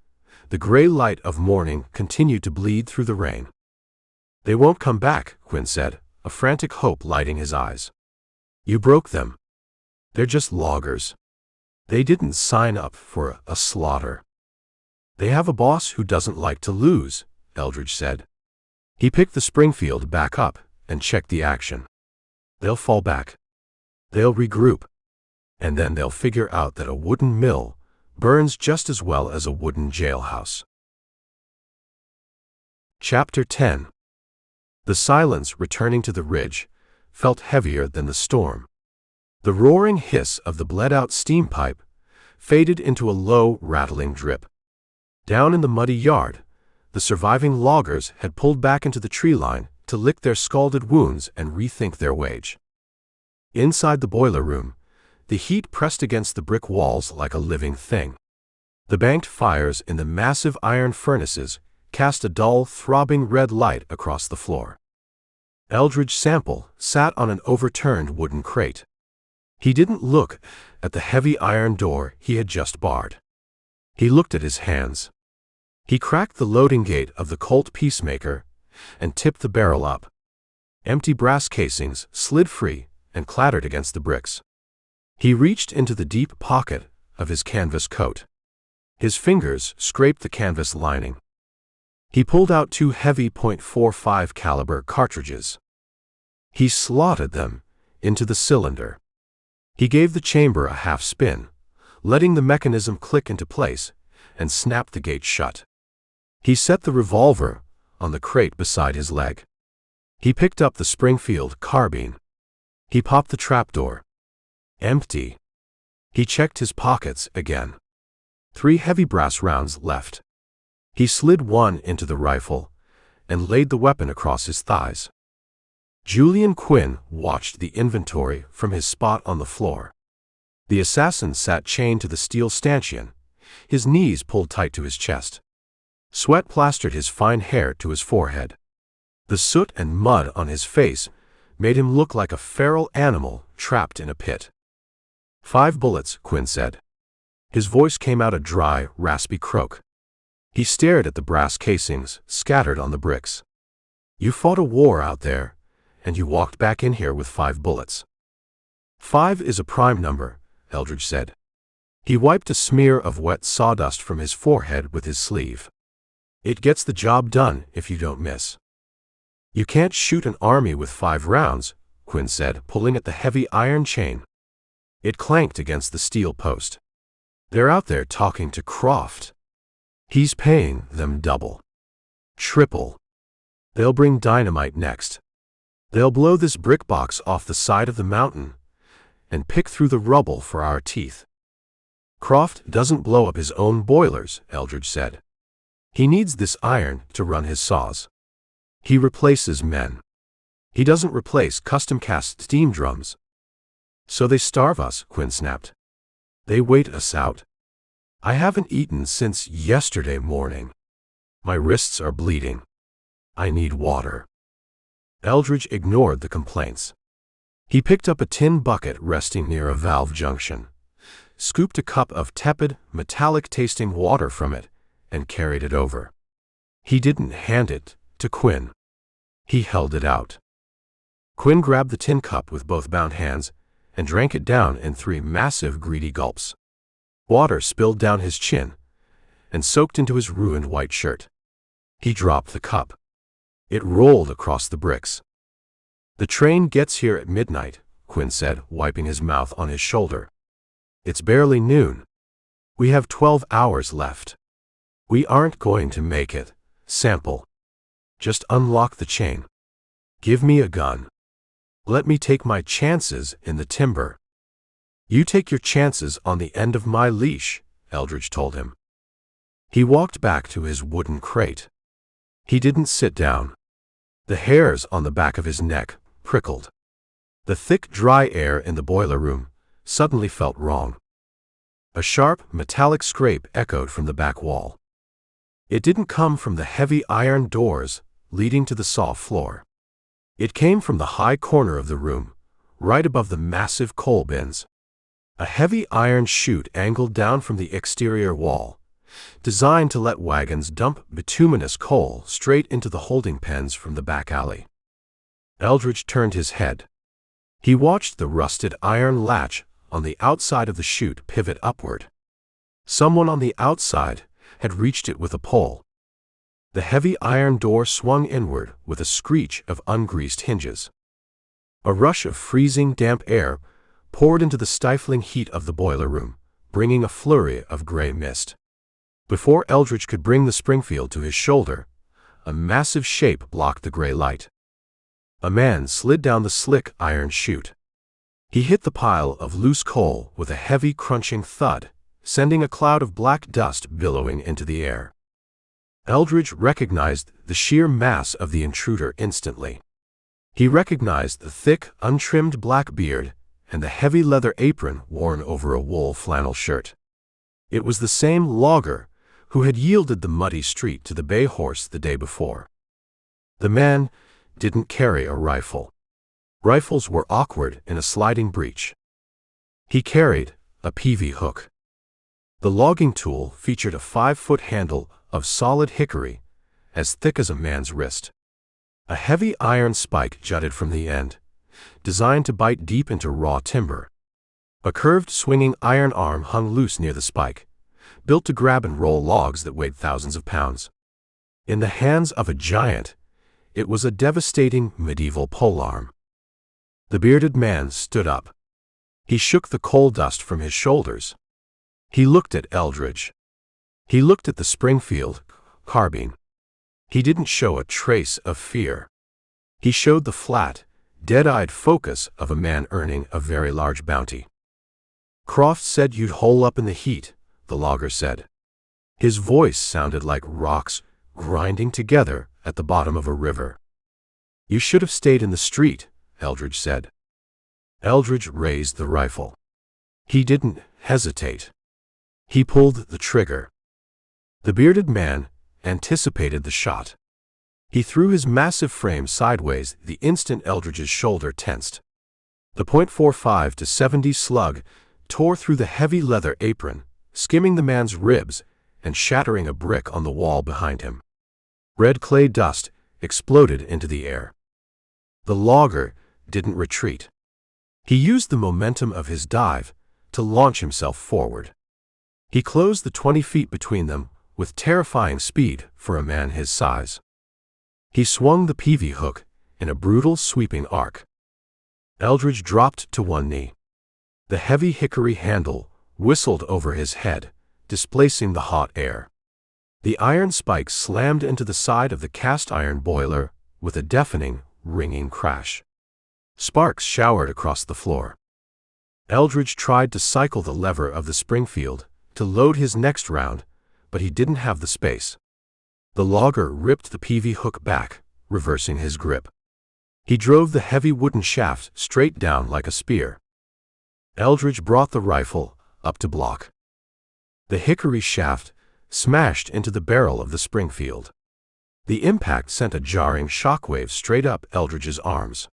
the gray light of morning continued to bleed through the rain. "They won't come back," Quinn said, a frantic hope lighting his eyes. "You broke them. They're just loggers. They didn't sign up for a slaughter." "They have a boss who doesn't like to lose," Eldridge said. He picked the Springfield back up and checked the action. "They'll fall back. They'll regroup. And then they'll figure out that a wooden mill burns just as well as a wooden jailhouse." Chapter 10. The silence returning to the ridge felt heavier than the storm. The roaring hiss of the bled-out steam pipe faded into a low, rattling drip. Down in the muddy yard, the surviving loggers had pulled back into the tree line to lick their scalded wounds and rethink their wage. Inside the boiler room, the heat pressed against the brick walls like a living thing. The banked fires in the massive iron furnaces cast a dull, throbbing red light across the floor. Eldridge Sample sat on an overturned wooden crate. He didn't look at the heavy iron door he had just barred. He looked at his hands. He cracked the loading gate of the Colt Peacemaker and tipped the barrel up. Empty brass casings slid free and clattered against the bricks. He reached into the deep pocket of his canvas coat. His fingers scraped the canvas lining. He pulled out 2 heavy .45 caliber cartridges. He slotted them into the cylinder. He gave the chamber a half spin, letting the mechanism click into place, and snapped the gate shut. He set the revolver on the crate beside his leg. He picked up the Springfield carbine. He popped the trapdoor. Empty. He checked his pockets again. 3 heavy brass rounds left. He slid one into the rifle and laid the weapon across his thighs. Julian Quinn watched the inventory from his spot on the floor. The assassin sat chained to the steel stanchion, his knees pulled tight to his chest. Sweat plastered his fine hair to his forehead. The soot and mud on his face made him look like a feral animal trapped in a pit. 5 bullets, Quinn said. His voice came out a dry, raspy croak. He stared at the brass casings scattered on the bricks. "You fought a war out there, and you walked back in here with 5 bullets." "5 is a prime number," Eldridge said. He wiped a smear of wet sawdust from his forehead with his sleeve. "It gets the job done if you don't miss." "You can't shoot an army with 5 rounds," Quinn said, pulling at the heavy iron chain. It clanked against the steel post. "They're out there talking to Croft. He's paying them double. Triple. They'll bring dynamite next. They'll blow this brick box off the side of the mountain and pick through the rubble for our teeth." "Croft doesn't blow up his own boilers," Eldridge said. "He needs this iron to run his saws. He replaces men. He doesn't replace custom-cast steam drums." "So they starve us," Quinn snapped. "They wait us out. I haven't eaten since yesterday morning. My wrists are bleeding. I need water." Eldridge ignored the complaints. He picked up a tin bucket resting near a valve junction, scooped a cup of tepid, metallic-tasting water from it, and carried it over. He didn't hand it to Quinn. He held it out. Quinn grabbed the tin cup with both bound hands and drank it down in 3 massive, greedy gulps. Water spilled down his chin and soaked into his ruined white shirt. He dropped the cup. It rolled across the bricks. "The train gets here at midnight," Quinn said, wiping his mouth on his shoulder. "It's barely noon. We have 12 hours left. We aren't going to make it, Sample." Just unlock the chain. Give me a gun. Let me take my chances in the timber. You take your chances on the end of my leash, Eldridge told him. He walked back to his wooden crate. He didn't sit down. The hairs on the back of his neck prickled. The thick, dry air in the boiler room suddenly felt wrong. A sharp, metallic scrape echoed from the back wall. It didn't come from the heavy iron doors leading to the saw floor. It came from the high corner of the room, right above the massive coal bins. A heavy iron chute angled down from the exterior wall, designed to let wagons dump bituminous coal straight into the holding pens from the back alley. Eldridge turned his head. He watched the rusted iron latch on the outside of the chute pivot upward. Someone on the outside had reached it with a pole. The heavy iron door swung inward with a screech of ungreased hinges. A rush of freezing, damp air poured into the stifling heat of the boiler room, bringing a flurry of gray mist. Before Eldridge could bring the Springfield to his shoulder, a massive shape blocked the gray light. A man slid down the slick iron chute. He hit the pile of loose coal with a heavy, crunching thud, sending a cloud of black dust billowing into the air. Eldridge recognized the sheer mass of the intruder instantly. He recognized the thick, untrimmed black beard and the heavy leather apron worn over a wool flannel shirt. It was the same logger who had yielded the muddy street to the bay horse the day before. The man didn't carry a rifle. Rifles were awkward in a sliding breech. He carried a peavy hook. The logging tool featured a 5-foot handle of solid hickory, as thick as a man's wrist. A heavy iron spike jutted from the end, designed to bite deep into raw timber. A curved, swinging iron arm hung loose near the spike, built to grab and roll logs that weighed thousands of pounds. In the hands of a giant, it was a devastating medieval polearm. The bearded man stood up. He shook the coal dust from his shoulders. He looked at Eldridge. He looked at the Springfield carbine. He didn't show a trace of fear. He showed the flat, dead-eyed focus of a man earning a very large bounty. Croft said you'd hole up in the heat, the logger said. His voice sounded like rocks grinding together at the bottom of a river. You should have stayed in the street, Eldridge said. Eldridge raised the rifle. He didn't hesitate. He pulled the trigger. The bearded man anticipated the shot. He threw his massive frame sideways the instant Eldridge's shoulder tensed. The .45 to 70 slug tore through the heavy leather apron, skimming the man's ribs and shattering a brick on the wall behind him. Red clay dust exploded into the air. The logger didn't retreat. He used the momentum of his dive to launch himself forward. He closed the 20 feet between them with terrifying speed for a man his size. He swung the peavy hook in a brutal, sweeping arc. Eldridge dropped to one knee. The heavy hickory handle whistled over his head, displacing the hot air. The iron spike slammed into the side of the cast-iron boiler with a deafening, ringing crash. Sparks showered across the floor. Eldridge tried to cycle the lever of the Springfield to load his next round, but he didn't have the space. The logger ripped the peavy hook back, reversing his grip. He drove the heavy wooden shaft straight down like a spear. Eldridge brought the rifle up to block. The hickory shaft smashed into the barrel of the Springfield. The impact sent a jarring shockwave straight up Eldridge's arms.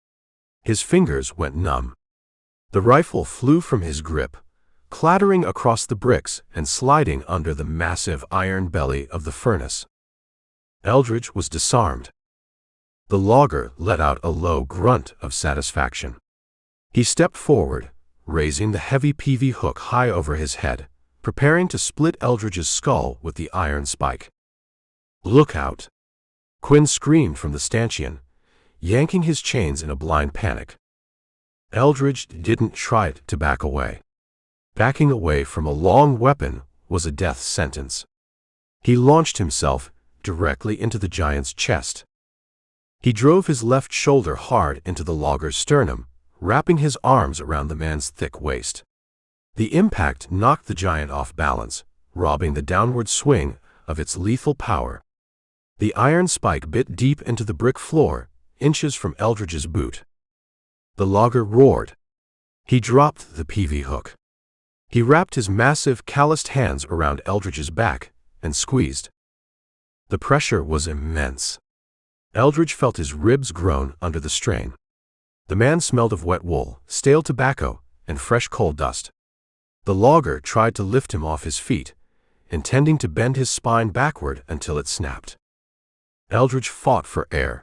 His fingers went numb. The rifle flew from his grip, clattering across the bricks and sliding under the massive iron belly of the furnace. Eldridge was disarmed. The logger let out a low grunt of satisfaction. He stepped forward, raising the heavy peavy hook high over his head, preparing to split Eldridge's skull with the iron spike. "Look out!" Quinn screamed from the stanchion, yanking his chains in a blind panic. Eldridge didn't try to back away. Backing away from a long weapon was a death sentence. He launched himself directly into the giant's chest. He drove his left shoulder hard into the logger's sternum, wrapping his arms around the man's thick waist. The impact knocked the giant off balance, robbing the downward swing of its lethal power. The iron spike bit deep into the brick floor, inches from Eldridge's boot. The logger roared. He dropped the PV hook. He wrapped his massive, calloused hands around Eldridge's back and squeezed. The pressure was immense. Eldridge felt his ribs groan under the strain. The man smelled of wet wool, stale tobacco, and fresh coal dust. The logger tried to lift him off his feet, intending to bend his spine backward until it snapped. Eldridge fought for air.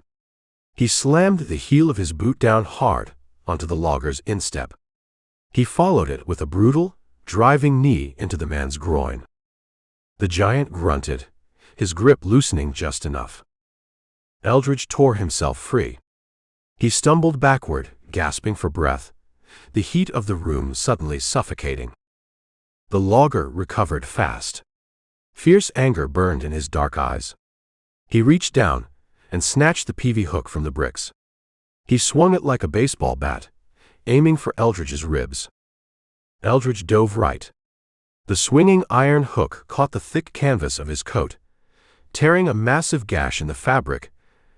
He slammed the heel of his boot down hard onto the logger's instep. He followed it with a brutal, driving knee into the man's groin. The giant grunted, his grip loosening just enough. Eldridge tore himself free. He stumbled backward, gasping for breath, the heat of the room suddenly suffocating. The logger recovered fast. Fierce anger burned in his dark eyes. He reached down and snatched the PV hook from the bricks. He swung it like a baseball bat, aiming for Eldridge's ribs. Eldridge dove right. The swinging iron hook caught the thick canvas of his coat, tearing a massive gash in the fabric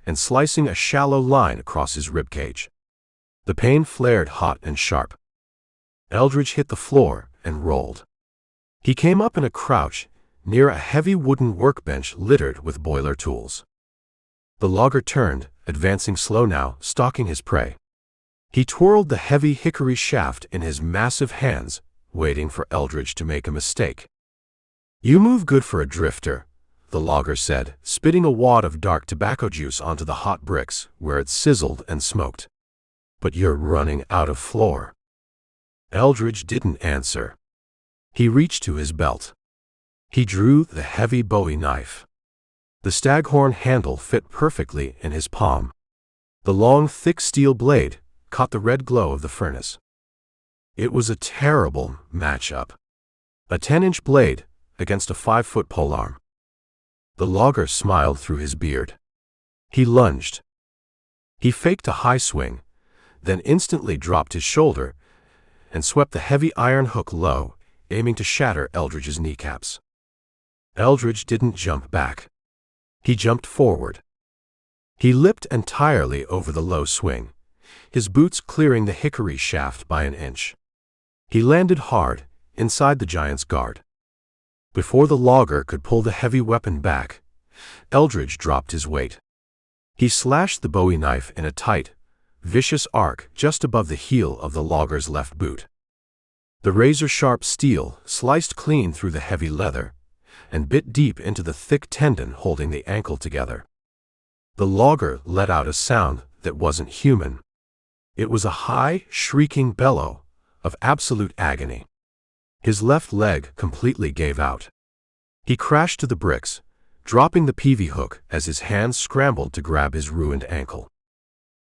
and slicing a shallow line across his ribcage. The pain flared hot and sharp. Eldridge hit the floor and rolled. He came up in a crouch near a heavy wooden workbench littered with boiler tools. The logger turned, advancing slow now, stalking his prey. He twirled the heavy hickory shaft in his massive hands, waiting for Eldridge to make a mistake. "You move good for a drifter," the logger said, spitting a wad of dark tobacco juice onto the hot bricks where it sizzled and smoked. "But you're running out of floor." Eldridge didn't answer. He reached to his belt. He drew the heavy Bowie knife. The staghorn handle fit perfectly in his palm. The long, thick steel blade caught the red glow of the furnace. It was a terrible matchup. A 10-inch blade against a 5-foot polearm. The logger smiled through his beard. He lunged. He faked a high swing, then instantly dropped his shoulder and swept the heavy iron hook low, aiming to shatter Eldridge's kneecaps. Eldridge didn't jump back. He jumped forward. He leaped entirely over the low swing, his boots clearing the hickory shaft by an inch. He landed hard, inside the giant's guard. Before the logger could pull the heavy weapon back, Eldridge dropped his weight. He slashed the Bowie knife in a tight, vicious arc just above the heel of the logger's left boot. The razor-sharp steel sliced clean through the heavy leather and bit deep into the thick tendon holding the ankle together. The logger let out a sound that wasn't human. It was a high, shrieking bellow of absolute agony. His left leg completely gave out. He crashed to the bricks, dropping the PV hook as his hands scrambled to grab his ruined ankle.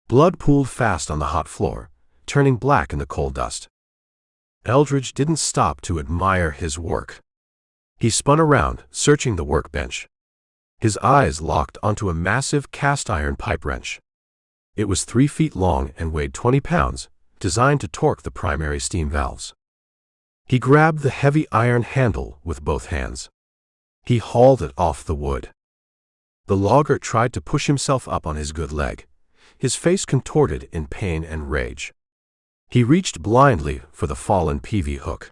Blood pooled fast on the hot floor, turning black in the coal dust. Eldridge didn't stop to admire his work. He spun around, searching the workbench. His eyes locked onto a massive cast-iron pipe wrench. It was 3 feet long and weighed 20 pounds, designed to torque the primary steam valves. He grabbed the heavy iron handle with both hands. He hauled it off the wood. The logger tried to push himself up on his good leg, his face contorted in pain and rage. He reached blindly for the fallen PV hook.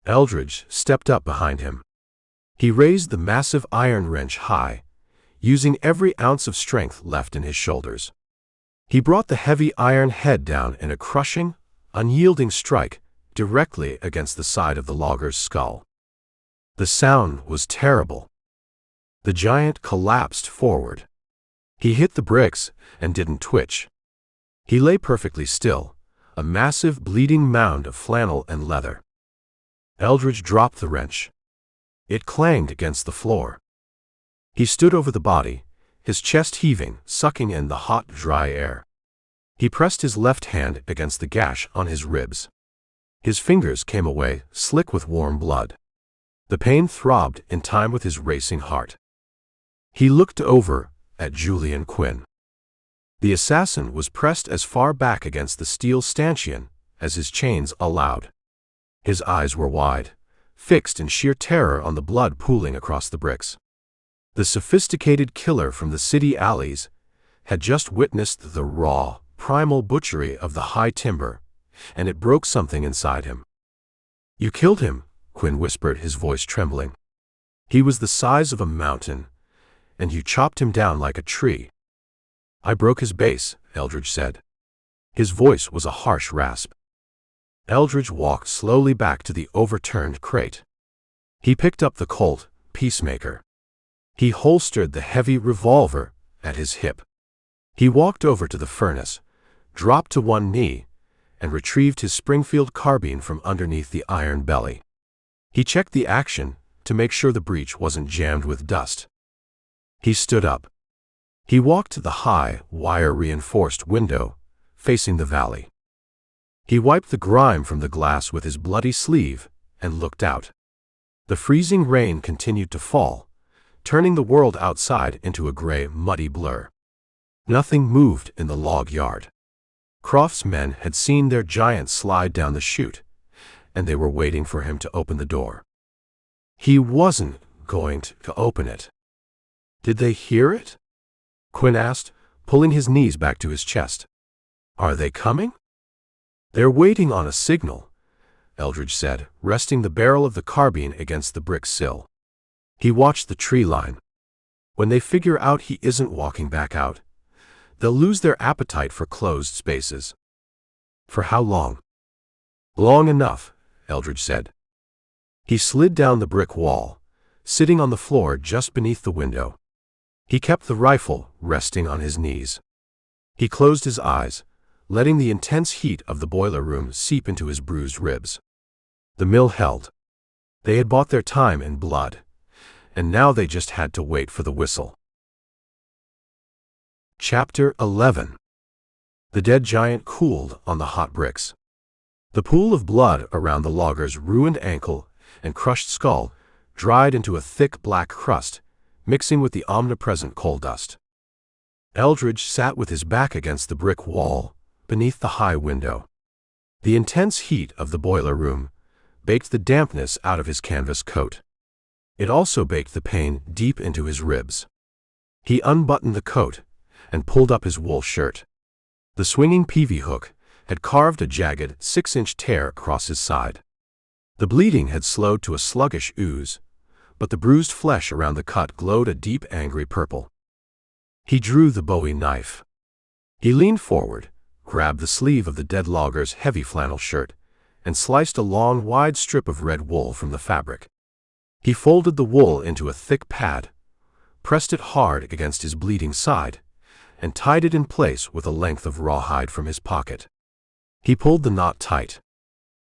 Eldridge stepped up behind him. He raised the massive iron wrench high, using every ounce of strength left in his shoulders. He brought the heavy iron head down in a crushing, unyielding strike directly against the side of the logger's skull. The sound was terrible. The giant collapsed forward. He hit the bricks and didn't twitch. He lay perfectly still, a massive bleeding mound of flannel and leather. Eldridge dropped the wrench. It clanged against the floor. He stood over the body, his chest heaving, sucking in the hot, dry air. He pressed his left hand against the gash on his ribs. His fingers came away, slick with warm blood. The pain throbbed in time with his racing heart. He looked over at Julian Quinn. The assassin was pressed as far back against the steel stanchion as his chains allowed. His eyes were wide, fixed in sheer terror on the blood pooling across the bricks. The sophisticated killer from the city alleys had just witnessed the raw, primal butchery of the high timber, and it broke something inside him. "You killed him," Quinn whispered, his voice trembling. "He was the size of a mountain, and you chopped him down like a tree." "I broke his base," Eldridge said. His voice was a harsh rasp. Eldridge walked slowly back to the overturned crate. He picked up the Colt Peacemaker. He holstered the heavy revolver at his hip. He walked over to the furnace, dropped to one knee, and retrieved his Springfield carbine from underneath the iron belly. He checked the action to make sure the breech wasn't jammed with dust. He stood up. He walked to the high, wire-reinforced window facing the valley. He wiped the grime from the glass with his bloody sleeve and looked out. The freezing rain continued to fall, turning the world outside into a gray, muddy blur. Nothing moved in the log yard. Croft's men had seen their giant slide down the chute, and they were waiting for him to open the door. He wasn't going to open it. "Did they hear it?" Quinn asked, pulling his knees back to his chest. "Are they coming?" "They're waiting on a signal," Eldridge said, resting the barrel of the carbine against the brick sill. He watched the tree line. "When they figure out he isn't walking back out, they'll lose their appetite for closed spaces." "For how long?" "Long enough," Eldridge said. He slid down the brick wall, sitting on the floor just beneath the window. He kept the rifle resting on his knees. He closed his eyes, letting the intense heat of the boiler room seep into his bruised ribs. The mill held. They had bought their time in blood, and now they just had to wait for the whistle. Chapter 11. The dead giant cooled on the hot bricks. The pool of blood around the logger's ruined ankle and crushed skull dried into a thick black crust, mixing with the omnipresent coal dust. Eldridge sat with his back against the brick wall, beneath the high window. The intense heat of the boiler room baked the dampness out of his canvas coat. It also baked the pain deep into his ribs. He unbuttoned the coat and pulled up his wool shirt. The swinging peavy hook had carved a jagged 6-inch tear across his side. The bleeding had slowed to a sluggish ooze, but the bruised flesh around the cut glowed a deep, angry purple. He drew the Bowie knife. He leaned forward, grabbed the sleeve of the dead logger's heavy flannel shirt, and sliced a long, wide strip of red wool from the fabric. He folded the wool into a thick pad, pressed it hard against his bleeding side, and tied it in place with a length of rawhide from his pocket. He pulled the knot tight.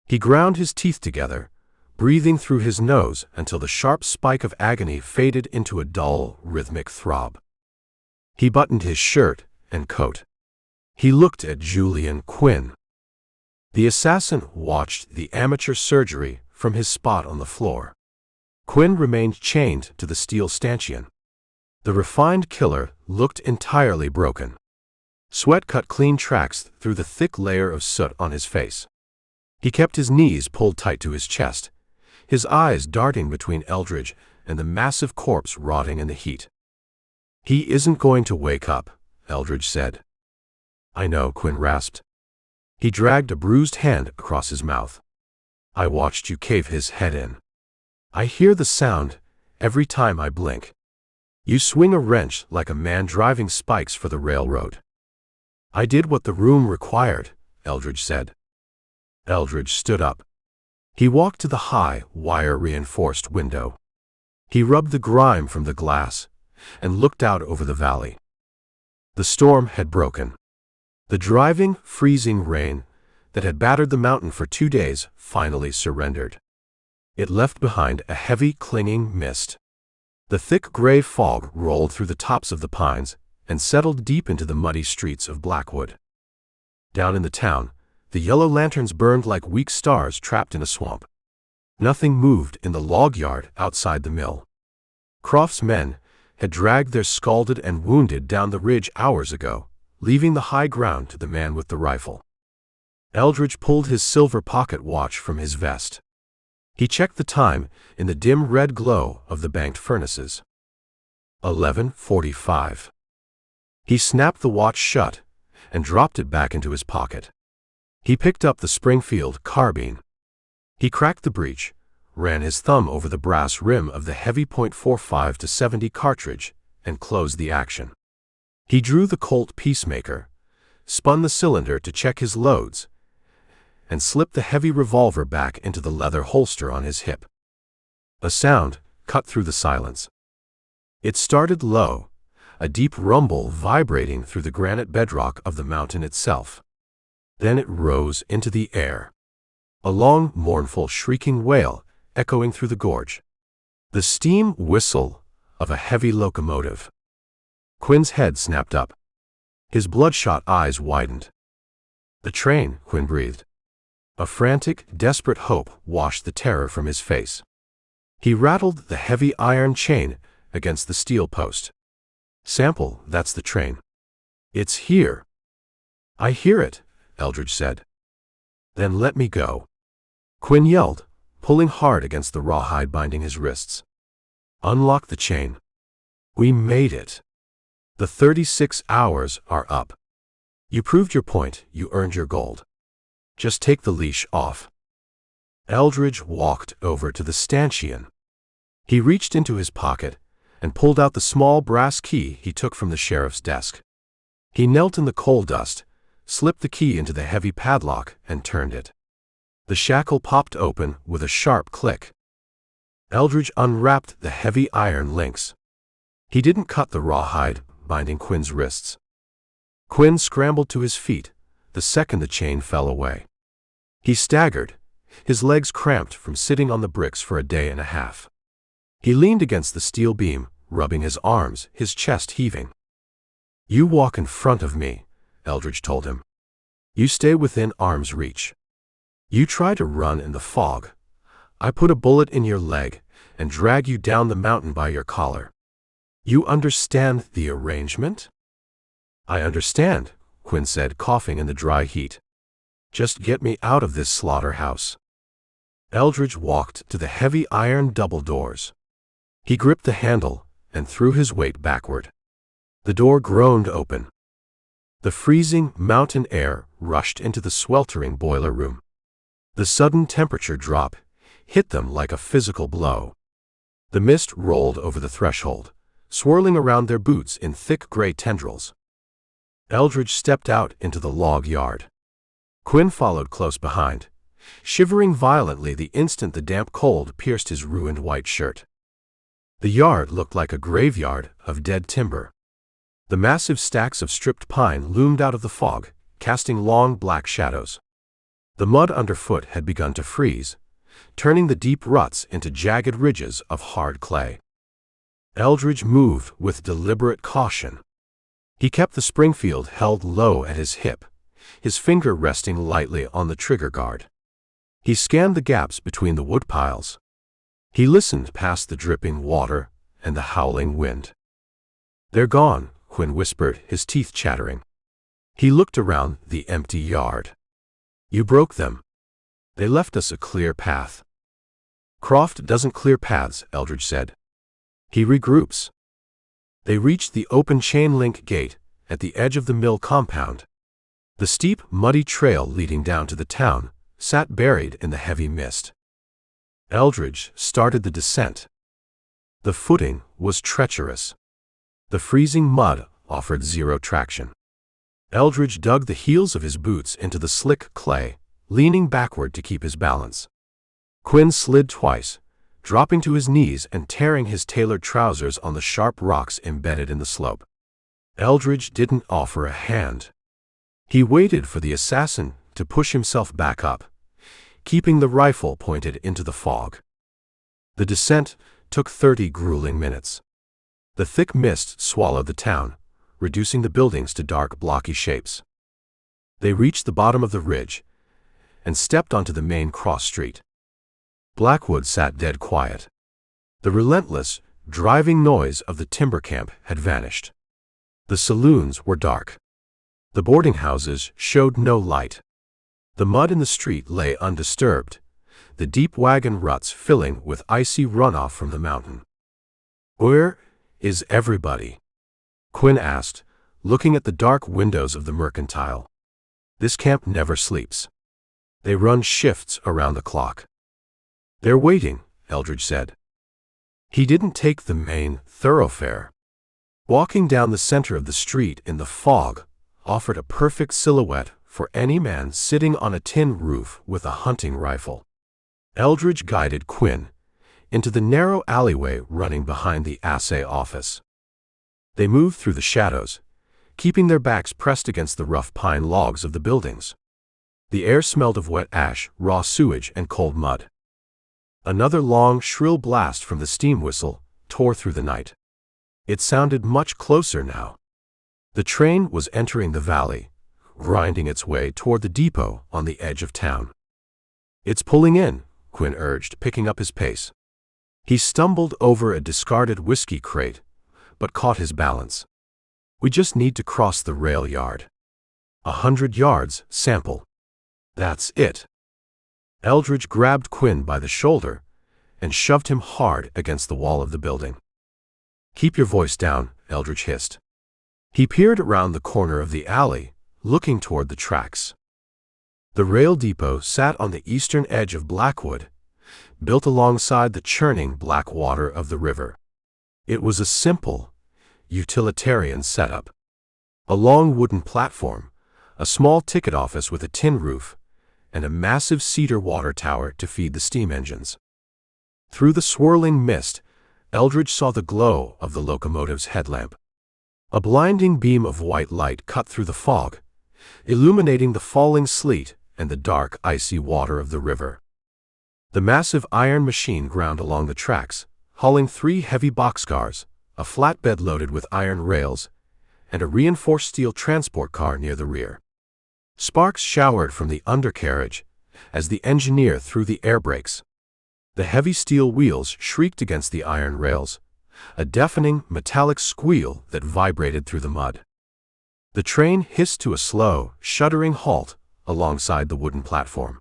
He ground his teeth together, breathing through his nose until the sharp spike of agony faded into a dull, rhythmic throb. He buttoned his shirt and coat. He looked at Julian Quinn. The assassin watched the amateur surgery from his spot on the floor. Quinn remained chained to the steel stanchion. The refined killer looked entirely broken. Sweat cut clean tracks through the thick layer of soot on his face. He kept his knees pulled tight to his chest, his eyes darting between Eldridge and the massive corpse rotting in the heat. "He isn't going to wake up," Eldridge said. "I know," Quinn rasped. He dragged a bruised hand across his mouth. "I watched you cave his head in. I hear the sound every time I blink. You swing a wrench like a man driving spikes for the railroad." "I did what the room required," Eldridge said. Eldridge stood up. He walked to the high, wire-reinforced window. He rubbed the grime from the glass and looked out over the valley. The storm had broken. The driving, freezing rain that had battered the mountain for 2 days finally surrendered. It left behind a heavy, clinging mist. The thick gray fog rolled through the tops of the pines and settled deep into the muddy streets of Blackwood. Down in the town, the yellow lanterns burned like weak stars trapped in a swamp. Nothing moved in the log yard outside the mill. Croft's men had dragged their scalded and wounded down the ridge hours ago, leaving the high ground to the man with the rifle. Eldridge pulled his silver pocket watch from his vest. He checked the time in the dim red glow of the banked furnaces. 11:45. He snapped the watch shut and dropped it back into his pocket. He picked up the Springfield carbine. He cracked the breech, ran his thumb over the brass rim of the heavy .45 to 70 cartridge, and closed the action. He drew the Colt Peacemaker, spun the cylinder to check his loads, and slipped the heavy revolver back into the leather holster on his hip. A sound cut through the silence. It started low, a deep rumble vibrating through the granite bedrock of the mountain itself. Then it rose into the air. A long, mournful, shrieking wail echoing through the gorge. The steam whistle of a heavy locomotive. Quinn's head snapped up. His bloodshot eyes widened. "The train," Quinn breathed. A frantic, desperate hope washed the terror from his face. He rattled the heavy iron chain against the steel post. "Sample, that's the train. It's here." "I hear it," Eldridge said. "Then let me go," Quinn yelled, pulling hard against the rawhide binding his wrists. "Unlock the chain. We made it. The 36 hours are up. You proved your point, you earned your gold. Just take the leash off." Eldridge walked over to the stanchion. He reached into his pocket and pulled out the small brass key he took from the sheriff's desk. He knelt in the coal dust, slipped the key into the heavy padlock, and turned it. The shackle popped open with a sharp click. Eldridge unwrapped the heavy iron links. He didn't cut the rawhide binding Quinn's wrists. Quinn scrambled to his feet the second the chain fell away. He staggered, his legs cramped from sitting on the bricks for a day and a half. He leaned against the steel beam, rubbing his arms, his chest heaving. "You walk in front of me," Eldridge told him. "You stay within arm's reach. You try to run in the fog. I put a bullet in your leg and drag you down the mountain by your collar. You understand the arrangement?" "I understand," Quinn said, coughing in the dry heat. "Just get me out of this slaughterhouse." Eldridge walked to the heavy iron double doors. He gripped the handle and threw his weight backward. The door groaned open. The freezing mountain air rushed into the sweltering boiler room. The sudden temperature drop hit them like a physical blow. The mist rolled over the threshold, swirling around their boots in thick gray tendrils. Eldridge stepped out into the log yard. Quinn followed close behind, shivering violently the instant the damp cold pierced his ruined white shirt. The yard looked like a graveyard of dead timber. The massive stacks of stripped pine loomed out of the fog, casting long black shadows. The mud underfoot had begun to freeze, turning the deep ruts into jagged ridges of hard clay. Eldridge moved with deliberate caution. He kept the Springfield held low at his hip, his finger resting lightly on the trigger guard. He scanned the gaps between the wood piles. He listened past the dripping water and the howling wind. "They're gone," Quinn whispered, his teeth chattering. He looked around the empty yard. "You broke them. They left us a clear path." "Croft doesn't clear paths," Eldridge said. "He regroups." They reached the open chain-link gate at the edge of the mill compound. The steep, muddy trail leading down to the town sat buried in the heavy mist. Eldridge started the descent. The footing was treacherous. The freezing mud offered zero traction. Eldridge dug the heels of his boots into the slick clay, leaning backward to keep his balance. Quinn slid twice, dropping to his knees and tearing his tailored trousers on the sharp rocks embedded in the slope. Eldridge didn't offer a hand. He waited for the assassin to push himself back up, keeping the rifle pointed into the fog. The descent took 30 grueling minutes. The thick mist swallowed the town, reducing the buildings to dark, blocky shapes. They reached the bottom of the ridge and stepped onto the main cross street. Blackwood sat dead quiet. The relentless, driving noise of the timber camp had vanished. The saloons were dark. The boarding houses showed no light. The mud in the street lay undisturbed, the deep wagon ruts filling with icy runoff from the mountain. "Where is everybody?" Quinn asked, looking at the dark windows of the mercantile. "This camp never sleeps. They run shifts around the clock." "They're waiting," Eldridge said. He didn't take the main thoroughfare. Walking down the center of the street in the fog offered a perfect silhouette for any man sitting on a tin roof with a hunting rifle. Eldridge guided Quinn into the narrow alleyway running behind the assay office. They moved through the shadows, keeping their backs pressed against the rough pine logs of the buildings. The air smelled of wet ash, raw sewage, and cold mud. Another long, shrill blast from the steam whistle tore through the night. It sounded much closer now. The train was entering the valley, grinding its way toward the depot on the edge of town. "It's pulling in," Quinn urged, picking up his pace. He stumbled over a discarded whiskey crate, but caught his balance. "We just need to cross the rail yard. 100 yards, Sample. That's it." Eldridge grabbed Quinn by the shoulder and shoved him hard against the wall of the building. "Keep your voice down," Eldridge hissed. He peered around the corner of the alley, looking toward the tracks. The rail depot sat on the eastern edge of Blackwood, built alongside the churning black water of the river. It was a simple, utilitarian setup. A long wooden platform, a small ticket office with a tin roof, and a massive cedar water tower to feed the steam engines. Through the swirling mist, Eldridge saw the glow of the locomotive's headlamp. A blinding beam of white light cut through the fog, illuminating the falling sleet and the dark, icy water of the river. The massive iron machine ground along the tracks, hauling 3 heavy boxcars, a flatbed loaded with iron rails, and a reinforced steel transport car near the rear. Sparks showered from the undercarriage as the engineer threw the air brakes. The heavy steel wheels shrieked against the iron rails, a deafening, metallic squeal that vibrated through the mud. The train hissed to a slow, shuddering halt alongside the wooden platform.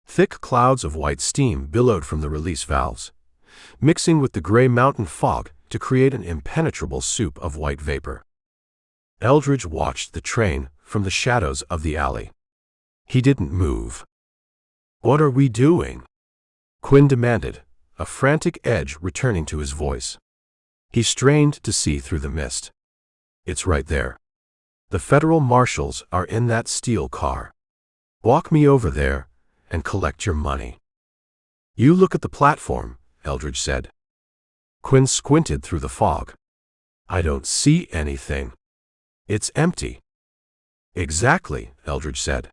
Thick clouds of white steam billowed from the release valves, mixing with the gray mountain fog to create an impenetrable soup of white vapor. Eldridge watched the train from the shadows of the alley. He didn't move. "What are we doing?" Quinn demanded, a frantic edge returning to his voice. He strained to see through the mist. "It's right there. The federal marshals are in that steel car. Walk me over there and collect your money." "You look at the platform," Eldridge said. Quinn squinted through the fog. "I don't see anything. It's empty." "Exactly," Eldridge said.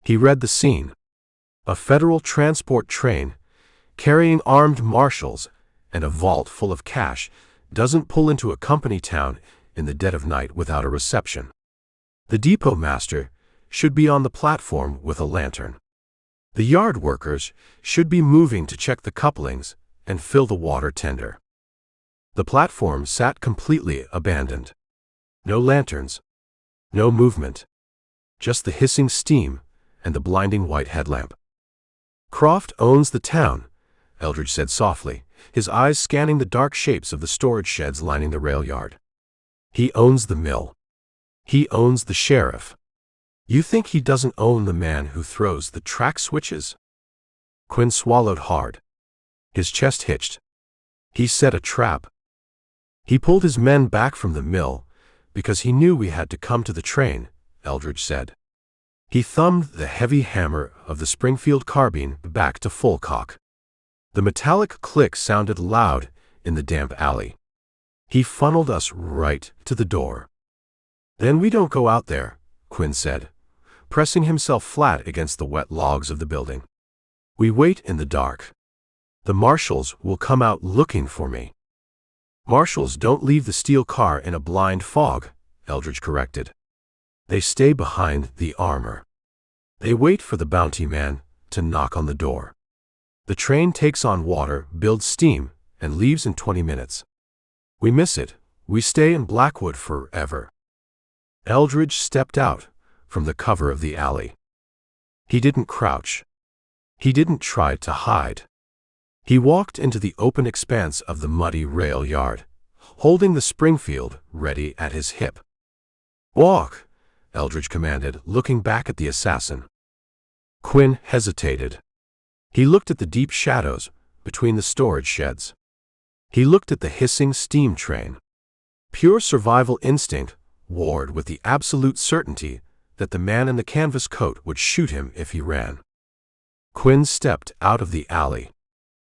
He read the scene. A federal transport train, carrying armed marshals and a vault full of cash, doesn't pull into a company town in the dead of night without a reception. The depot master should be on the platform with a lantern. The yard workers should be moving to check the couplings and fill the water tender. The platform sat completely abandoned. No lanterns, no movement, just the hissing steam and the blinding white headlamp. "Croft owns the town," Eldridge said softly, his eyes scanning the dark shapes of the storage sheds lining the rail yard. "He owns the mill. He owns the sheriff. You think he doesn't own the man who throws the track switches?" Quinn swallowed hard. His chest hitched. He set a trap. "He pulled his men back from the mill because he knew we had to come to the train," Eldridge said. He thumbed the heavy hammer of the Springfield carbine back to full cock. The metallic click sounded loud in the damp alley. "He funneled us right to the door." "Then we don't go out there," Quinn said, pressing himself flat against the wet logs of the building. "We wait in the dark. The marshals will come out looking for me." "Marshals don't leave the steel car in a blind fog," Eldridge corrected. "They stay behind the armor. They wait for the bounty man to knock on the door. The train takes on water, builds steam, and leaves in 20 minutes. We miss it. We stay in Blackwood forever." Eldridge stepped out from the cover of the alley. He didn't crouch. He didn't try to hide. He walked into the open expanse of the muddy rail yard, holding the Springfield ready at his hip. "Walk," Eldridge commanded, looking back at the assassin. Quinn hesitated. He looked at the deep shadows between the storage sheds. He looked at the hissing steam train. Pure survival instinct warred with the absolute certainty that the man in the canvas coat would shoot him if he ran. Quinn stepped out of the alley.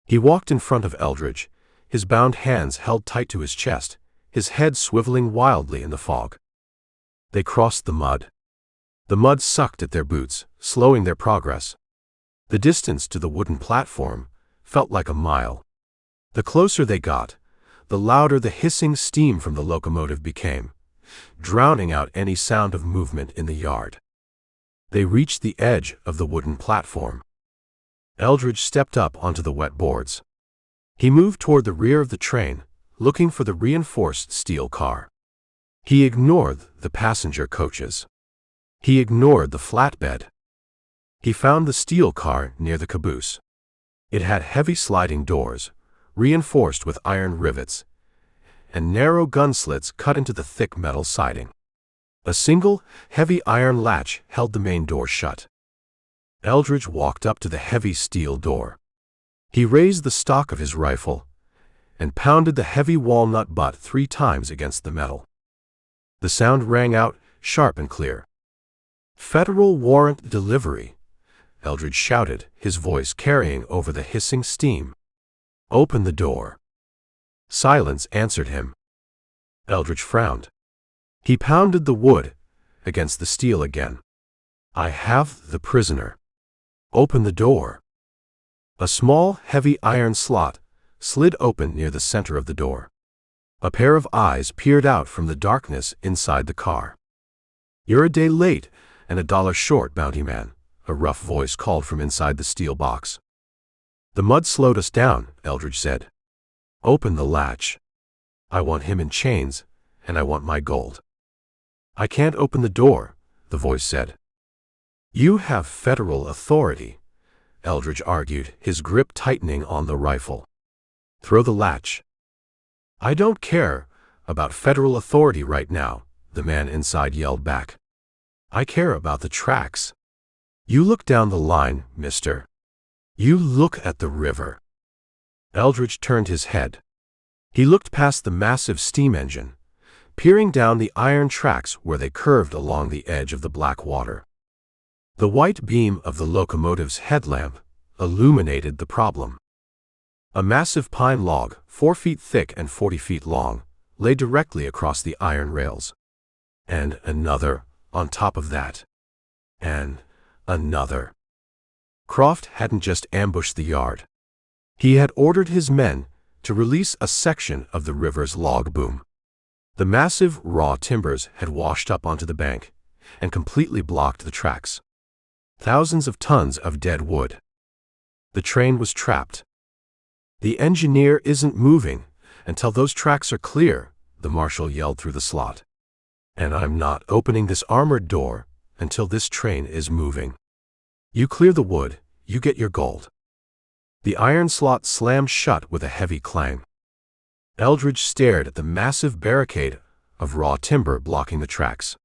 He walked in front of Eldridge, his bound hands held tight to his chest, his head swiveling wildly in the fog. They crossed the mud. The mud sucked at their boots, slowing their progress. The distance to the wooden platform felt like a mile. The closer they got, the louder the hissing steam from the locomotive became, drowning out any sound of movement in the yard. They reached the edge of the wooden platform. Eldridge stepped up onto the wet boards. He moved toward the rear of the train, looking for the reinforced steel car. He ignored the passenger coaches. He ignored the flatbed. He found the steel car near the caboose. It had heavy sliding doors, reinforced with iron rivets, and narrow gun slits cut into the thick metal siding. A single, heavy iron latch held the main door shut. Eldridge walked up to the heavy steel door. He raised the stock of his rifle and pounded the heavy walnut butt 3 times against the metal. The sound rang out, sharp and clear. "Federal warrant delivery," Eldridge shouted, his voice carrying over the hissing steam. "Open the door." Silence answered him. Eldridge frowned. He pounded the wood against the steel again. "I have the prisoner. Open the door." A small, heavy iron slot slid open near the center of the door. A pair of eyes peered out from the darkness inside the car. "You're a day late and $1 short, bounty man," a rough voice called from inside the steel box. "The mud slowed us down," Eldridge said. "Open the latch. I want him in chains, and I want my gold." "I can't open the door," the voice said. "You have federal authority," Eldridge argued, his grip tightening on the rifle. "Throw the latch." "I don't care about federal authority right now," the man inside yelled back. "I care about the tracks. You look down the line, mister. You look at the river." Eldridge turned his head. He looked past the massive steam engine, peering down the iron tracks where they curved along the edge of the black water. The white beam of the locomotive's headlamp illuminated the problem. A massive pine log, 4 feet thick and 40 feet long, lay directly across the iron rails. And another on top of that. And another. Croft hadn't just ambushed the yard. He had ordered his men to release a section of the river's log boom. The massive raw timbers had washed up onto the bank and completely blocked the tracks. Thousands of tons of dead wood. The train was trapped. "The engineer isn't moving until those tracks are clear," the marshal yelled through the slot. "And I'm not opening this armored door until this train is moving. You clear the wood, you get your gold." The iron slot slammed shut with a heavy clang. Eldridge stared at the massive barricade of raw timber blocking the tracks.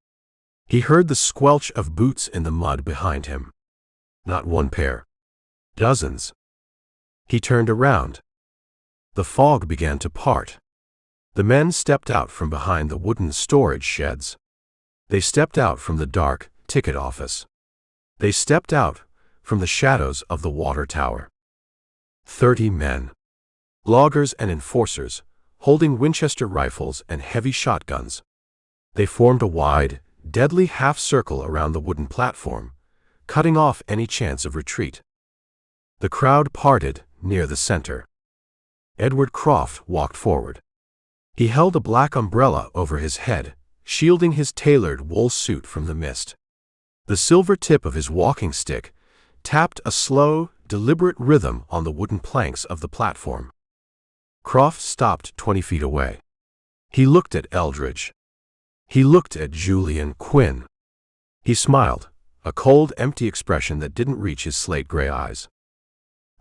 He heard the squelch of boots in the mud behind him. Not one pair. Dozens. He turned around. The fog began to part. The men stepped out from behind the wooden storage sheds. They stepped out from the dark ticket office. They stepped out from the shadows of the water tower. 30 men. Loggers and enforcers, holding Winchester rifles and heavy shotguns. They formed a wide, deadly half-circle around the wooden platform, cutting off any chance of retreat. The crowd parted near the center. Edward Croft walked forward. He held a black umbrella over his head, shielding his tailored wool suit from the mist. The silver tip of his walking stick tapped a slow, deliberate rhythm on the wooden planks of the platform. Croft stopped 20 feet away. He looked at Eldridge. He looked at Julian Quinn. He smiled, a cold, empty expression that didn't reach his slate-gray eyes.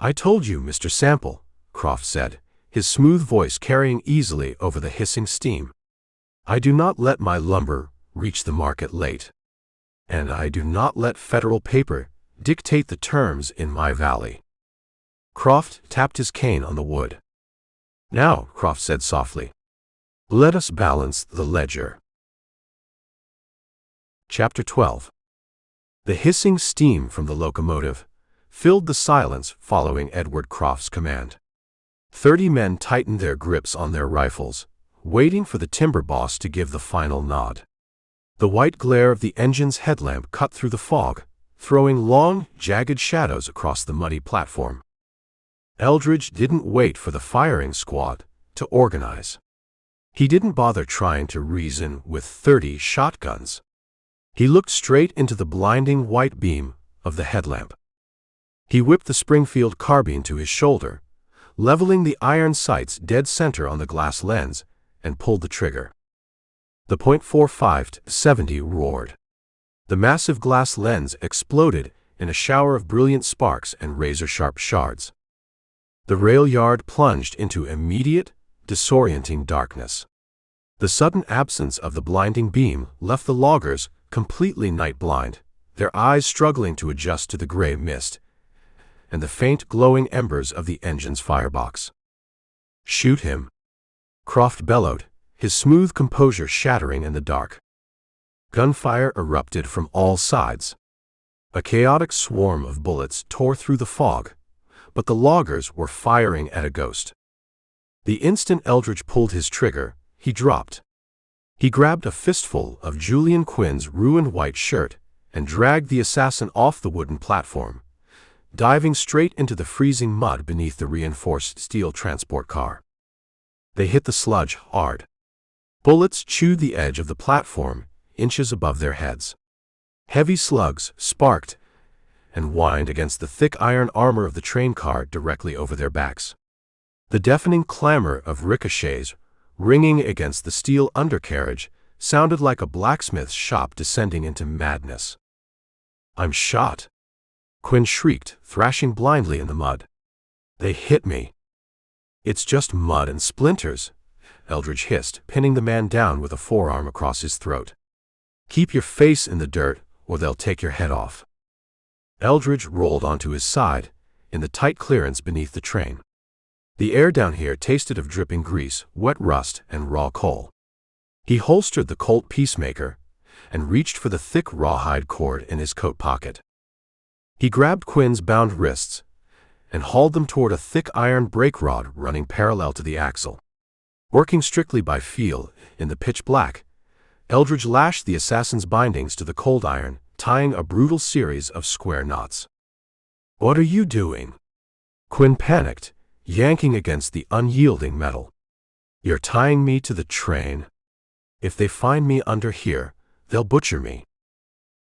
"I told you, Mr. Sample," Croft said, his smooth voice carrying easily over the hissing steam. "I do not let my lumber reach the market late. And I do not let federal paper dictate the terms in my valley." Croft tapped his cane on the wood. "Now," Croft said softly, "let us balance the ledger." Chapter 12. The hissing steam from the locomotive filled the silence following Edward Croft's command. 30 men tightened their grips on their rifles, waiting for the timber boss to give the final nod. The white glare of the engine's headlamp cut through the fog, throwing long, jagged shadows across the muddy platform. Eldridge didn't wait for the firing squad to organize. He didn't bother trying to reason with 30 shotguns. He looked straight into the blinding white beam of the headlamp. He whipped the Springfield carbine to his shoulder, leveling the iron sights dead center on the glass lens, and pulled the trigger. The .45-70 roared. The massive glass lens exploded in a shower of brilliant sparks and razor-sharp shards. The rail yard plunged into immediate, disorienting darkness. The sudden absence of the blinding beam left the loggers completely night-blind, their eyes struggling to adjust to the gray mist and the faint glowing embers of the engine's firebox. "Shoot him," Croft bellowed, his smooth composure shattering in the dark. Gunfire erupted from all sides. A chaotic swarm of bullets tore through the fog, but the loggers were firing at a ghost. The instant Eldridge pulled his trigger, he dropped. He grabbed a fistful of Julian Quinn's ruined white shirt and dragged the assassin off the wooden platform, diving straight into the freezing mud beneath the reinforced steel transport car. They hit the sludge hard. Bullets chewed the edge of the platform, inches above their heads. Heavy slugs sparked and whined against the thick iron armor of the train car directly over their backs. The deafening clamor of ricochets ringing against the steel undercarriage sounded like a blacksmith's shop descending into madness. "I'm shot," Quinn shrieked, thrashing blindly in the mud. "They hit me." "It's just mud and splinters," Eldridge hissed, pinning the man down with a forearm across his throat. "Keep your face in the dirt, or they'll take your head off." Eldridge rolled onto his side, in the tight clearance beneath the train. The air down here tasted of dripping grease, wet rust, and raw coal. He holstered the Colt Peacemaker and reached for the thick rawhide cord in his coat pocket. He grabbed Quinn's bound wrists and hauled them toward a thick iron brake rod running parallel to the axle. Working strictly by feel, in the pitch black, Eldridge lashed the assassin's bindings to the cold iron, tying a brutal series of square knots. "What are you doing?" Quinn panicked, yanking against the unyielding metal. "You're tying me to the train. If they find me under here, they'll butcher me."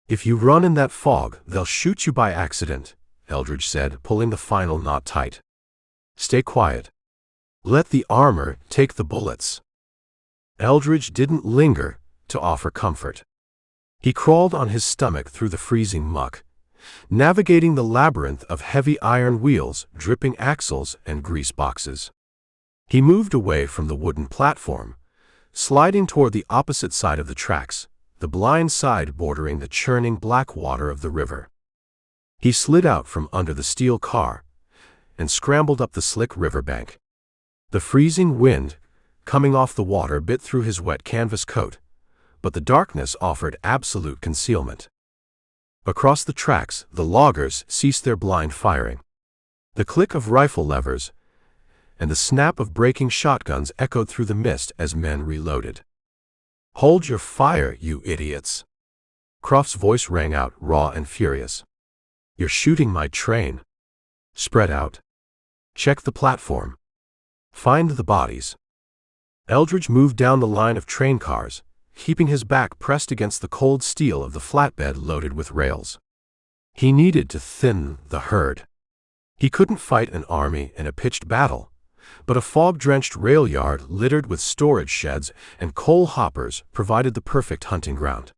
"If you run in that fog, they'll shoot you by accident," Eldridge said, pulling the final knot tight. "Stay quiet. Let the armor take the bullets." Eldridge didn't linger to offer comfort. He crawled on his stomach through the freezing muck, navigating the labyrinth of heavy iron wheels, dripping axles, and grease boxes. He moved away from the wooden platform, sliding toward the opposite side of the tracks, the blind side bordering the churning black water of the river. He slid out from under the steel car and scrambled up the slick riverbank. The freezing wind, coming off the water, bit through his wet canvas coat, but the darkness offered absolute concealment. Across the tracks, the loggers ceased their blind firing. The click of rifle levers and the snap of breaking shotguns echoed through the mist as men reloaded. "Hold your fire, you idiots!" Croft's voice rang out, raw and furious. "You're shooting my train. Spread out. Check the platform. Find the bodies." Eldridge moved down the line of train cars, keeping his back pressed against the cold steel of the flatbed loaded with rails. He needed to thin the herd. He couldn't fight an army in a pitched battle, but a fog-drenched rail yard littered with storage sheds and coal hoppers provided the perfect hunting ground.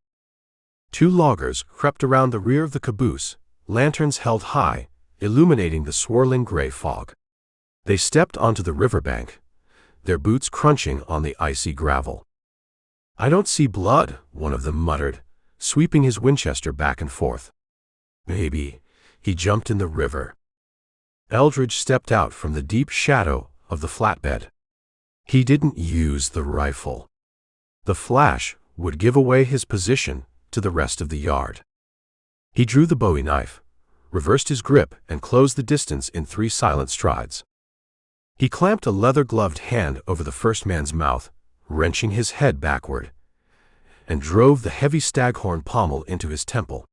2 loggers crept around the rear of the caboose, lanterns held high, illuminating the swirling gray fog. They stepped onto the riverbank, their boots crunching on the icy gravel. "I don't see blood," one of them muttered, sweeping his Winchester back and forth. "Maybe he jumped in the river." Eldridge stepped out from the deep shadow of the flatbed. He didn't use the rifle. The flash would give away his position to the rest of the yard. He drew the Bowie knife, reversed his grip, and closed the distance in 3 silent strides. He clamped a leather-gloved hand over the first man's mouth, wrenching his head backward, and drove the heavy staghorn pommel into his temple.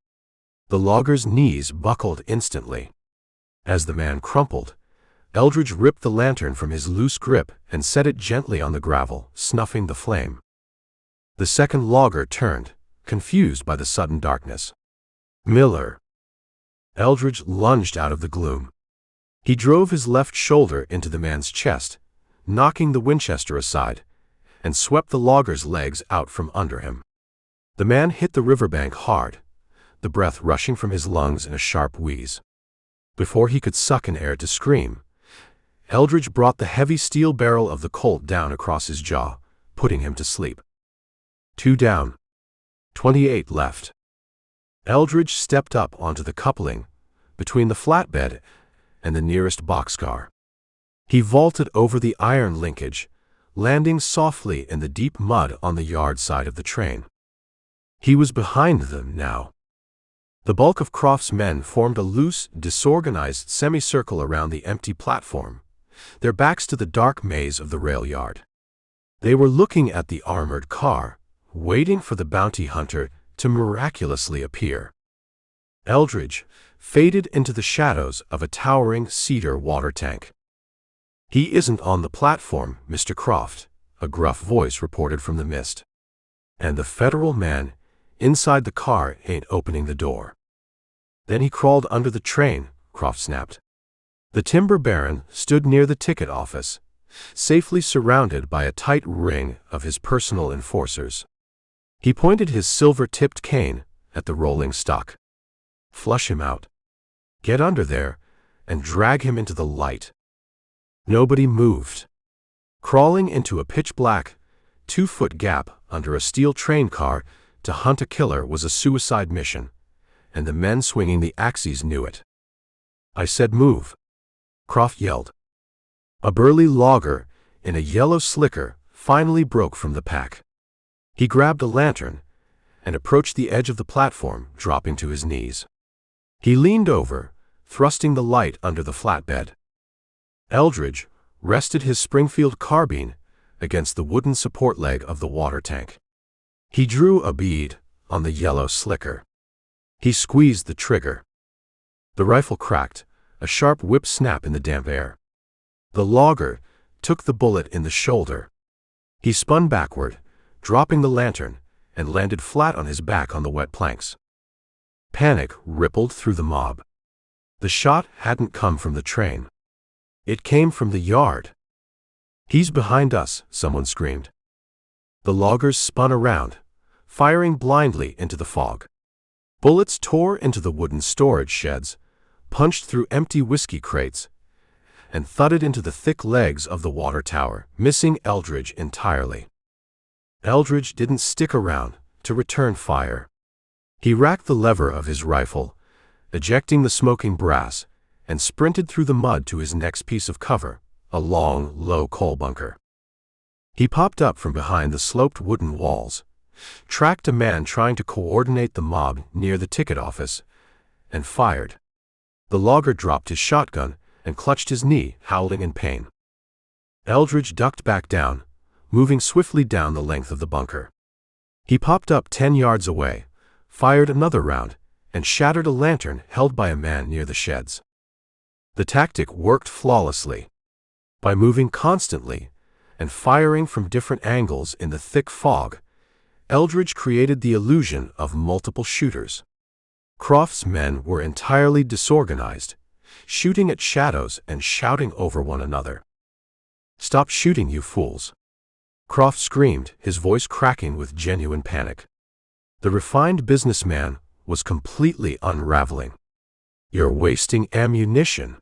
The logger's knees buckled instantly. As the man crumpled, Eldridge ripped the lantern from his loose grip and set it gently on the gravel, snuffing the flame. The second logger turned, confused by the sudden darkness. "Miller!" Eldridge lunged out of the gloom. He drove his left shoulder into the man's chest, knocking the Winchester aside, and swept the logger's legs out from under him. The man hit the riverbank hard, the breath rushing from his lungs in a sharp wheeze. Before he could suck in air to scream, Eldridge brought the heavy steel barrel of the Colt down across his jaw, putting him to sleep. 2 down. 28 left. Eldridge stepped up onto the coupling between the flatbed and the nearest boxcar. He vaulted over the iron linkage, landing softly in the deep mud on the yard side of the train. He was behind them now. The bulk of Croft's men formed a loose, disorganized semicircle around the empty platform, their backs to the dark maze of the rail yard. They were looking at the armored car, waiting for the bounty hunter to miraculously appear. Eldridge faded into the shadows of a towering cedar water tank. "He isn't on the platform, Mr. Croft," a gruff voice reported from the mist. "And the federal man inside the car ain't opening the door." "Then he crawled under the train," Croft snapped. The timber baron stood near the ticket office, safely surrounded by a tight ring of his personal enforcers. He pointed his silver-tipped cane at the rolling stock. "Flush him out. Get under there and drag him into the light." Nobody moved. Crawling into a pitch-black, 2-foot gap under a steel train car to hunt a killer was a suicide mission, and the men swinging the axes knew it. "I said move," Croft yelled. A burly logger in a yellow slicker finally broke from the pack. He grabbed a lantern and approached the edge of the platform, dropping to his knees. He leaned over, thrusting the light under the flatbed. Eldridge rested his Springfield carbine against the wooden support leg of the water tank. He drew a bead on the yellow slicker. He squeezed the trigger. The rifle cracked, a sharp whip snap in the damp air. The logger took the bullet in the shoulder. He spun backward, dropping the lantern, and landed flat on his back on the wet planks. Panic rippled through the mob. The shot hadn't come from the train. It came from the yard. "He's behind us," someone screamed. The loggers spun around, firing blindly into the fog. Bullets tore into the wooden storage sheds, punched through empty whiskey crates, and thudded into the thick legs of the water tower, missing Eldridge entirely. Eldridge didn't stick around to return fire. He racked the lever of his rifle, ejecting the smoking brass, and sprinted through the mud to his next piece of cover, a long, low coal bunker. He popped up from behind the sloped wooden walls, tracked a man trying to coordinate the mob near the ticket office, and fired. The logger dropped his shotgun and clutched his knee, howling in pain. Eldridge ducked back down, moving swiftly down the length of the bunker. He popped up 10 yards away, fired another round, and shattered a lantern held by a man near the sheds. The tactic worked flawlessly. By moving constantly and firing from different angles in the thick fog, Eldridge created the illusion of multiple shooters. Croft's men were entirely disorganized, shooting at shadows and shouting over one another. "Stop shooting, you fools!" Croft screamed, his voice cracking with genuine panic. The refined businessman was completely unraveling. "You're wasting ammunition.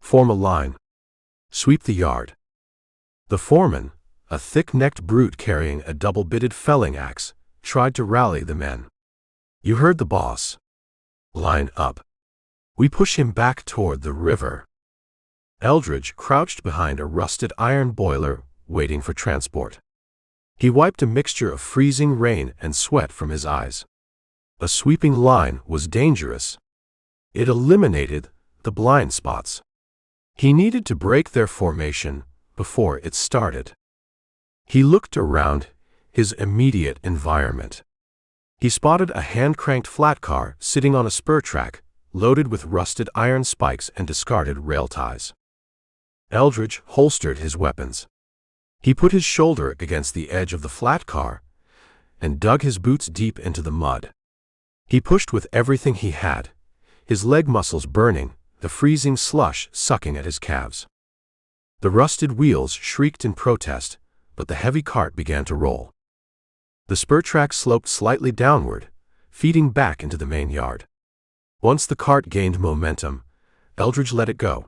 Form a line. Sweep the yard." The foreman, a thick-necked brute carrying a double-bitted felling axe, tried to rally the men. "You heard the boss. Line up. We push him back toward the river." Eldridge crouched behind a rusted iron boiler, waiting for transport. He wiped a mixture of freezing rain and sweat from his eyes. A sweeping line was dangerous. It eliminated the blind spots. He needed to break their formation before it started. He looked around his immediate environment. He spotted a hand-cranked flat car sitting on a spur track, loaded with rusted iron spikes and discarded rail ties. Eldridge holstered his weapons. He put his shoulder against the edge of the flat car and dug his boots deep into the mud. He pushed with everything he had, his leg muscles burning, the freezing slush sucking at his calves. The rusted wheels shrieked in protest, but the heavy cart began to roll. The spur track sloped slightly downward, feeding back into the main yard. Once the cart gained momentum, Eldridge let it go.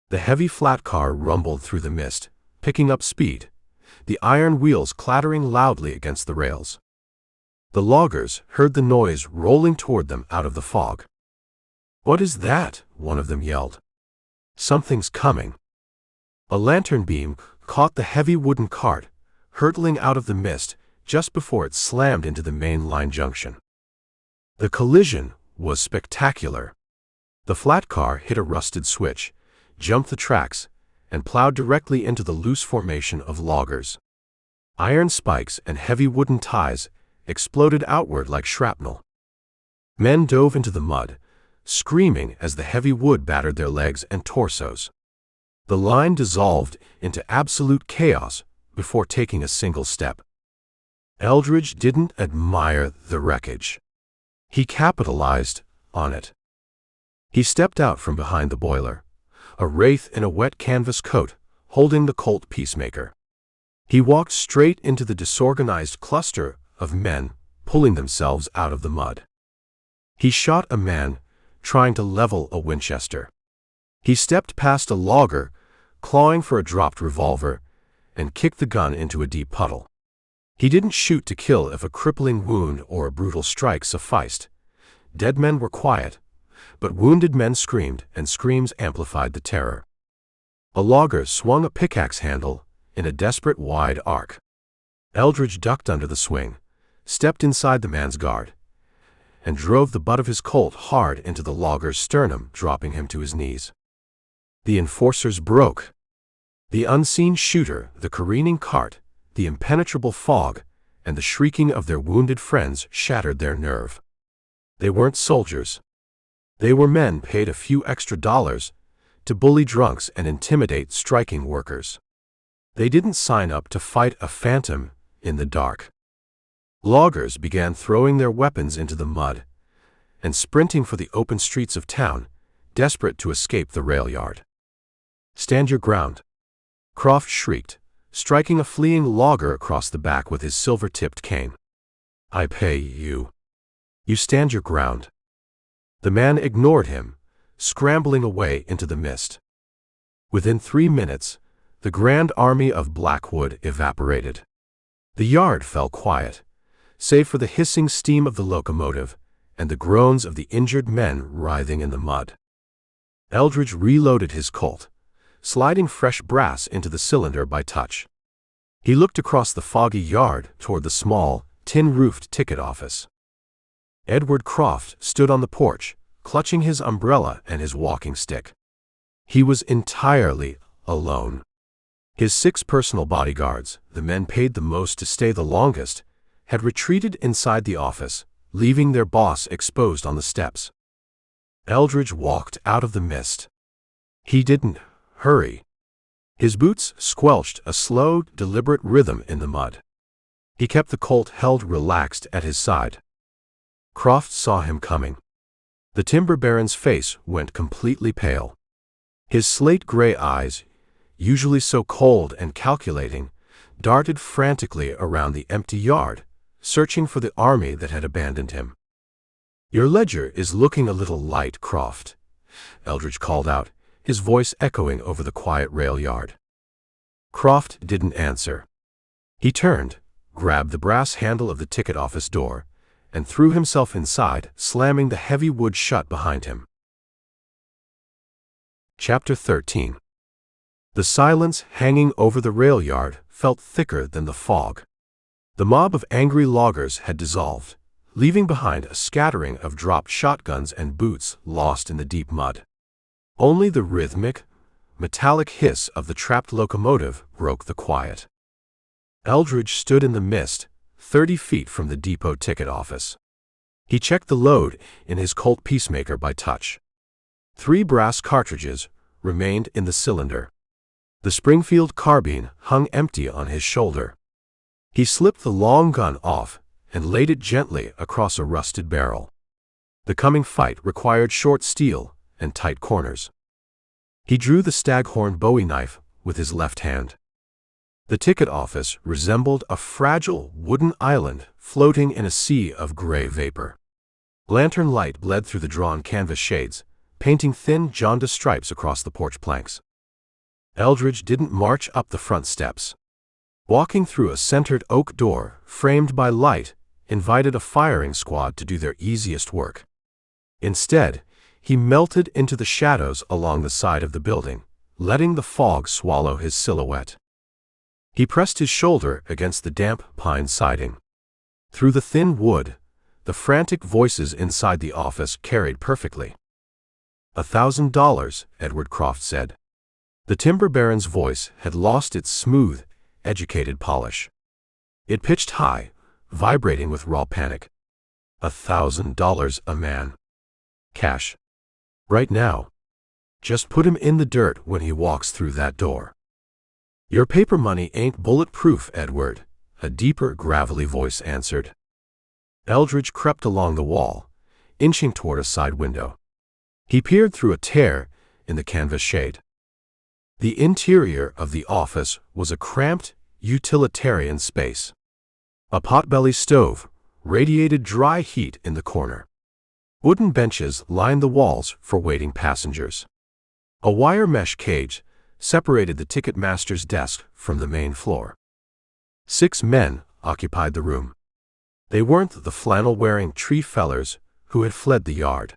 The heavy flat car rumbled through the mist, picking up speed, the iron wheels clattering loudly against the rails. The loggers heard the noise rolling toward them out of the fog. "What is that?" one of them yelled. "Something's coming." A lantern beam caught the heavy wooden cart, hurtling out of the mist just before it slammed into the main line junction. The collision was spectacular. The flat car hit a rusted switch, jumped the tracks, and plowed directly into the loose formation of loggers. Iron spikes and heavy wooden ties exploded outward like shrapnel. Men dove into the mud, screaming as the heavy wood battered their legs and torsos. The line dissolved into absolute chaos before taking a single step. Eldridge didn't admire the wreckage. He capitalized on it. He stepped out from behind the boiler, a wraith in a wet canvas coat, holding the Colt Peacemaker. He walked straight into the disorganized cluster of men pulling themselves out of the mud. He shot a man trying to level a Winchester. He stepped past a logger clawing for a dropped revolver and kicked the gun into a deep puddle. He didn't shoot to kill if a crippling wound or a brutal strike sufficed. Dead men were quiet, but wounded men screamed, and screams amplified the terror. A logger swung a pickaxe handle in a desperate wide arc. Eldridge ducked under the swing, stepped inside the man's guard, and drove the butt of his Colt hard into the logger's sternum, dropping him to his knees. The enforcers broke. The unseen shooter, the careening cart, the impenetrable fog, and the shrieking of their wounded friends shattered their nerve. They weren't soldiers. They were men paid a few extra dollars to bully drunks and intimidate striking workers. They didn't sign up to fight a phantom in the dark. Loggers began throwing their weapons into the mud and sprinting for the open streets of town, desperate to escape the rail yard. "Stand your ground," Croft shrieked, striking a fleeing logger across the back with his silver-tipped cane. "I pay you. You stand your ground." The man ignored him, scrambling away into the mist. Within 3 minutes, the grand army of Blackwood evaporated. The yard fell quiet, save for the hissing steam of the locomotive and the groans of the injured men writhing in the mud. Eldridge reloaded his Colt, sliding fresh brass into the cylinder by touch. He looked across the foggy yard toward the small, tin-roofed ticket office. Edward Croft stood on the porch, clutching his umbrella and his walking stick. He was entirely alone. His 6 personal bodyguards, the men paid the most to stay the longest, had retreated inside the office, leaving their boss exposed on the steps. Eldridge walked out of the mist. He didn't hurry. His boots squelched a slow, deliberate rhythm in the mud. He kept the Colt held relaxed at his side. Croft saw him coming. The timber baron's face went completely pale. His slate-gray eyes usually so cold and calculating, darted frantically around the empty yard, searching for the army that had abandoned him. "Your ledger is looking a little light, Croft," Eldridge called out, his voice echoing over the quiet rail yard. Croft didn't answer. He turned, grabbed the brass handle of the ticket office door, and threw himself inside, slamming the heavy wood shut behind him. Chapter 13. The silence hanging over the rail yard felt thicker than the fog. The mob of angry loggers had dissolved, leaving behind a scattering of dropped shotguns and boots lost in the deep mud. Only the rhythmic, metallic hiss of the trapped locomotive broke the quiet. Eldridge stood in the mist, 30 feet from the depot ticket office. He checked the load in his Colt Peacemaker by touch. 3 brass cartridges remained in the cylinder. The Springfield carbine hung empty on his shoulder. He slipped the long gun off and laid it gently across a rusted barrel. The coming fight required short steel and tight corners. He drew the staghorn Bowie knife with his left hand. The ticket office resembled a fragile wooden island floating in a sea of gray vapor. Lantern light bled through the drawn canvas shades, painting thin jaundiced stripes across the porch planks. Eldridge didn't march up the front steps. Walking through a centered oak door framed by light invited a firing squad to do their easiest work. Instead, he melted into the shadows along the side of the building, letting the fog swallow his silhouette. He pressed his shoulder against the damp pine siding. Through the thin wood, the frantic voices inside the office carried perfectly. $1,000, Edward Croft said. The timber baron's voice had lost its smooth, educated polish. It pitched high, vibrating with raw panic. $1,000 a man. Cash. Right now. Just put him in the dirt when he walks through that door. Your paper money ain't bulletproof, Edward, a deeper, gravelly voice answered. Eldridge crept along the wall, inching toward a side window. He peered through a tear in the canvas shade. The interior of the office was a cramped, utilitarian space. A potbelly stove radiated dry heat in the corner. Wooden benches lined the walls for waiting passengers. A wire mesh cage separated the ticket master's desk from the main floor. 6 men occupied the room. They weren't the flannel-wearing tree fellers who had fled the yard.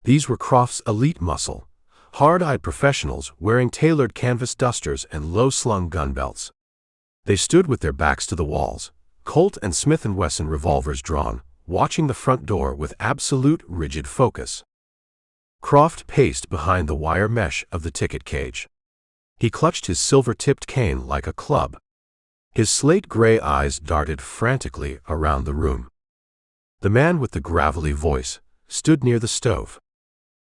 These were Croft's elite muscle, hard-eyed professionals wearing tailored canvas dusters and low-slung gun belts. They stood with their backs to the walls, Colt and Smith & Wesson revolvers drawn, watching the front door with absolute rigid focus. Croft paced behind the wire mesh of the ticket cage. He clutched his silver-tipped cane like a club. His slate-gray eyes darted frantically around the room. The man with the gravelly voice stood near the stove.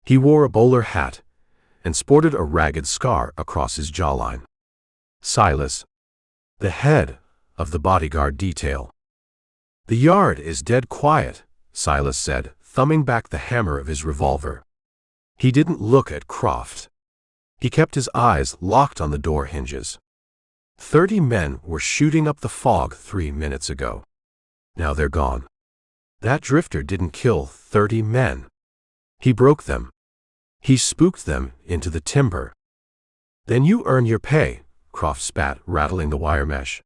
He wore a bowler hat and sported a ragged scar across his jawline. Silas, the head of the bodyguard detail. The yard is dead quiet, Silas said, thumbing back the hammer of his revolver. He didn't look at Croft. He kept his eyes locked on the door hinges. 30 men were shooting up the fog 3 minutes ago. Now they're gone. That drifter didn't kill 30 men. He broke them. He spooked them into the timber. Then you earn your pay, Croft spat, rattling the wire mesh.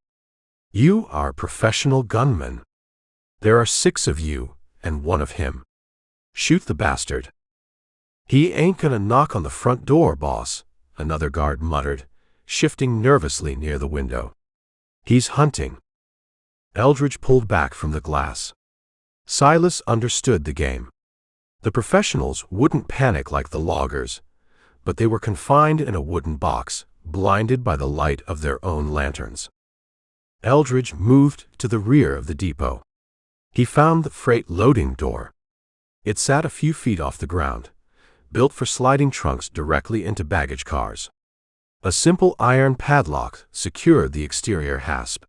You are a professional gunman. There are 6 of you and 1 of him. Shoot the bastard. He ain't gonna knock on the front door, boss, another guard muttered, shifting nervously near the window. He's hunting. Eldridge pulled back from the glass. Silas understood the game. The professionals wouldn't panic like the loggers, but they were confined in a wooden box, blinded by the light of their own lanterns. Eldridge moved to the rear of the depot. He found the freight loading door. It sat a few feet off the ground, built for sliding trunks directly into baggage cars. A simple iron padlock secured the exterior hasp.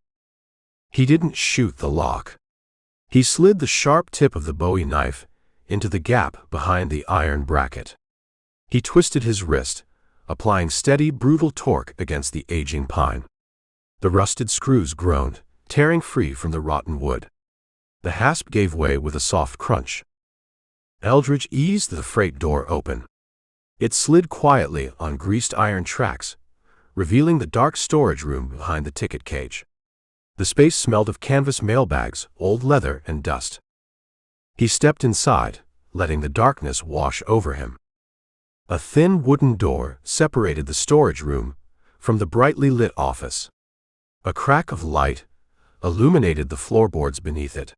He didn't shoot the lock. He slid the sharp tip of the Bowie knife into the gap behind the iron bracket. He twisted his wrist, applying steady, brutal torque against the aging pine. The rusted screws groaned, tearing free from the rotten wood. The hasp gave way with a soft crunch. Eldridge eased the freight door open. It slid quietly on greased iron tracks, revealing the dark storage room behind the ticket cage. The space smelled of canvas mailbags, old leather, and dust. He stepped inside, letting the darkness wash over him. A thin wooden door separated the storage room from the brightly lit office. A crack of light illuminated the floorboards beneath it.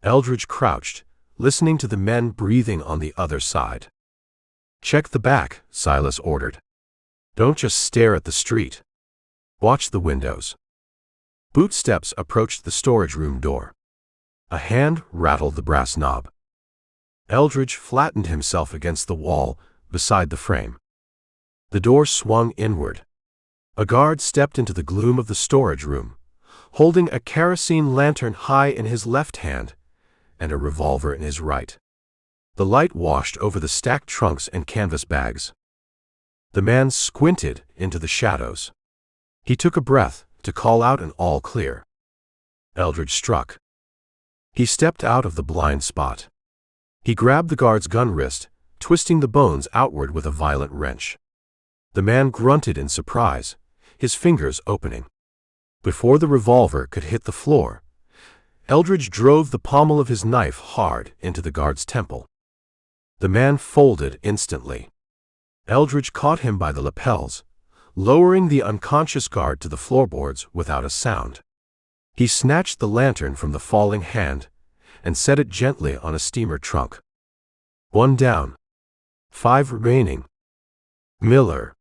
Eldridge crouched, listening to the men breathing on the other side. "Check the back," Silas ordered. "Don't just stare at the street. Watch the windows." Boot steps approached the storage room door. A hand rattled the brass knob. Eldridge flattened himself against the wall beside the frame. The door swung inward. A guard stepped into the gloom of the storage room, holding a kerosene lantern high in his left hand and a revolver in his right. The light washed over the stacked trunks and canvas bags. The man squinted into the shadows. He took a breath to call out an all clear. Eldridge struck. He stepped out of the blind spot. He grabbed the guard's gun wrist, twisting the bones outward with a violent wrench. The man grunted in surprise, his fingers opening. Before the revolver could hit the floor, Eldridge drove the pommel of his knife hard into the guard's temple. The man folded instantly. Eldridge caught him by the lapels, lowering the unconscious guard to the floorboards without a sound. He snatched the lantern from the falling hand and set it gently on a steamer trunk. "One down. 5 remaining." "Miller,"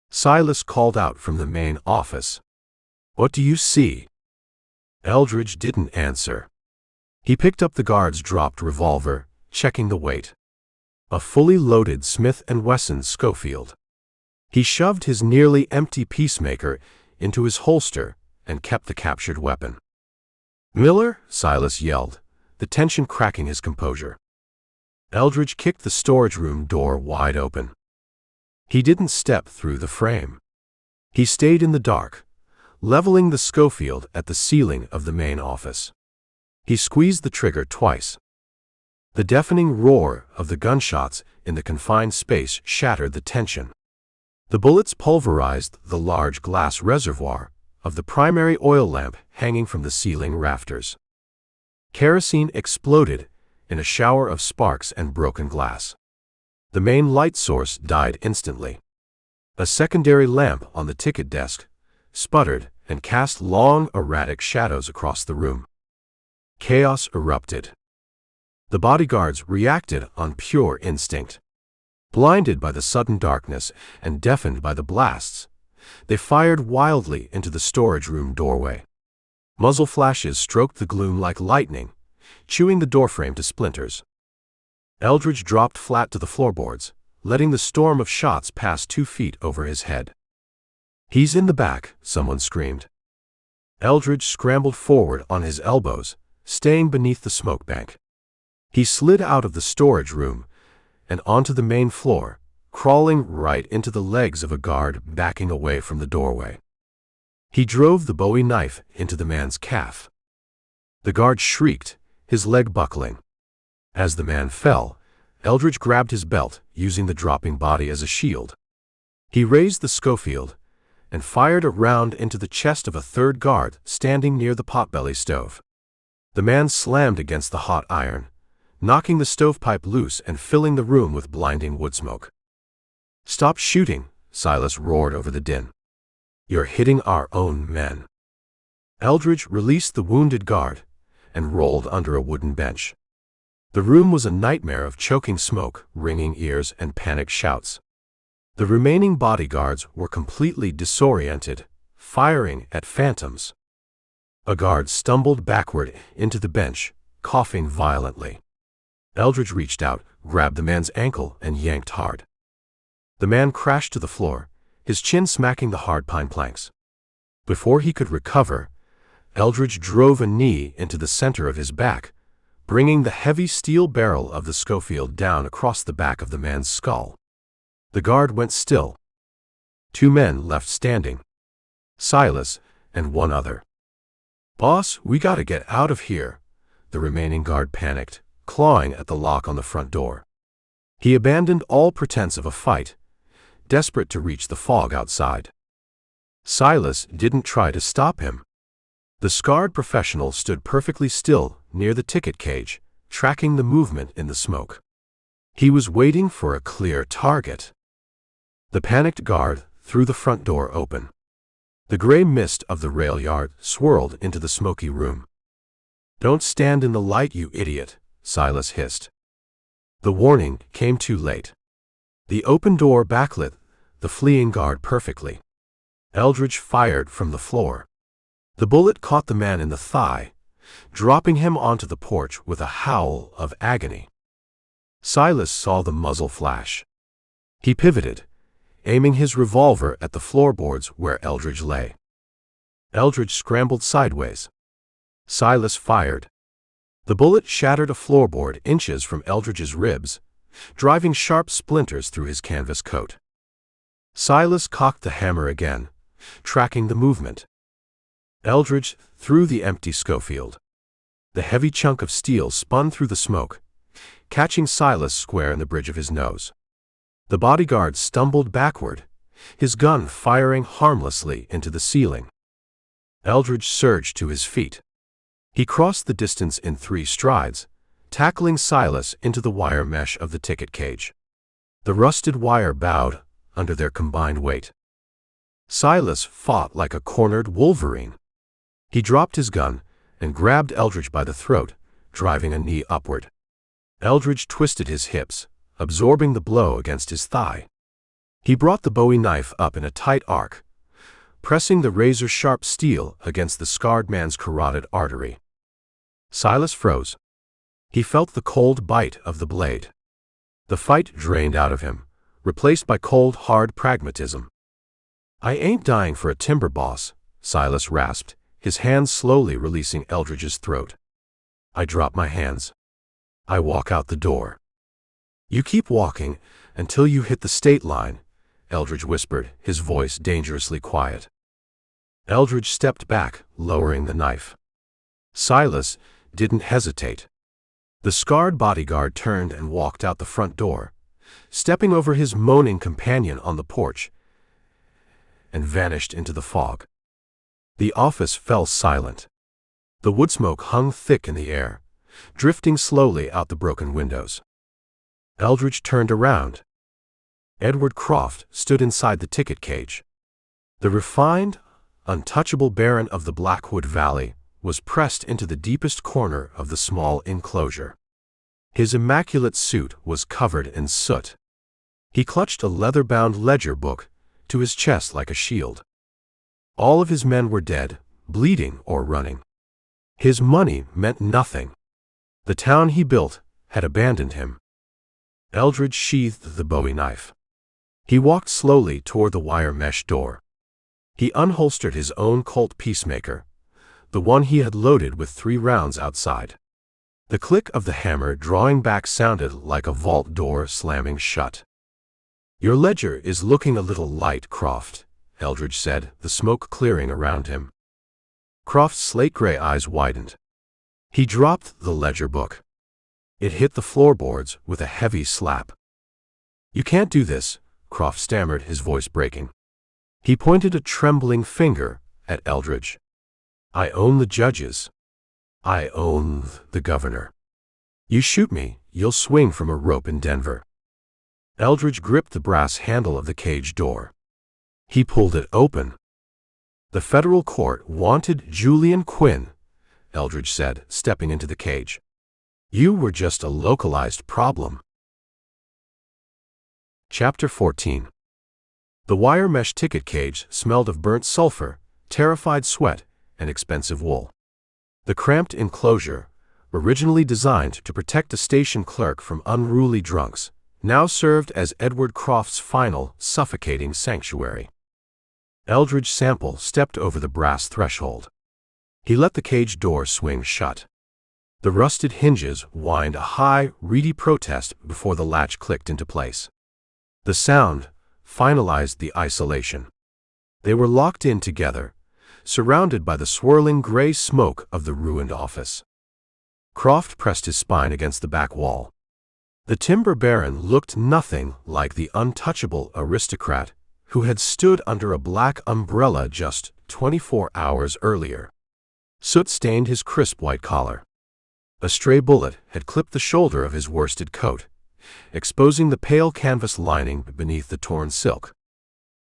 Silas called out from the main office. "What do you see?" Eldridge didn't answer. He picked up the guard's dropped revolver, checking the weight. A fully loaded Smith & Wesson Schofield. He shoved his nearly empty peacemaker into his holster and kept the captured weapon. "Miller," Silas yelled, the tension cracking his composure. Eldridge kicked the storage room door wide open. He didn't step through the frame. He stayed in the dark, leveling the Schofield at the ceiling of the main office. He squeezed the trigger twice. The deafening roar of the gunshots in the confined space shattered the tension. The bullets pulverized the large glass reservoir of the primary oil lamp hanging from the ceiling rafters. Kerosene exploded in a shower of sparks and broken glass. The main light source died instantly. A secondary lamp on the ticket desk sputtered and cast long, erratic shadows across the room. Chaos erupted. The bodyguards reacted on pure instinct. Blinded by the sudden darkness and deafened by the blasts, they fired wildly into the storage room doorway. Muzzle flashes stroked the gloom like lightning, chewing the doorframe to splinters. Eldridge dropped flat to the floorboards, letting the storm of shots pass 2 feet over his head. "He's in the back," someone screamed. Eldridge scrambled forward on his elbows, staying beneath the smoke bank. He slid out of the storage room and onto the main floor, crawling right into the legs of a guard backing away from the doorway. He drove the Bowie knife into the man's calf. The guard shrieked, his leg buckling. As the man fell, Eldridge grabbed his belt, using the dropping body as a shield. He raised the Schofield and fired a round into the chest of a third guard standing near the potbelly stove. The man slammed against the hot iron, knocking the stovepipe loose and filling the room with blinding wood smoke. "Stop shooting," Silas roared over the din. "You're hitting our own men." Eldridge released the wounded guard and rolled under a wooden bench. The room was a nightmare of choking smoke, ringing ears, and panicked shouts. The remaining bodyguards were completely disoriented, firing at phantoms. A guard stumbled backward into the bench, coughing violently. Eldridge reached out, grabbed the man's ankle, and yanked hard. The man crashed to the floor, his chin smacking the hard pine planks. Before he could recover, Eldridge drove a knee into the center of his back, bringing the heavy steel barrel of the Schofield down across the back of the man's skull. The guard went still, 2 men left standing. Silas and one other. "Boss, we gotta get out of here," the remaining guard panicked, clawing at the lock on the front door. He abandoned all pretense of a fight, desperate to reach the fog outside. Silas didn't try to stop him. The scarred professional stood perfectly still near the ticket cage, tracking the movement in the smoke. He was waiting for a clear target. The panicked guard threw the front door open. The gray mist of the rail yard swirled into the smoky room. "Don't stand in the light, you idiot," Silas hissed. The warning came too late. The open door backlit the fleeing guard perfectly. Eldridge fired from the floor. The bullet caught the man in the thigh, dropping him onto the porch with a howl of agony. Silas saw the muzzle flash. He pivoted, aiming his revolver at the floorboards where Eldridge lay. Eldridge scrambled sideways. Silas fired. The bullet shattered a floorboard inches from Eldridge's ribs, driving sharp splinters through his canvas coat. Silas cocked the hammer again, tracking the movement. Eldridge threw the empty Schofield. The heavy chunk of steel spun through the smoke, catching Silas square in the bridge of his nose. The bodyguard stumbled backward, his gun firing harmlessly into the ceiling. Eldridge surged to his feet. He crossed the distance in 3 strides, tackling Silas into the wire mesh of the ticket cage. The rusted wire bowed under their combined weight. Silas fought like a cornered wolverine. He dropped his gun and grabbed Eldridge by the throat, driving a knee upward. Eldridge twisted his hips, absorbing the blow against his thigh. He brought the Bowie knife up in a tight arc, pressing the razor-sharp steel against the scarred man's carotid artery. Silas froze. He felt the cold bite of the blade. The fight drained out of him, replaced by cold, hard pragmatism. "I ain't dying for a timber boss," Silas rasped, his hands slowly releasing Eldridge's throat. I drop my hands. I walk out the door. "You keep walking until you hit the state line," Eldridge whispered, his voice dangerously quiet. Eldridge stepped back, lowering the knife. Silas didn't hesitate. The scarred bodyguard turned and walked out the front door, stepping over his moaning companion on the porch, and vanished into the fog. The office fell silent. The wood smoke hung thick in the air, drifting slowly out the broken windows. Eldridge turned around. Edward Croft stood inside the ticket cage. The refined, untouchable Baron of the Blackwood Valley was pressed into the deepest corner of the small enclosure. His immaculate suit was covered in soot. He clutched a leather-bound ledger book to his chest like a shield. All of his men were dead, bleeding or running. His money meant nothing. The town he built had abandoned him. Eldridge sheathed the Bowie knife. He walked slowly toward the wire mesh door. He unholstered his own Colt Peacemaker, the one he had loaded with 3 rounds outside. The click of the hammer drawing back sounded like a vault door slamming shut. "Your ledger is looking a little light, Croft," Eldridge said, the smoke clearing around him. Croft's slate-gray eyes widened. He dropped the ledger book. It hit the floorboards with a heavy slap. "You can't do this," Croft stammered, his voice breaking. He pointed a trembling finger at Eldridge. "I own the judges. I own the governor. You shoot me, you'll swing from a rope in Denver." Eldridge gripped the brass handle of the cage door. He pulled it open. "The federal court wanted Julian Quinn," Eldridge said, stepping into the cage. "You were just a localized problem." Chapter 14. The wire mesh ticket cage smelled of burnt sulfur, terrified sweat, and expensive wool. The cramped enclosure, originally designed to protect a station clerk from unruly drunks, now served as Edward Croft's final, suffocating sanctuary. Eldridge Sample stepped over the brass threshold. He let the cage door swing shut. The rusted hinges whined a high, reedy protest before the latch clicked into place. The sound finalized the isolation. They were locked in together, surrounded by the swirling gray smoke of the ruined office. Croft pressed his spine against the back wall. The timber baron looked nothing like the untouchable aristocrat who had stood under a black umbrella just 24 hours earlier. Soot stained his crisp white collar. A stray bullet had clipped the shoulder of his worsted coat, exposing the pale canvas lining beneath the torn silk.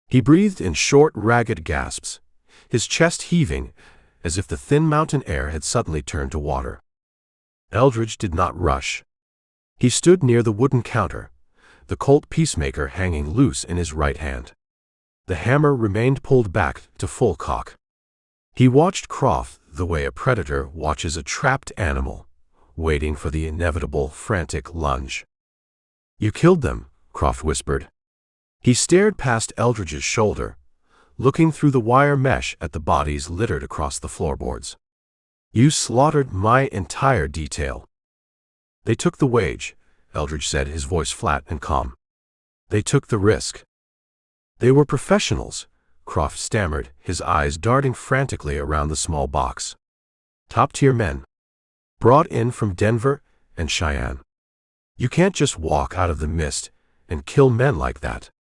He breathed in short, ragged gasps, his chest heaving as if the thin mountain air had suddenly turned to water. Eldridge did not rush. He stood near the wooden counter, the Colt peacemaker hanging loose in his right hand. The hammer remained pulled back to full cock. He watched Croft the way a predator watches a trapped animal, waiting for the inevitable, frantic lunge. "You killed them," Croft whispered. He stared past Eldridge's shoulder, looking through the wire mesh at the bodies littered across the floorboards. "You slaughtered my entire detail." "They took the wage," Eldridge said, his voice flat and calm. "They took the risk." "They were professionals," Croft stammered, his eyes darting frantically around the small box. "Top-tier men. Brought in from Denver and Cheyenne. You can't just walk out of the mist and kill men like that."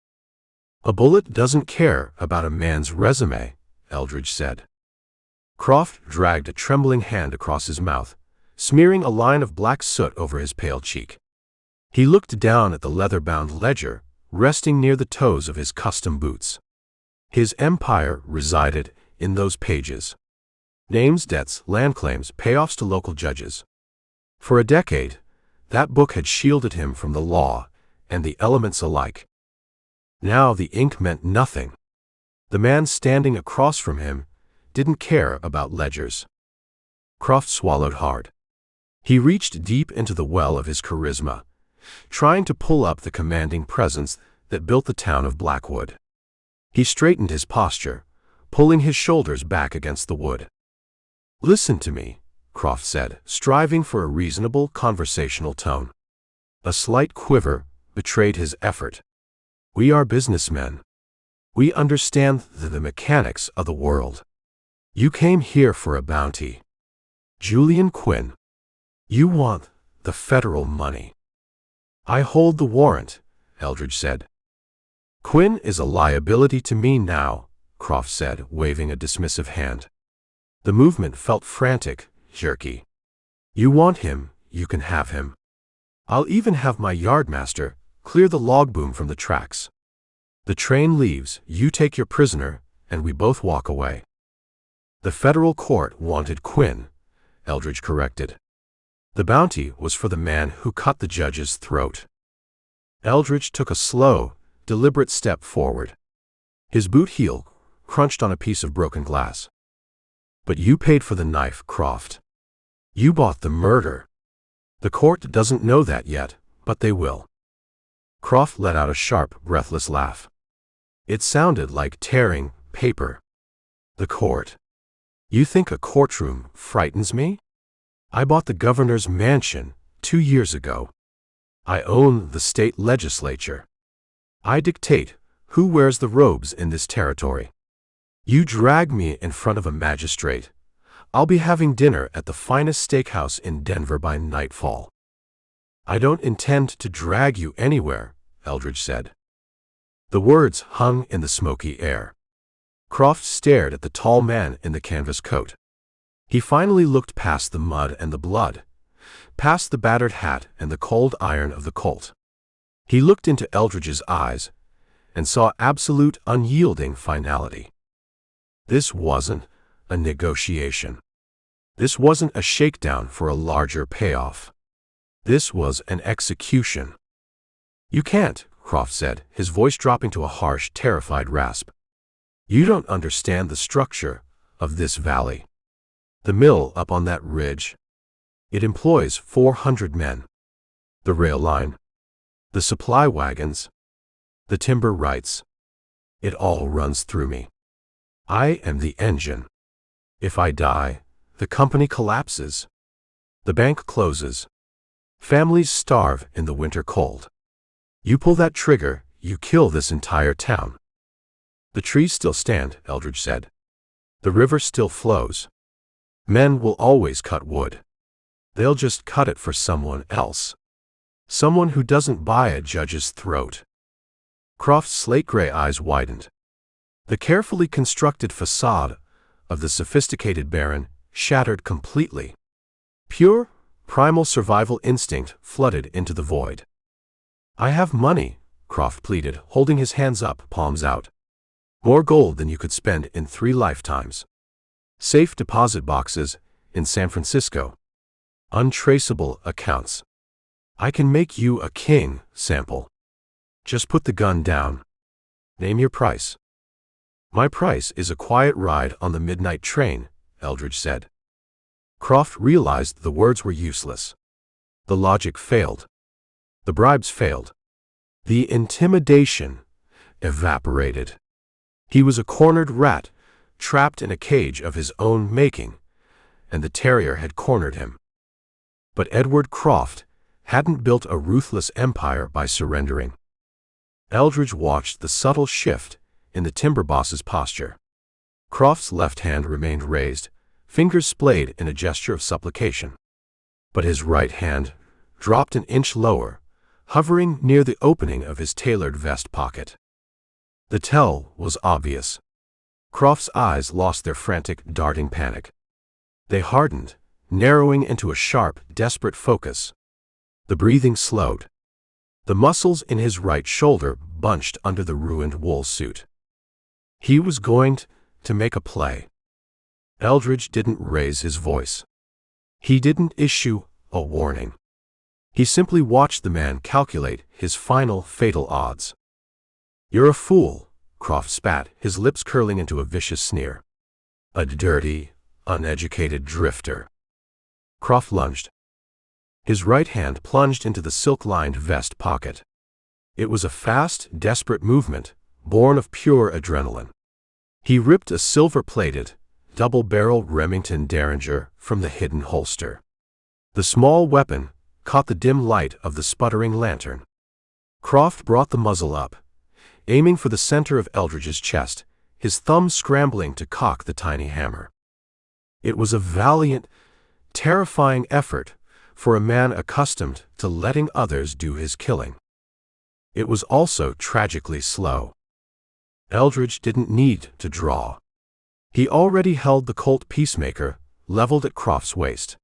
"A bullet doesn't care about a man's resume," Eldridge said. Croft dragged a trembling hand across his mouth, smearing a line of black soot over his pale cheek. He looked down at the leather-bound ledger, resting near the toes of his custom boots. His empire resided in those pages. Names, debts, land claims, payoffs to local judges. For a decade, that book had shielded him from the law and the elements alike. Now the ink meant nothing. The man standing across from him didn't care about ledgers. Croft swallowed hard. He reached deep into the well of his charisma, trying to pull up the commanding presence that built the town of Blackwood. He straightened his posture, pulling his shoulders back against the wood. "Listen to me," Croft said, striving for a reasonable conversational tone. A slight quiver betrayed his effort. "We are businessmen. We understand the mechanics of the world. You came here for a bounty. Julian Quinn. You want the federal money." "I hold the warrant," Eldridge said. "Quinn is a liability to me now," Croft said, waving a dismissive hand. The movement felt frantic, jerky. "You want him, you can have him. I'll even have my yardmaster clear the log boom from the tracks. The train leaves, you take your prisoner, and we both walk away." "The federal court wanted Quinn," Eldridge corrected. "The bounty was for the man who cut the judge's throat." Eldridge took a slow, deliberate step forward. His boot heel crunched on a piece of broken glass. "But you paid for the knife, Croft. You bought the murder. The court doesn't know that yet, but they will." Croft let out a sharp, breathless laugh. It sounded like tearing paper. "The court? You think a courtroom frightens me? I bought the governor's mansion 2 years ago. I own the state legislature. I dictate who wears the robes in this territory. You drag me in front of a magistrate, I'll be having dinner at the finest steakhouse in Denver by nightfall." "I don't intend to drag you anywhere," Eldridge said. The words hung in the smoky air. Croft stared at the tall man in the canvas coat. He finally looked past the mud and the blood, past the battered hat and the cold iron of the Colt. He looked into Eldridge's eyes and saw absolute, unyielding finality. This wasn't a negotiation. This wasn't a shakedown for a larger payoff. This was an execution. "You can't," Croft said, his voice dropping to a harsh, terrified rasp. "You don't understand the structure of this valley. The mill up on that ridge. It employs 400 men. The rail line. The supply wagons. The timber rights. It all runs through me. I am the engine. If I die, the company collapses. The bank closes. Families starve in the winter cold. You pull that trigger, you kill this entire town. The trees still stand, Eldridge said. The river still flows. Men will always cut wood. They'll just cut it for someone else. Someone who doesn't buy a judge's throat. Croft's slate-gray eyes widened. The carefully constructed facade of the sophisticated baron shattered completely. Pure, primal survival instinct flooded into the void. I have money, Croft pleaded, holding his hands up, palms out. More gold than you could spend in 3 lifetimes. Safe deposit boxes in San Francisco. Untraceable accounts. I can make you a king, Sample. Just put the gun down. Name your price. My price is a quiet ride on the midnight train, Eldridge said. Croft realized the words were useless. The logic failed. The bribes failed. The intimidation evaporated. He was a cornered rat, trapped in a cage of his own making, and the terrier had cornered him. But Edward Croft hadn't built a ruthless empire by surrendering. Eldridge watched the subtle shift in the timber boss's posture. Croft's left hand remained raised, fingers splayed in a gesture of supplication. But his right hand dropped an inch lower, hovering near the opening of his tailored vest pocket. The tell was obvious. Croft's eyes lost their frantic, darting panic. They hardened, narrowing into a sharp, desperate focus. The breathing slowed. The muscles in his right shoulder bunched under the ruined wool suit. He was going to make a play. Eldridge didn't raise his voice. He didn't issue a warning. He simply watched the man calculate his final fatal odds. You're a fool, Croft spat, his lips curling into a vicious sneer. A dirty, uneducated drifter. Croft lunged. His right hand plunged into the silk-lined vest pocket. It was a fast, desperate movement, born of pure adrenaline. He ripped a silver-plated, double-barrel Remington Derringer from the hidden holster. The small weapon caught the dim light of the sputtering lantern. Croft brought the muzzle up, aiming for the center of Eldridge's chest, his thumb scrambling to cock the tiny hammer. It was a valiant, terrifying effort for a man accustomed to letting others do his killing. It was also tragically slow. Eldridge didn't need to draw. He already held the Colt Peacemaker leveled at Croft's waist.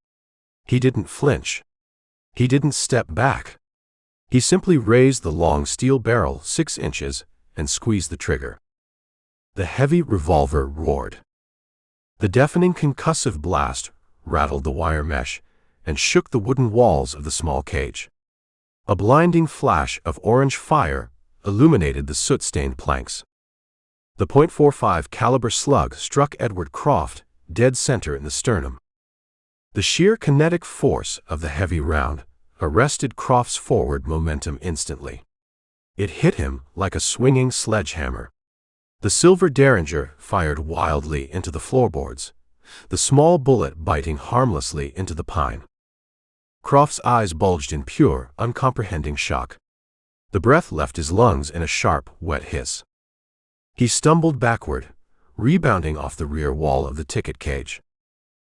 He didn't flinch. He didn't step back. He simply raised the long steel barrel 6 inches and squeezed the trigger. The heavy revolver roared. The deafening concussive blast rattled the wire mesh and shook the wooden walls of the small cage. A blinding flash of orange fire illuminated the soot-stained planks. The .45 caliber slug struck Edward Croft dead center in the sternum. The sheer kinetic force of the heavy round arrested Croft's forward momentum instantly. It hit him like a swinging sledgehammer. The silver Derringer fired wildly into the floorboards, the small bullet biting harmlessly into the pine. Croft's eyes bulged in pure, uncomprehending shock. The breath left his lungs in a sharp, wet hiss. He stumbled backward, rebounding off the rear wall of the ticket cage.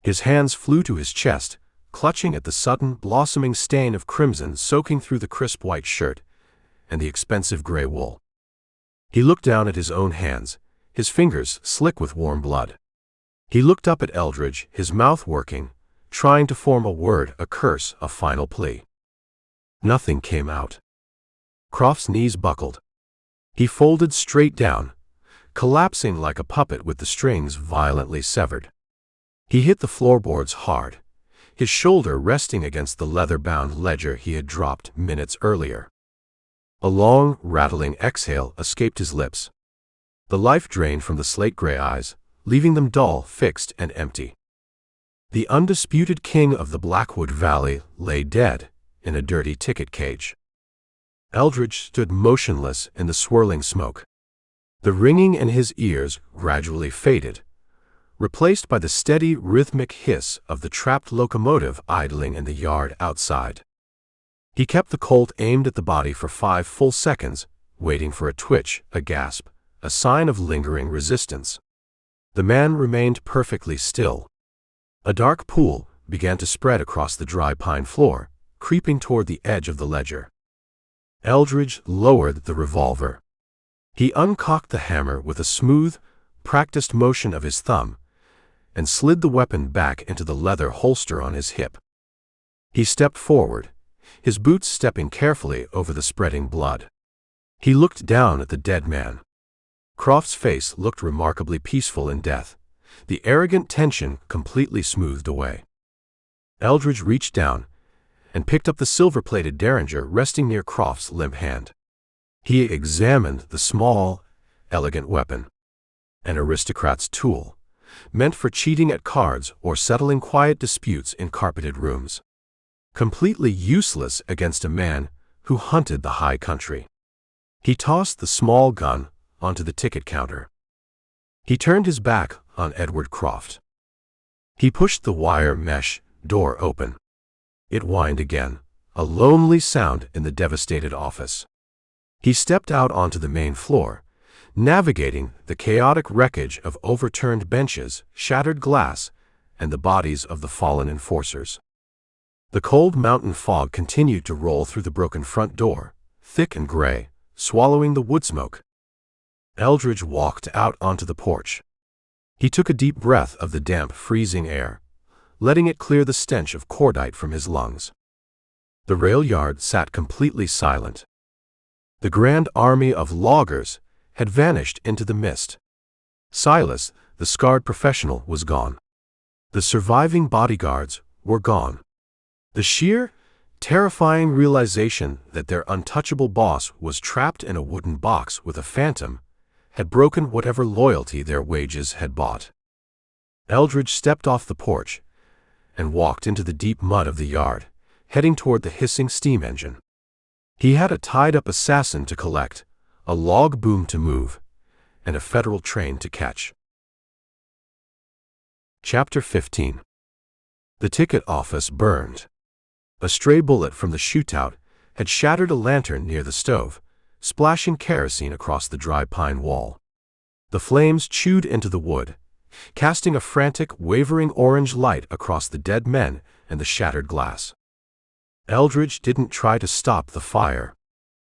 His hands flew to his chest, clutching at the sudden, blossoming stain of crimson soaking through the crisp white shirt and the expensive gray wool. He looked down at his own hands, his fingers slick with warm blood. He looked up at Eldridge, his mouth working, trying to form a word, a curse, a final plea. Nothing came out. Croft's knees buckled. He folded straight down, collapsing like a puppet with the strings violently severed. He hit the floorboards hard, his shoulder resting against the leather-bound ledger he had dropped minutes earlier. A long, rattling exhale escaped his lips. The life drained from the slate-gray eyes, leaving them dull, fixed, and empty. The undisputed king of the Blackwood Valley lay dead in a dirty ticket cage. Eldridge stood motionless in the swirling smoke. The ringing in his ears gradually faded, replaced by the steady, rhythmic hiss of the trapped locomotive idling in the yard outside. He kept the Colt aimed at the body for 5 full seconds, waiting for a twitch, a gasp, a sign of lingering resistance. The man remained perfectly still. A dark pool began to spread across the dry pine floor, creeping toward the edge of the ledger. Eldridge lowered the revolver. He uncocked the hammer with a smooth, practiced motion of his thumb and slid the weapon back into the leather holster on his hip. He stepped forward, his boots stepping carefully over the spreading blood. He looked down at the dead man. Croft's face looked remarkably peaceful in death, the arrogant tension completely smoothed away. Eldridge reached down and picked up the silver-plated derringer resting near Croft's limp hand. He examined the small, elegant weapon. An aristocrat's tool, meant for cheating at cards or settling quiet disputes in carpeted rooms. Completely useless against a man who hunted the high country. He tossed the small gun onto the ticket counter. He turned his back on Edward Croft. He pushed the wire mesh door open. It whined again, a lonely sound in the devastated office. He stepped out onto the main floor, navigating the chaotic wreckage of overturned benches, shattered glass, and the bodies of the fallen enforcers. The cold mountain fog continued to roll through the broken front door, thick and gray, swallowing the wood smoke. Eldridge walked out onto the porch. He took a deep breath of the damp, freezing air, letting it clear the stench of cordite from his lungs. The rail yard sat completely silent. The grand army of loggers had vanished into the mist. Silas, the scarred professional, was gone. The surviving bodyguards were gone. The sheer, terrifying realization that their untouchable boss was trapped in a wooden box with a phantom had broken whatever loyalty their wages had bought. Eldridge stepped off the porch and walked into the deep mud of the yard, heading toward the hissing steam engine. He had a tied-up assassin to collect, a log boom to move, and a federal train to catch. Chapter 15. The ticket office burned. A stray bullet from the shootout had shattered a lantern near the stove, splashing kerosene across the dry pine wall. The flames chewed into the wood, casting a frantic, wavering orange light across the dead men and the shattered glass. Eldridge didn't try to stop the fire.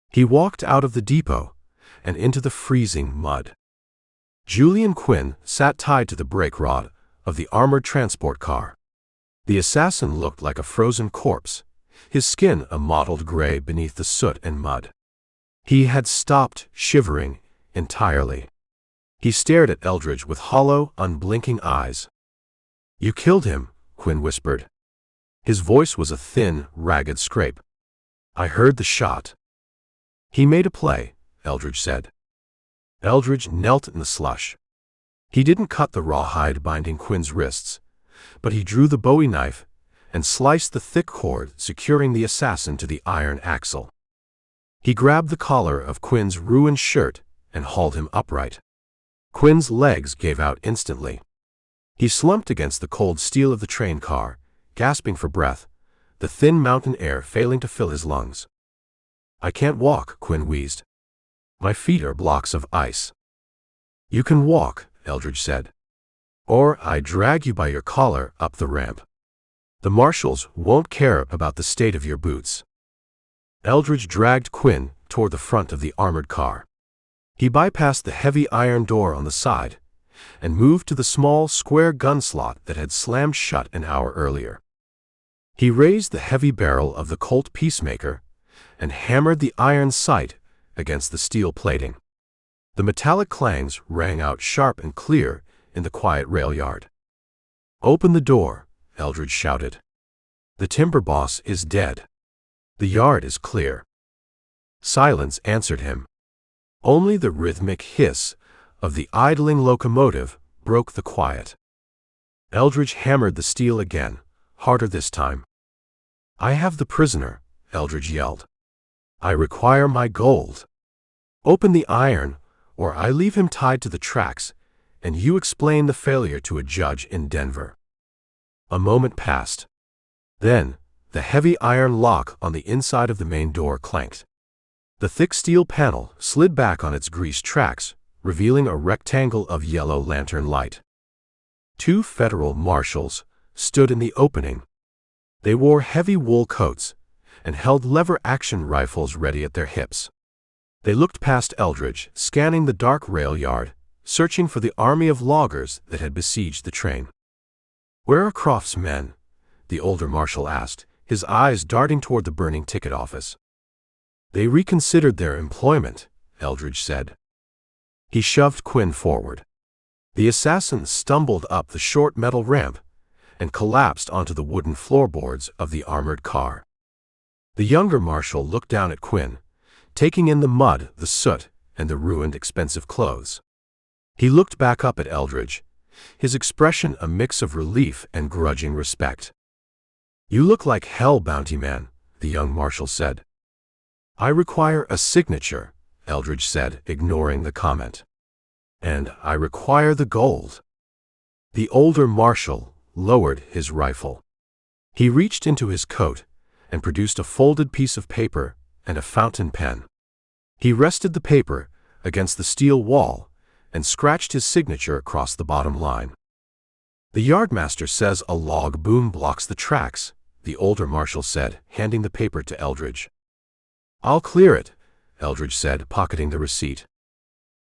He walked out of the depot and into the freezing mud. Julian Quinn sat tied to the brake rod of the armored transport car. The assassin looked like a frozen corpse, his skin a mottled gray beneath the soot and mud. He had stopped shivering entirely. He stared at Eldridge with hollow, unblinking eyes. "You killed him," Quinn whispered. His voice was a thin, ragged scrape. "I heard the shot." "He made a play," Eldridge said. Eldridge knelt in the slush. He didn't cut the rawhide binding Quinn's wrists, but he drew the bowie knife and sliced the thick cord securing the assassin to the iron axle. He grabbed the collar of Quinn's ruined shirt and hauled him upright. Quinn's legs gave out instantly. He slumped against the cold steel of the train car, gasping for breath, the thin mountain air failing to fill his lungs. "I can't walk," Quinn wheezed. "My feet are blocks of ice." "You can walk," Eldridge said. "Or I drag you by your collar up the ramp. The marshals won't care about the state of your boots." Eldridge dragged Quinn toward the front of the armored car. He bypassed the heavy iron door on the side and moved to the small, square gun slot that had slammed shut an hour earlier. He raised the heavy barrel of the Colt Peacemaker and hammered the iron sight against the steel plating. The metallic clangs rang out sharp and clear in the quiet rail yard. "Open the door," Eldridge shouted. "The timber boss is dead. The yard is clear." Silence answered him. Only the rhythmic hiss of the idling locomotive broke the quiet. Eldridge hammered the steel again, harder this time. "I have the prisoner," Eldridge yelled. "I require my gold. Open the iron, or I leave him tied to the tracks, and you explain the failure to a judge in Denver." A moment passed. Then, the heavy iron lock on the inside of the main door clanked. The thick steel panel slid back on its greased tracks, revealing a rectangle of yellow lantern light. 2 federal marshals stood in the opening. They wore heavy wool coats and held lever-action rifles ready at their hips. They looked past Eldridge, scanning the dark rail yard, searching for the army of loggers that had besieged the train. "Where are Croft's men?" the older marshal asked, his eyes darting toward the burning ticket office. "They reconsidered their employment," Eldridge said. He shoved Quinn forward. The assassin stumbled up the short metal ramp and collapsed onto the wooden floorboards of the armored car. The younger marshal looked down at Quinn, taking in the mud, the soot, and the ruined expensive clothes. He looked back up at Eldridge, his expression a mix of relief and grudging respect. "You look like hell, bounty man," the young marshal said. "I require a signature," Eldridge said, ignoring the comment. "And I require the gold." The older marshal lowered his rifle. He reached into his coat and produced a folded piece of paper and a fountain pen. He rested the paper against the steel wall and scratched his signature across the bottom line. "The yardmaster says a log boom blocks the tracks," the older marshal said, handing the paper to Eldridge. "I'll clear it," Eldridge said, pocketing the receipt.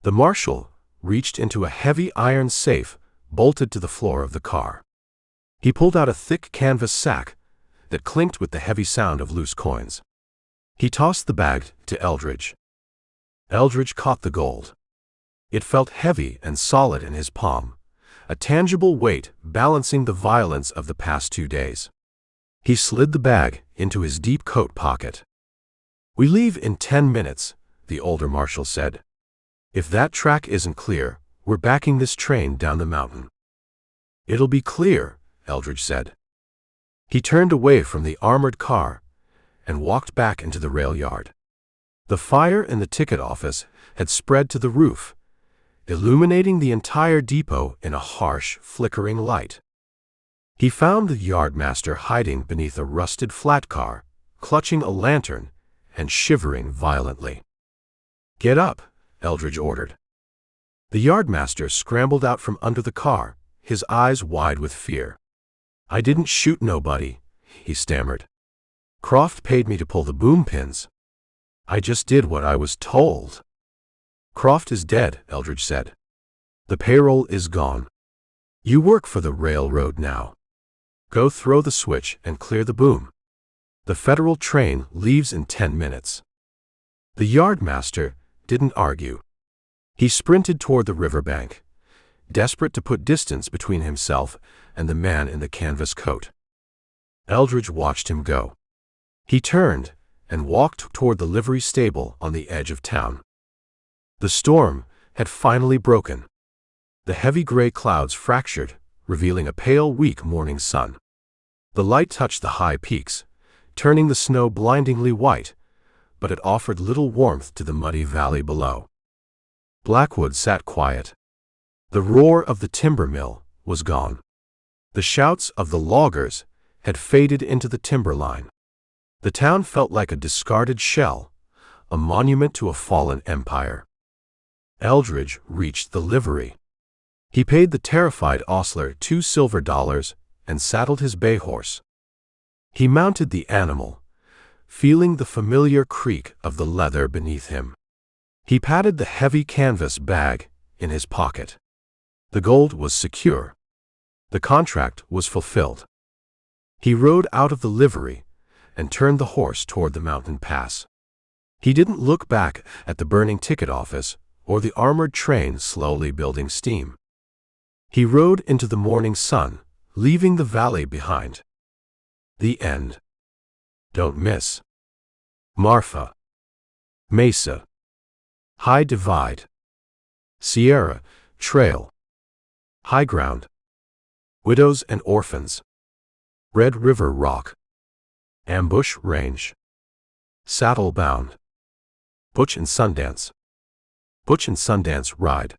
The marshal reached into a heavy iron safe bolted to the floor of the car. He pulled out a thick canvas sack that clinked with the heavy sound of loose coins. He tossed the bag to Eldridge. Eldridge caught the gold. It felt heavy and solid in his palm, a tangible weight balancing the violence of the past 2 days. He slid the bag into his deep coat pocket. "We leave in 10 minutes, the older marshal said. "If that track isn't clear, we're backing this train down the mountain." "It'll be clear," Eldridge said. He turned away from the armored car and walked back into the rail yard. The fire in the ticket office had spread to the roof, illuminating the entire depot in a harsh, flickering light. He found the yardmaster hiding beneath a rusted flat car, clutching a lantern and shivering violently. "Get up," Eldridge ordered. The yardmaster scrambled out from under the car, his eyes wide with fear. "I didn't shoot nobody," he stammered. "Croft paid me to pull the boom pins. I just did what I was told." "Croft is dead," Eldridge said. "The payroll is gone. You work for the railroad now. Go throw the switch and clear the boom. The federal train leaves in 10 minutes. The yardmaster didn't argue. He sprinted toward the riverbank, desperate to put distance between himself and the man in the canvas coat. Eldridge watched him go. He turned and walked toward the livery stable on the edge of town. The storm had finally broken. The heavy gray clouds fractured, revealing a pale, weak morning sun. The light touched the high peaks, turning the snow blindingly white, but it offered little warmth to the muddy valley below. Blackwood sat quiet. The roar of the timber mill was gone. The shouts of the loggers had faded into the timberline. The town felt like a discarded shell, a monument to a fallen empire. Eldridge reached the livery. He paid the terrified ostler $2 silver and saddled his bay horse. He mounted the animal, feeling the familiar creak of the leather beneath him. He patted the heavy canvas bag in his pocket. The gold was secure. The contract was fulfilled. He rode out of the livery and turned the horse toward the mountain pass. He didn't look back at the burning ticket office or the armored train slowly building steam. He rode into the morning sun, leaving the valley behind. The end. Don't miss. Marfa. Mesa. High Divide. Sierra Trail. High Ground. Widows and Orphans. Red River Rock. Ambush Range. Saddle Bound. Butch and Sundance. Butch and Sundance Ride.